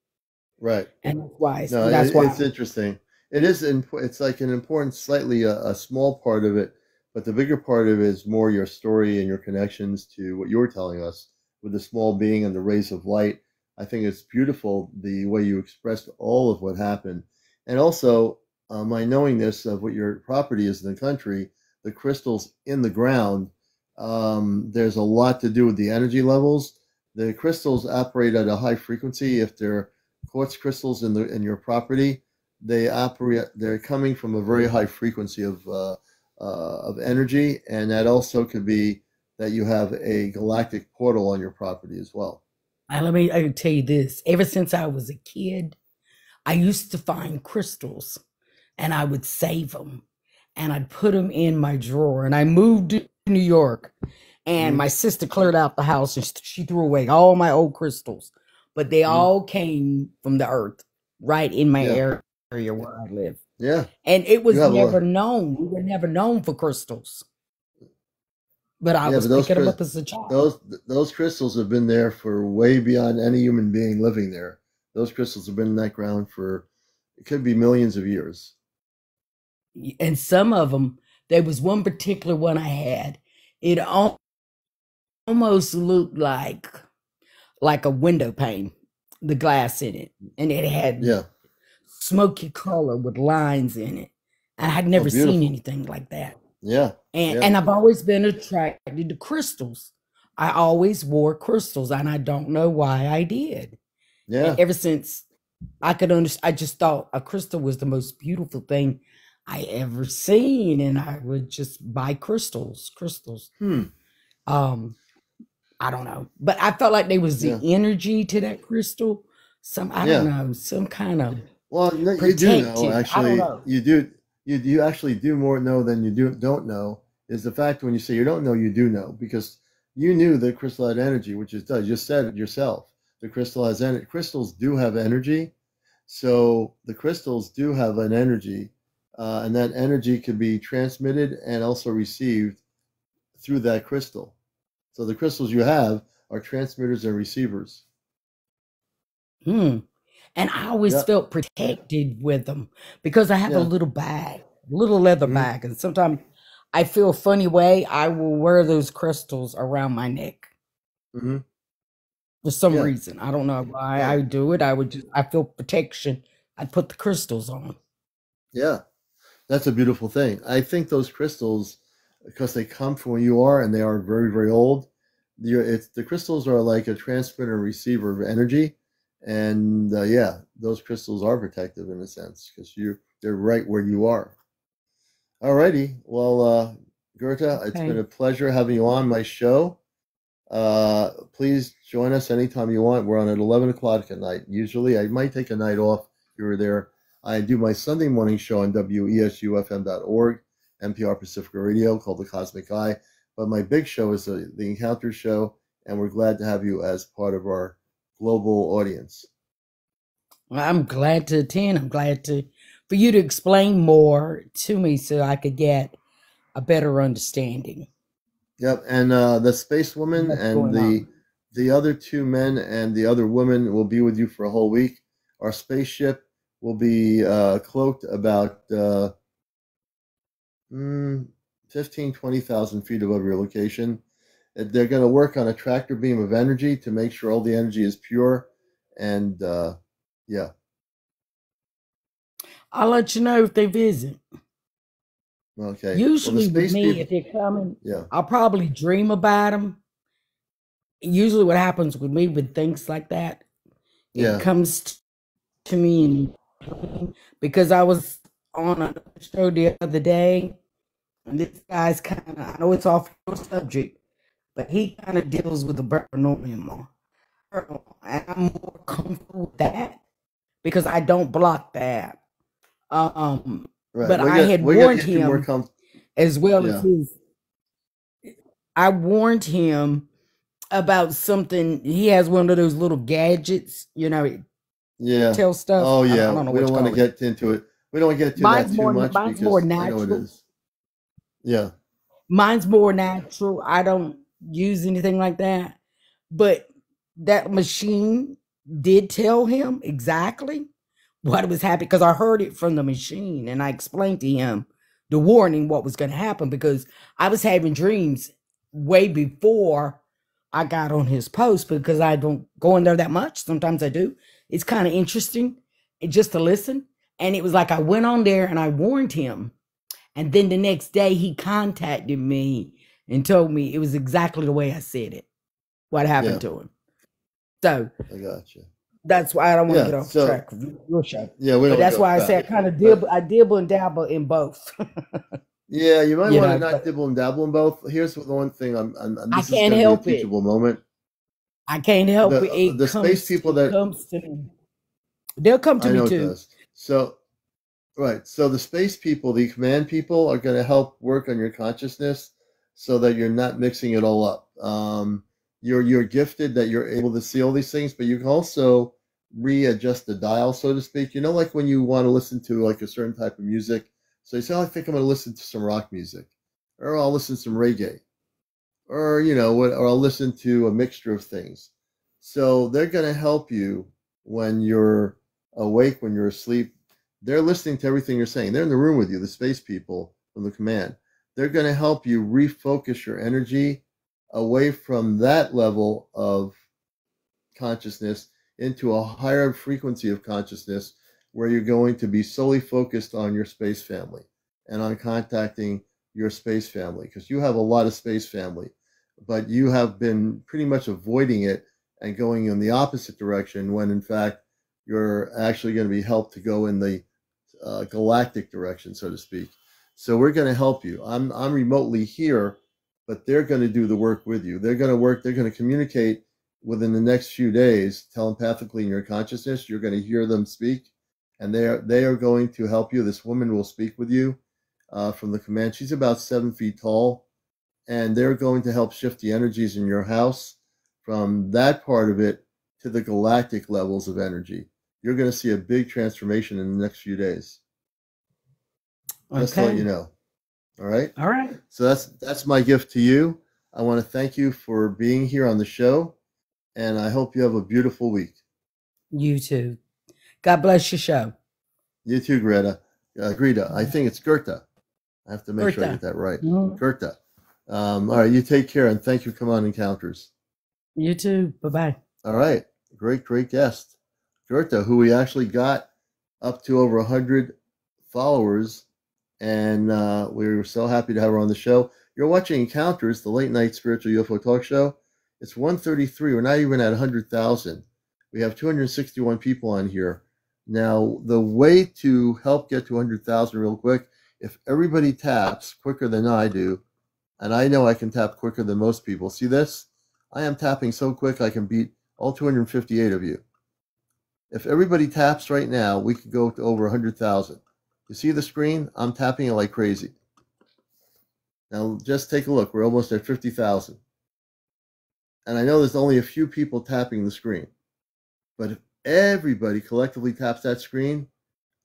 right. And that's why No, that's why it's interesting. It is. It's like an important, slightly a small part of it, but the bigger part of it is more your story and your connections to what you're telling us with the small being and the rays of light. I think it's beautiful the way you expressed all of what happened, and also my knowingness of what your property is in the country, the crystals in the ground. There's a lot to do with the energy levels. The crystals operate at a high frequency if they're quartz crystals in your property, they operate. They're coming from a very high frequency of energy, and that also could be that you have a galactic portal on your property as well. I can tell you this. Ever since I was a kid, I used to find crystals and I would save them and I'd put them in my drawer. And I moved to New York and Mm-hmm. my sister cleared out the house and she threw away all my old crystals, but they Mm-hmm. all came from the earth right in my Yeah, area where I live. yeah. And it You was have a never lot. known. We were never known for crystals, but I Yeah, was but picking them up as a child. those crystals have been there for way beyond any human being living there. Those crystals have been in that ground for it could be millions of years. And some of them, there was one particular one I had. It almost looked like a window pane, the glass in it, and it had Yeah. smoky color with lines in it. I had Oh, never seen beautiful. anything like that. Yeah. And Yeah. and I've always been attracted to crystals. I always wore crystals, and I don't know why I did. Yeah. Ever since I could understand, I just thought a crystal was the most beautiful thing I ever seen, and I would just buy crystals. Hmm. Um, I don't know, but I felt like there was the Yeah. energy to that crystal. Some I don't Yeah. know, some kind of Well, no, you do know protective. I don't actually. know. You do. You actually do more know than you don't know. Is the fact when you say you don't know, you do know because you knew the crystal had energy, which is does. You just said it yourself. The crystal has energy. Crystals do have energy, so the crystals do have an energy, and that energy can be transmitted and also received through that crystal. So the crystals you have are transmitters and receivers. Hmm. And I always Yeah. felt protected with them because I have a Yeah. little bag, little leather Hmm. bag, and sometimes I feel a funny way. I will wear those crystals around my neck Hmm. for some Yeah. reason. I don't know why Right. I do it. I feel protection I'd put the crystals on. Yeah, that's a beautiful thing. I think those crystals, because they come from where you are and they are very, very old, the crystals are like a transmitter and receiver of energy. And yeah, those crystals are protective in a sense because they're right where you are. Alrighty. Well, Gerta, it's been Okay. a pleasure having you on my show. Please join us anytime you want. We're on at 11 o'clock at night. Usually, I might take a night off if you were there. I do my Sunday morning show on WESUFM.org, NPR Pacifica Radio, called The Cosmic Eye. But my big show is the Encounter Show, and we're glad to have you as part of our global audience. Well, I'm glad to attend. I'm glad for you to explain more to me so I could get a better understanding. Yep, and the space woman and the other two men and the other woman will be with you for a whole week. Our spaceship will be cloaked about 15, 20,000 feet above your location. They're going to work on a tractor beam of energy to make sure all the energy is pure. And yeah. I'll let you know if they visit. Okay. Usually with me, if they're coming, I'll probably dream about them. Usually what happens with me with things like that, it comes to me because I was on a show the other day, and this guy's kind of, I know it's off your subject, but he kind of deals with the paranormal. And I'm more comfortable with that because I don't block that. But I had warned him as well as I warned him about something. He has one of those little gadgets, tell stuff. Oh yeah, we don't want to get into it. We don't want to get into that too much mine's more natural. I know it is. Yeah. Mine's more natural. I don't use anything like that. But that machine did tell him exactly what was happening because I heard it from the machine and I explained to him the warning, what was going to happen, because I was having dreams way before I got on his post because I don't go in there that much. Sometimes I do. It's kind of interesting just to listen. And it was like I went on there and I warned him. And then the next day he contacted me and told me it was exactly the way I said it, what happened to him. So I got you. That's why I don't want to get off track of your show. Yeah, but that's why I say I kind of dibble and dabble in both. Yeah, you might want to not dibble and dabble in both. Here's the one thing I can't help it. Teachable moment. I can't help it. The space people that comes to me. They'll come to me too. So, right. So the space people, the command people, are going to help work on your consciousness so that you're not mixing it all up. You're gifted that you're able to see all these things, but you can also readjust the dial, so to speak. Like when you want to listen to like a certain type of music. So you say, I think I'm going to listen to some rock music, or I'll listen to some reggae, or, or I'll listen to a mixture of things. So they're going to help you when you're awake, when you're asleep. They're listening to everything you're saying. They're in the room with you, the space people from the command. They're going to help you refocus your energy away from that level of consciousness into a higher frequency of consciousness where you're going to be solely focused on your space family and on contacting your space family, because you have a lot of space family, but you have been pretty much avoiding it and going in the opposite direction when in fact you're actually going to be helped to go in the galactic direction, so to speak. So we're going to help you. I'm remotely here, but they're going to do the work with you. They're going to communicate within the next few days telepathically in your consciousness. You're going to hear them speak, and they are going to help you. This woman will speak with you from the command. She's about 7 feet tall, and they're going to help shift the energies in your house from that part of it to the galactic levels of energy. You're going to see a big transformation in the next few days. Just to let you know. All right? All right. So that's my gift to you. I want to thank you for being here on the show, and I hope you have a beautiful week. You too. God bless your show. You too, Greta. Greta. I think it's Gerta. I have to make sure I get that right. Mm-hmm. Gerta. All right. You take care, and thank you for coming on Encounters. You too. Bye-bye. All right. Great guest. Gerta, who we actually got up to over 100 followers, and we were so happy to have her on the show. You're watching Encounters, the late night spiritual UFO talk show. It's 133. We're not even at 100,000. We have 261 people on here. Now, the way to help get to 100,000 real quick, if everybody taps quicker than I do, and I know I can tap quicker than most people. See this? I am tapping so quick I can beat all 258 of you. If everybody taps right now, we could go to over 100,000. You see the screen? I'm tapping it like crazy. Now, just take a look. We're almost at 50,000. And I know there's only a few people tapping the screen. But if everybody collectively taps that screen,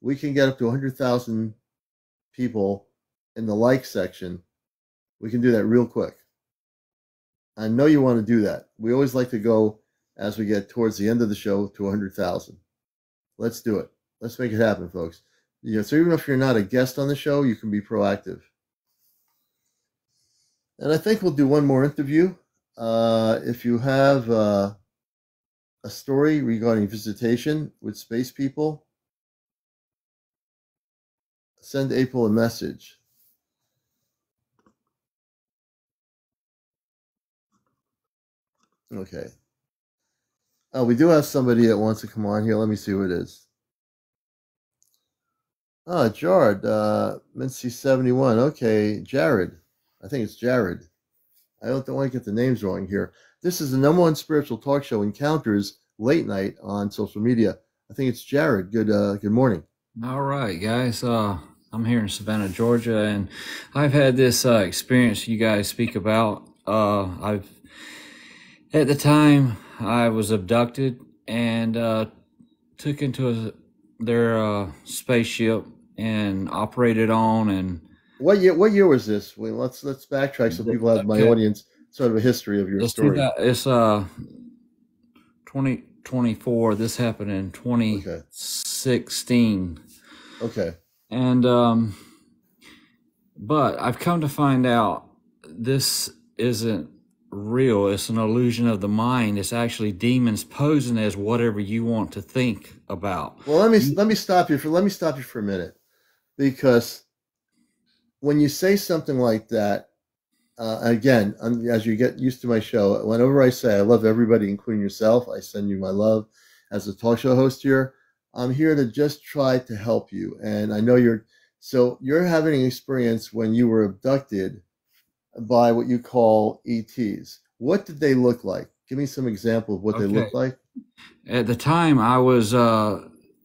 we can get up to 100,000 people in the like section. We can do that real quick. I know you want to do that. We always like to go, as we get towards the end of the show, to 100,000. Let's do it. Let's make it happen, folks. So even if you're not a guest on the show, you can be proactive. And I think we'll do one more interview. If you have a story regarding visitation with space people, send April a message. Okay. Oh, we do have somebody that wants to come on here. Let me see who it is. Oh, Jared, Mincy 71. Okay, Jared. I think it's Jared. I don't want to get the names wrong here. This is the #1 spiritual talk show, Encounters, late night on social media. I think it's Jared. Good morning. All right, guys. I'm here in Savannah, Georgia, and I've had this experience you guys speak about. At the time I was abducted and took into their spaceship and operated on. And what year was this? Well, let's backtrack so people have my audience sort of a history of your story. It's 2024. This happened in 2016. Okay. And but I've come to find out this isn't real. It's an illusion of the mind. It's actually demons posing as whatever you want to think about. Well, let me stop you for a minute, because when you say something like that, again, as you get used to my show, whenever I say I love everybody, including yourself, I send you my love as a talk show host here. I'm here to just try to help you. And I know you're having an experience when you were abducted by what you call ETs. What did they look like? Give me some example of what they looked like. At the time I was,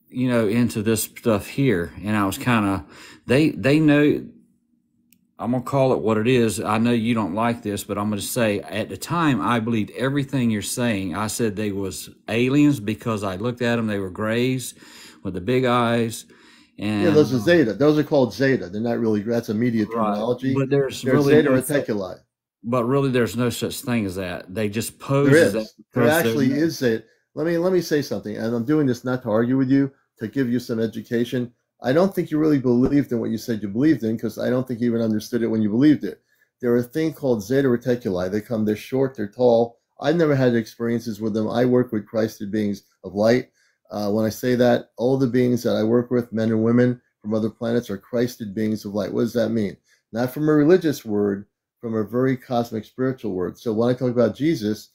into this stuff here, and I was kind of, they know, I'm going to call it what it is. I know you don't like this, but I'm going to say at the time I believed everything you're saying. I said they was aliens because I looked at them. They were grays with the big eyes. And yeah, those are Zeta. Those are called Zeta. They're not really, that's a media terminology. But they're really Zeta Reticuli. But really there's no such thing as that. They just pose there as that. There actually is Zeta. Let me say something, and I'm doing this not to argue with you, to give you some education. I don't think you really believed in what you said you believed in, because I don't think you even understood it when you believed it. There are a thing called Zeta Reticuli. They're short, they're tall. I've never had experiences with them. I work with Christed beings of light. When I say that, all the beings that I work with, men and women from other planets, are Christed beings of light. What does that mean? Not from a religious word, from a very cosmic spiritual word. So when I talk about Jesus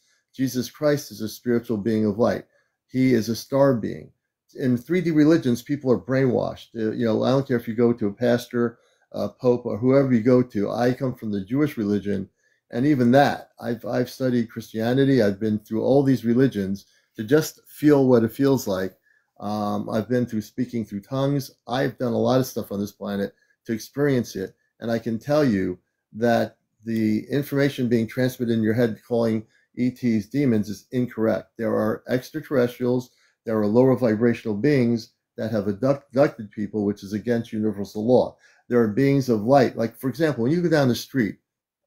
Christ is a spiritual being of light. He is a star being. In 3D religions, people are brainwashed. I don't care if you go to a pastor, a pope, or whoever you go to. I come from the Jewish religion, and even that, I've studied Christianity. I've been through all these religions to just feel what it feels like. I've been through speaking through tongues. I've done a lot of stuff on this planet to experience it. And I can tell you that the information being transmitted in your head calling ETs demons is incorrect. There are extraterrestrials, there are lower vibrational beings that have abducted people, which is against universal law. There are beings of light. Like, for example, when you go down the street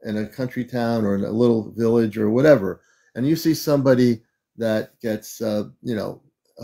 in a country town or in a little village or whatever, and you see somebody that gets,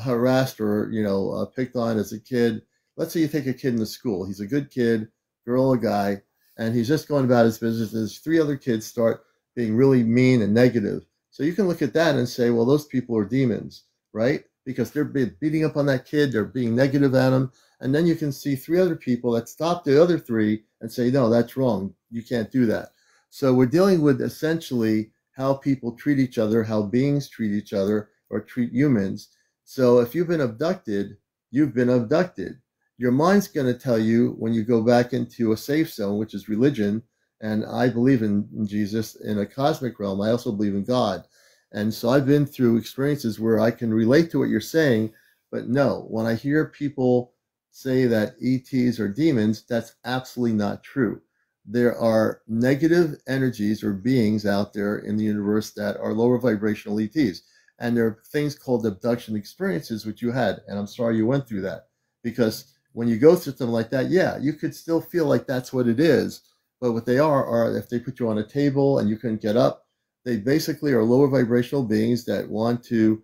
harassed or, picked on as a kid. Let's say you take a kid in the school. He's a good kid, girl or guy, and he's just going about his business. There's 3 other kids start being really mean and negative. So you can look at that and say, well, those people are demons, right? because they're beating up on that kid, they're being negative at him. And then you can see 3 other people that stop the other 3 and say, no, that's wrong. You can't do that. So we're dealing with essentially how people treat each other, how beings treat each other or treat humans. So if you've been abducted, you've been abducted. Your mind's going to tell you when you go back into a safe zone, which is religion. And I believe in Jesus in a cosmic realm. I also believe in God. And so I've been through experiences where I can relate to what you're saying. But no, when I hear people say that ETs are demons, that's absolutely not true. There are negative energies or beings out there in the universe that are lower vibrational ETs. And there are things called abduction experiences, which you had. And I'm sorry you went through that. Because when you go through something like that, yeah, you could still feel like that's what it is. But what they are if they put you on a table and you couldn't get up, they basically are lower vibrational beings that want to,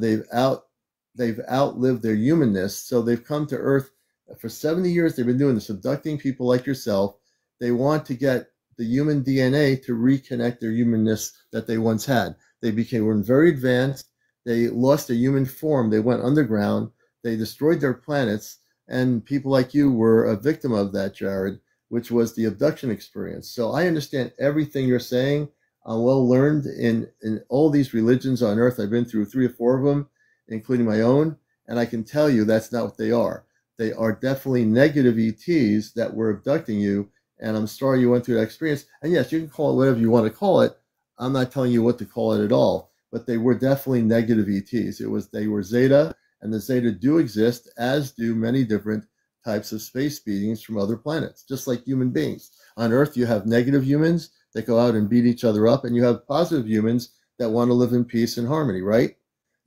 they've outlived their humanness. So they've come to Earth for 70 years. They've been doing this, abducting people like yourself. They want to get the human DNA to reconnect their humanness that they once had. They were very advanced. They lost their human form. They went underground. They destroyed their planets. And people like you were a victim of that, Jared, which was the abduction experience. So I understand everything you're saying. I'm well learned in all these religions on Earth. I've been through 3 or 4 of them, including my own. And I can tell you that's not what they are. They are definitely negative ETs that were abducting you. And I'm sorry you went through that experience. And yes, you can call it whatever you want to call it. I'm not telling you what to call it at all. But they were definitely negative ETs. They were Zeta, and the Zeta do exist, as do many different types of space beings from other planets, just like human beings. On Earth, you have negative humans that go out and beat each other up, and you have positive humans that want to live in peace and harmony, right?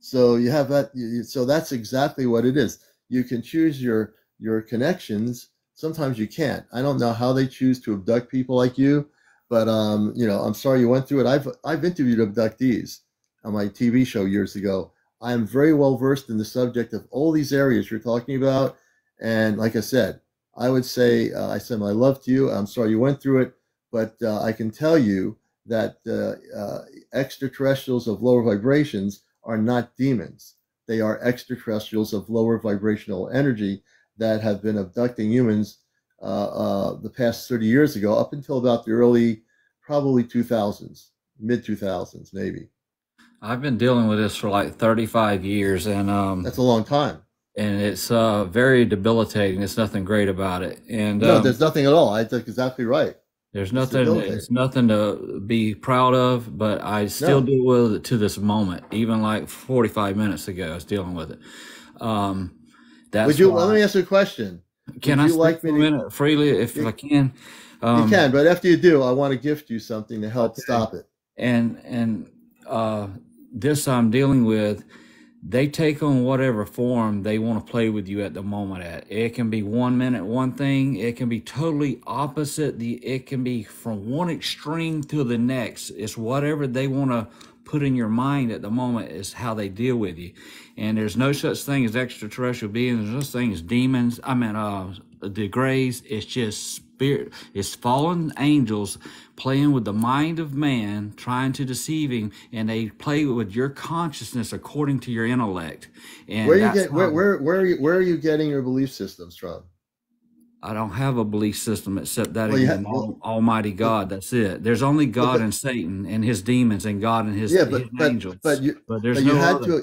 So you have that. So that's exactly what it is. You can choose your connections. Sometimes you can't. I don't know how they choose to abduct people like you, but I'm sorry you went through it. I've interviewed abductees on my TV show years ago. I am very well versed in the subject of all these areas you're talking about. And like I said, I would say, I send my love to you. I'm sorry you went through it, but I can tell you that extraterrestrials of lower vibrations are not demons. They are extraterrestrials of lower vibrational energy that have been abducting humans the past 30 years ago, up until about the early, probably 2000s, mid 2000s, maybe. I've been dealing with this for like 35 years, and that's a long time. And it's very debilitating. There's nothing great about it. And no, there's nothing at all. I think exactly right. There's nothing. It's nothing to be proud of, but I still deal with it to this moment. Even like 45 minutes ago, I was dealing with it. That's let me ask you a question. Can I speak for a minute freely if I can? You can, but after you do, I want to gift you something to help stop it. And this I'm dealing with, they take on whatever form they want to play with you at the moment at. It can be 1 minute, one thing. It can be totally opposite. It can be from one extreme to the next. It's whatever they want to put in your mind at the moment is how they deal with you. And there's no such thing as extraterrestrial beings. There's no such thing as demons. The grays. It's just spirit. It's fallen angels playing with the mind of man, trying to deceive him, and they play with your consciousness according to your intellect. And where are you getting your belief systems from? I don't have a belief system except that Almighty God. That's it. There's only God and Satan and his demons, and God and his angels. But there's no other.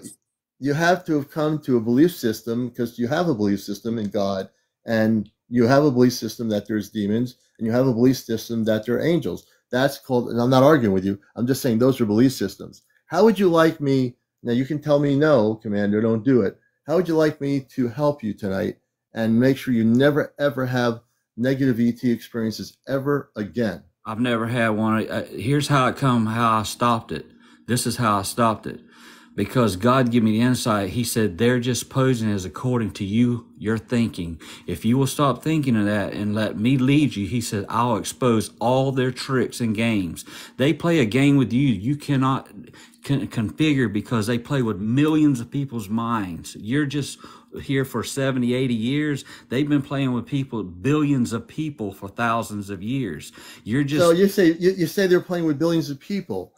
You have to have come to a belief system, because you have a belief system in God, and you have a belief system that there's demons, and you have a belief system that there are angels. That's called, and I'm not arguing with you, I'm just saying those are belief systems. How would you like me, now you can tell me no, Commander, don't do it. How would you like me to help you tonight and make sure you never, ever have negative ET experiences ever again? I've never had one. Here's how I stopped it. This is how I stopped it. Because God gave me the insight. He said, they're just posing as according to you, your thinking. If you will stop thinking of that and let me lead you, he said, I'll expose all their tricks and games. They play a game with you. You cannot configure, because they play with millions of people's minds. You're just here for 70, 80 years. They've been playing with people, billions of people, for thousands of years. You're just. So you say they're playing with billions of people.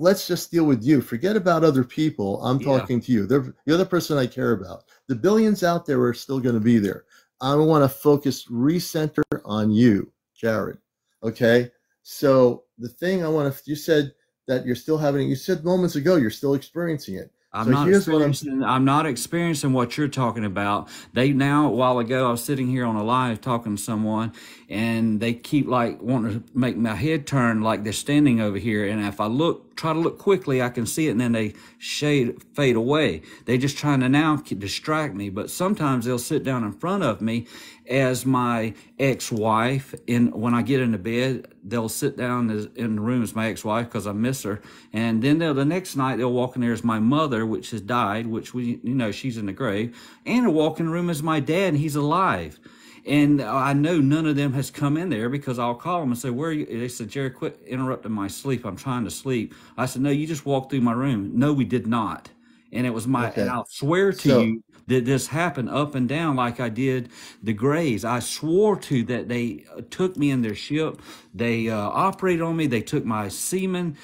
let's just deal with you. Forget about other people. I'm Yeah. talking to you. You're the person I care about. The billions out there are still going to be there. I want to focus, recenter on you, Jared. Okay. So the thing I want to, you said that you're still having, you said moments ago, you're still experiencing it. I'm So not here's what I'm not experiencing what you're talking about. They now, a while ago, I was sitting here on a live talking to someone, and they keep like wanting to make my head turn like they're standing over here. And if I try to look quickly, I can see it, and then they fade away. They just trying to now distract me. But sometimes they'll sit down in front of me as my ex-wife. And when I get into bed, they'll sit down in the room as my ex-wife because I miss her. And then the next night they'll walk in there as my mother, which has died, which she's in the grave. And they'll walk in the room as my dad, and he's alive. And I know none of them has come in there because I'll call them and say, where are you? They said, Jared, quit interrupting my sleep. I'm trying to sleep. I said, no, you just walked through my room. No, we did not. And it was and I'll swear to you that this happened up and down like I did the Grays. I swore to that they took me in their ship. They operated on me. They took my semen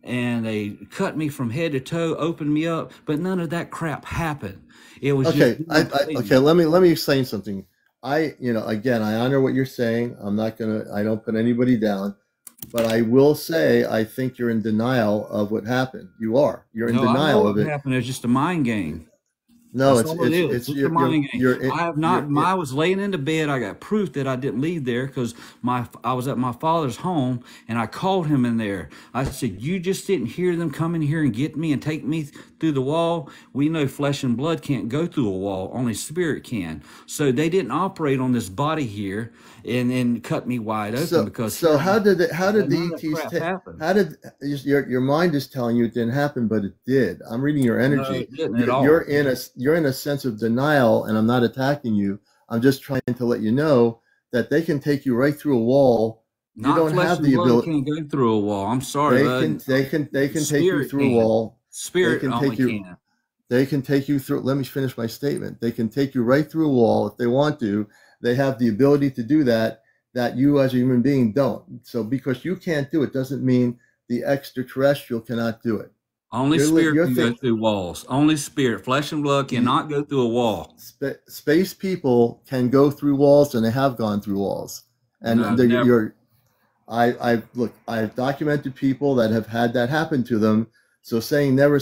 and they cut me from head to toe, opened me up. But none of that crap happened. It was okay. Okay. Let me explain something. Again, I honor what you're saying. I don't put anybody down, but I will say, I think you're in denial of what happened. You're in denial of it. What happened. It's just a mind game. No, it's just a mind game. I have not. I was laying in the bed. I got proof that I didn't leave there because I was at my father's home, and I called him in there. I said, "You just didn't hear them come in here and get me and take me through the wall. We know flesh and blood can't go through a wall; only spirit can. So they didn't operate on this body here and then cut me wide open how did the ETs happen? How did your mind is telling you it didn't happen, but it did. I'm reading your energy. No, it didn't at all. You're in a sense of denial, and I'm not attacking you. I'm just trying to let you know that they can take you right through a wall. You don't have the ability. Can't go through a wall. I'm sorry. They can take you through a wall. Spirit only can. They can take you through. Let me finish my statement. They can take you right through a wall if they want to. They have the ability to do that you as a human being don't. So because you can't do it doesn't mean the extraterrestrial cannot do it. Only spirit can go through walls. Only spirit. Flesh and blood cannot go through a wall. Space people can go through walls, and they have gone through walls. And I've documented people that have had that happen to them. So saying never,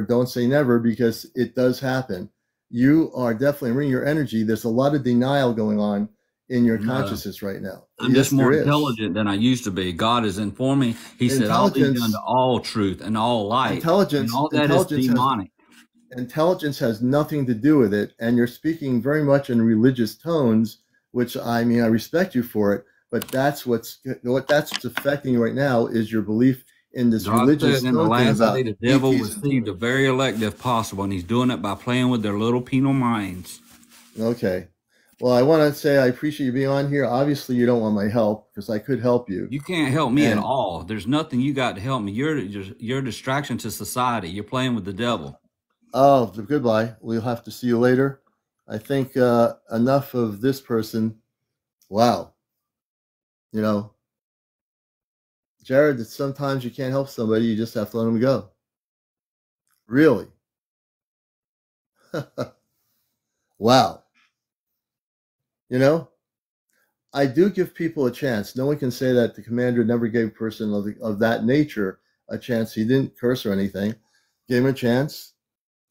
don't say never, because it does happen. You are definitely reading your energy. There's a lot of denial going on in your consciousness right now. I'm just more intelligent than I used to be. God has informed me. He said, I'll lead you into all truth and all light. Intelligence, and all that is demonic. Intelligence has nothing to do with it. And you're speaking very much in religious tones, which I respect you for it. But that's what's affecting you right now is your belief in this religious tone. In the last day, the devil received the very elect if possible, and he's doing it by playing with their little penal minds. Okay. Well, I want to say I appreciate you being on here. Obviously, you don't want my help because I could help you. You can't help me at all. There's nothing you got to help me. You're a distraction to society. You're playing with the devil. Oh, goodbye. We'll have to see you later. I think enough of this person. Wow. Jared, sometimes you can't help somebody. You just have to let them go. Really? Wow. I do give people a chance. No one can say that the commander never gave a person of that nature a chance. He didn't curse or anything. Gave him a chance.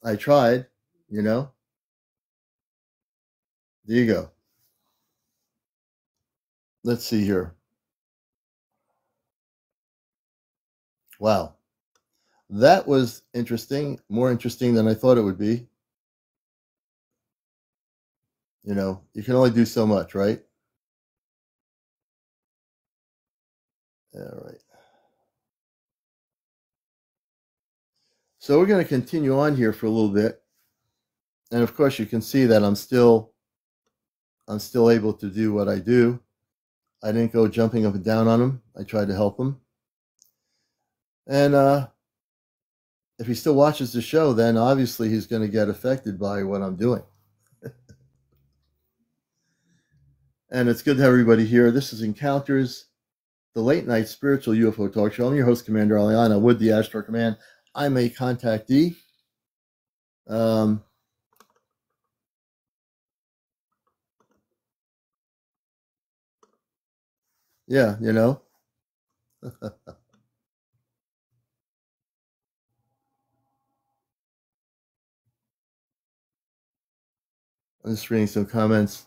I tried, There you go. Let's see here. Wow. That was interesting. More interesting than I thought it would be. You can only do so much, right? All right. So we're going to continue on here for a little bit. And of course, you can see that I'm still able to do what I do. I didn't go jumping up and down on him. I tried to help him. And if he still watches the show, then obviously he's going to get affected by what I'm doing. And it's good to have everybody here. This is Encounters the late night spiritual UFO talk show. I'm your host, CmdrAleon, with the Astro Command. I'm a contactee. Yeah, you know. I'm just reading some comments.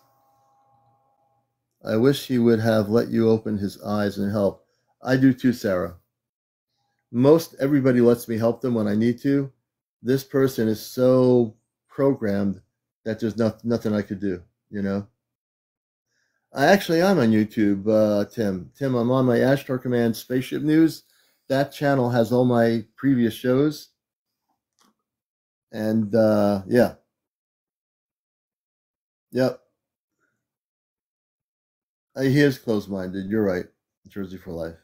I wish he would have let you open his eyes and help. I do too, Sarah. Most everybody lets me help them when I need to. This person is so programmed that there's nothing I could do, you know. I actually am on YouTube, Tim. Tim, I'm on my Astro Command Spaceship News. That channel has all my previous shows. And yeah. Yep. He is closed-minded. You're right. Jersey for life.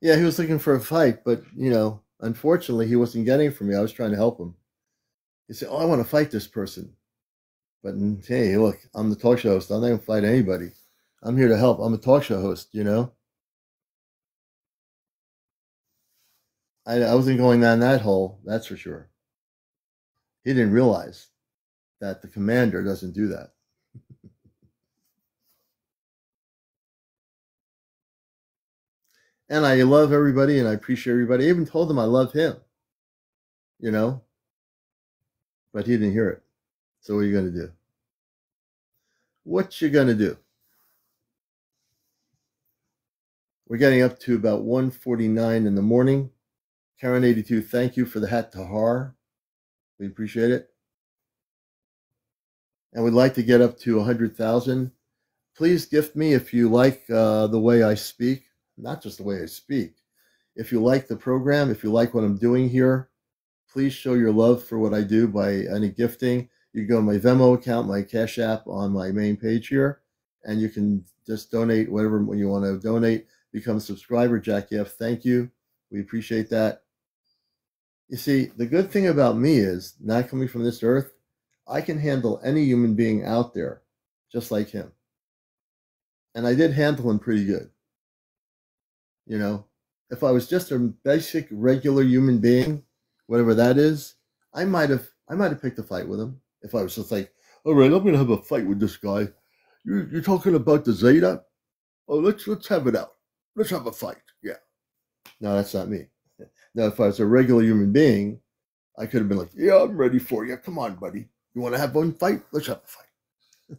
Yeah, he was looking for a fight, but, you know, unfortunately, he wasn't getting it from me. I was trying to help him. He said, oh, I want to fight this person. But, hey, look, I'm the talk show host. I'm not going to fight anybody. I'm here to help. I'm a talk show host, you know? I wasn't going down that hole, that's for sure. He didn't realize that the commander doesn't do that. And I love everybody and I appreciate everybody. I even told him I love him, you know? But he didn't hear it. So what are you going to do? What you going to do? We're getting up to about 1:49 in the morning. Karen 82, thank you for the hat Tahar. We appreciate it. And we'd like to get up to 100,000. Please gift me if you like the way I speak, not just the way I speak. If you like the program, if you like what I'm doing here, please show your love for what I do by any gifting. You can go to my Venmo account, my Cash App on my main page here, and you can just donate whatever you want to donate. Become a subscriber. Jack F, thank you. We appreciate that. You see, the good thing about me is, not coming from this earth, I can handle any human being out there just like him. And I did handle him pretty good. You know, if I was just a basic, regular human being, whatever that is, I might have picked a fight with him. If I was just like, all right, I'm going to have a fight with this guy. You're talking about the Zeta? Oh, let's have it out. Let's have a fight. Yeah. No, that's not me. Now, if I was a regular human being, I could have been like, yeah, I'm ready for you. Come on, buddy. You want to have one fight? Let's have a fight.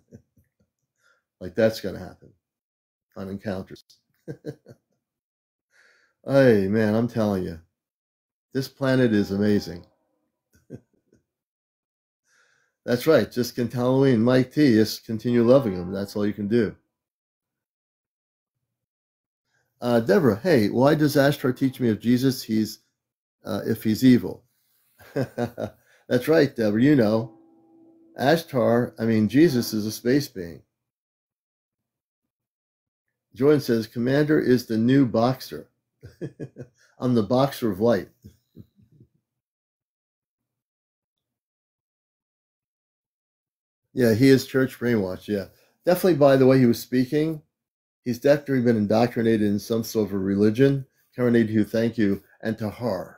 Like that's going to happen on encounters. Hey, man, I'm telling you, this planet is amazing. That's right. Just Halloween, Mike T. Just continue loving him. That's all you can do. Deborah, hey, why does Ashtar teach me of Jesus? If he's evil. That's right, Deborah. You know, Jesus is a space being. Jordan says, Commander is the new boxer. I'm the boxer of light. Yeah, he is church brainwashed. Yeah, definitely. By the way he was speaking, he's definitely been indoctrinated in some sort of a religion. Karen 82, thank you, and Tahar.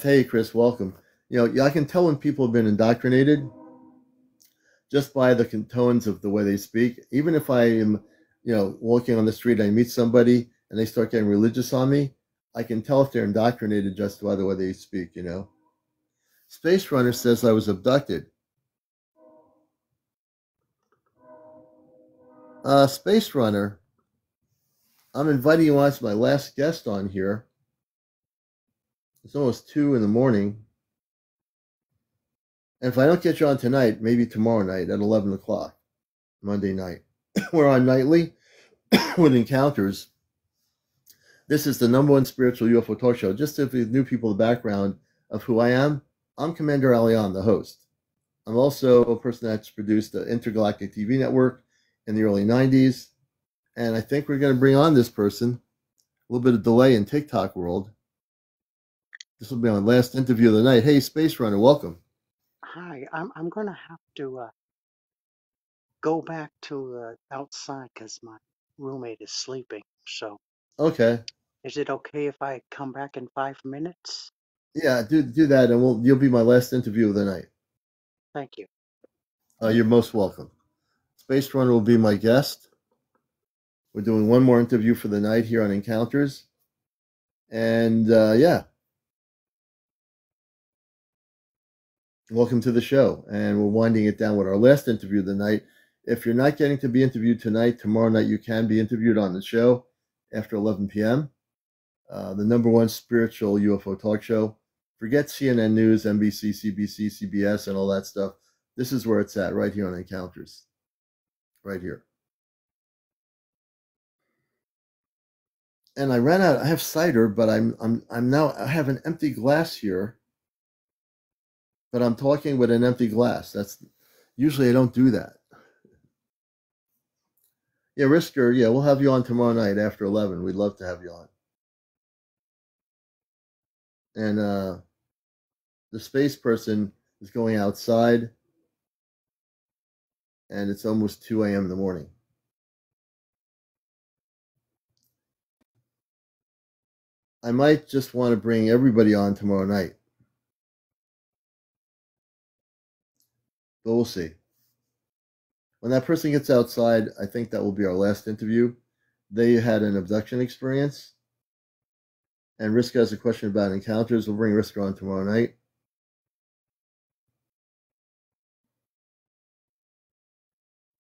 Hey, Chris, welcome. You know, I can tell when people have been indoctrinated just by the tones of the way they speak. Even if I am, you know, walking on the street, I meet somebody and they start getting religious on me, I can tell if they're indoctrinated just by the way they speak, you know. Space Runner says I was abducted. Space Runner, I'm inviting you on as my last guest on here. It's almost 2 in the morning. And if I don't get you on tonight, maybe tomorrow night at 11 o'clock, Monday night. We're on nightly with encounters. This is the #1 spiritual UFO talk show. Just if you knew people the background of who I am, I'm CmdRAleon, the host. I'm also a person that's produced the Intergalactic TV network in the early 90s. And I think we're going to bring on this person. A little bit of delay in TikTok world. This will be my last interview of the night. Hey, Space Runner, welcome. Hi, I'm gonna have to go back to outside because my roommate is sleeping. So, Okay. is it okay if I come back in 5 minutes? Yeah, do that, and you'll be my last interview of the night. Thank you. You're most welcome. Space Runner will be my guest. We're doing one more interview for the night here on Encounters, and yeah, welcome to the show. And we're winding it down with our last interview of the night. If you're not getting to be interviewed tonight, tomorrow night you can be interviewed on the show after 11 p.m. The number one spiritual UFO talk show. Forget CNN News, NBC, CBC, CBS, and all that stuff. This is where it's at, right here on Encounters. Right here. And I ran out. I have cider, but I'm now. I have an empty glass here, but I'm talking with an empty glass. That's usually I don't do that. Yeah, Risker. Yeah, we'll have you on tomorrow night after 11. We'd love to have you on. And the space person is going outside, and it's almost 2 a.m. in the morning. I might just want to bring everybody on tomorrow night, but we'll see. When that person gets outside, I think that will be our last interview. They had an abduction experience, and Riska has a question about encounters. We'll bring Riska on tomorrow night.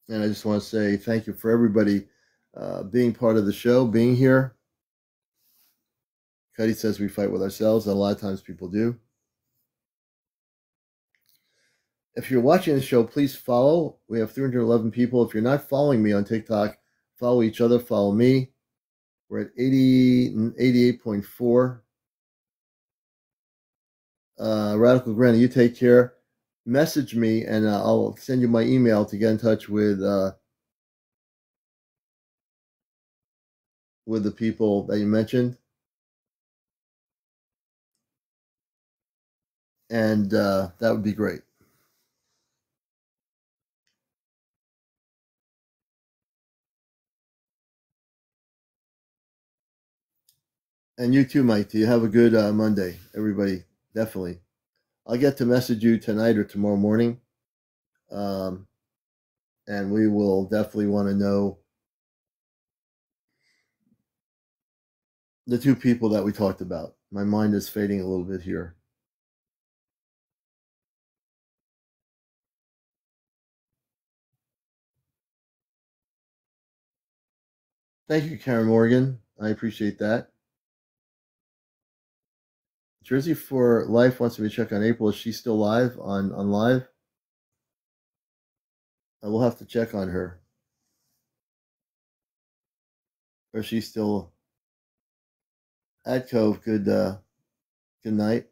And I just want to say thank you for everybody being part of the show, being here. Cuddy says we fight with ourselves, and a lot of times people do. If you're watching the show, please follow. We have 311 people. If you're not following me on TikTok, follow each other, follow me. We're at 88.4. Radical Granny, you take care. Message me, and I'll send you my email to get in touch with the people that you mentioned. And that would be great. And you too, Mike. You have a good Monday, everybody. Definitely. I'll get to message you tonight or tomorrow morning. And we will definitely want to know the two people that we talked about. My mind is fading a little bit here. Thank you, Karen Morgan. I appreciate that. Jersey for Life wants me to check on April. Is she still live on live? I will have to check on her. Or she's still at Cove. Good night.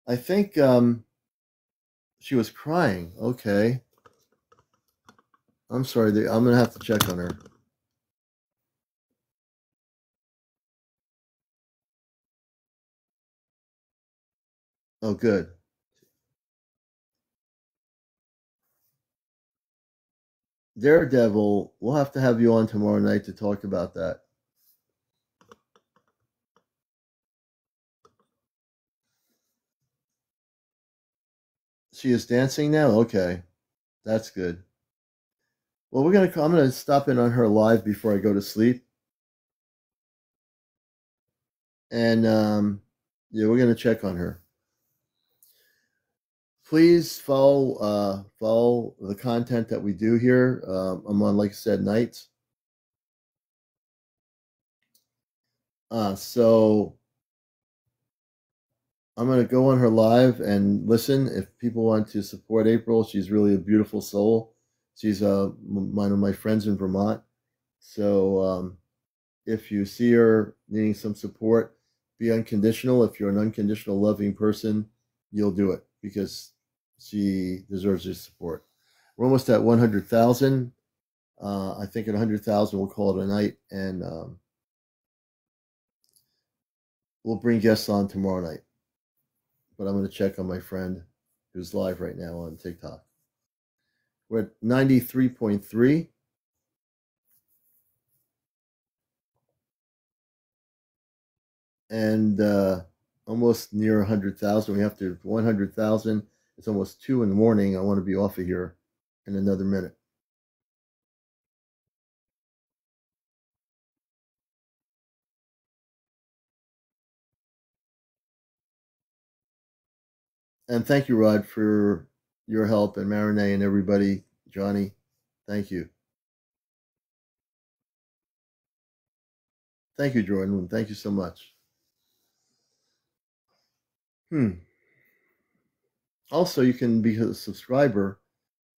I think she was crying. Okay. I'm sorry. I'm going to have to check on her. Oh, good. Daredevil, we'll have to have you on tomorrow night to talk about that. She is dancing now? Okay. That's good. Well, I'm gonna stop in on her live before I go to sleep. And yeah, we're gonna check on her. Please follow the content that we do here. I'm on, like I said, nights. So I'm going to go on her live and listen. If people want to support April, she's really a beautiful soul. She's one of my friends in Vermont. So if you see her needing some support, be unconditional. If you're an unconditional loving person, you'll do it because she deserves your support. We're almost at 100,000. I think at 100,000 we'll call it a night, and we'll bring guests on tomorrow night. But I'm going to check on my friend who's live right now on TikTok. We're at 93.3. And almost near 100,000. We have to 100,000. It's almost 2 in the morning. I want to be off of here in another minute. And thank you, Rod, for your help, and Marinette and everybody. Johnny, thank you. Thank you, Jordan. Thank you so much. Also, you can be a subscriber.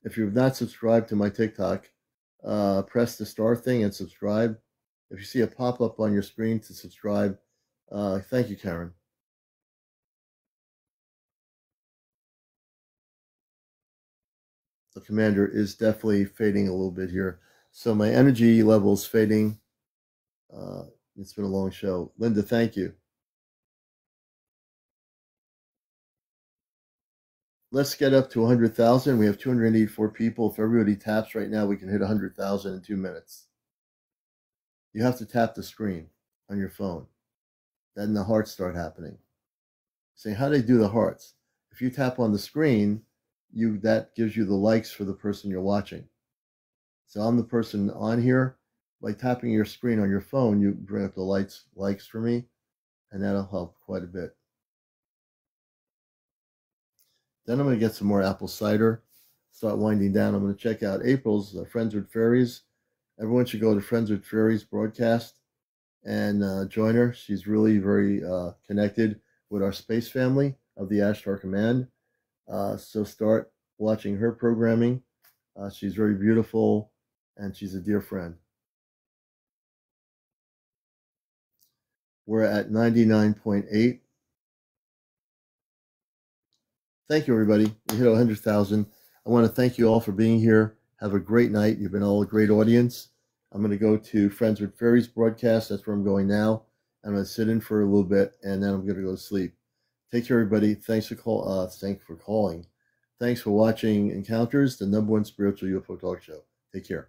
If you've not subscribed to my TikTok, press the star thing and subscribe. If you see a pop-up on your screen to subscribe, thank you, Karen. The commander is definitely fading a little bit here. So my energy level is fading. It's been a long show. Linda, thank you. Let's get up to 100,000. We have 284 people. If everybody taps right now, we can hit 100,000 in 2 minutes. You have to tap the screen on your phone. Then the hearts start happening. Say, how do they do the hearts? If you tap on the screen, that gives you the likes for the person you're watching. So I'm the person on here. By tapping your screen on your phone, you bring up the likes for me, and that'll help quite a bit. Then I'm going to get some more apple cider, start winding down. I'm going to check out April's Friends with Fairies. Everyone should go to Friends with Fairies broadcast and join her. She's really very connected with our space family of the Ashtar Command. So start watching her programming. She's very beautiful, and she's a dear friend. We're at 99.8. Thank you, everybody. We hit 100,000. I want to thank you all for being here. Have a great night. You've been all a great audience. I'm going to go to Friends with Fairies broadcast. That's where I'm going now. I'm going to sit in for a little bit, and then I'm going to go to sleep. Take care, everybody. Thanks for calling. Thanks for watching Encounters, the #1 spiritual UFO talk show. Take care.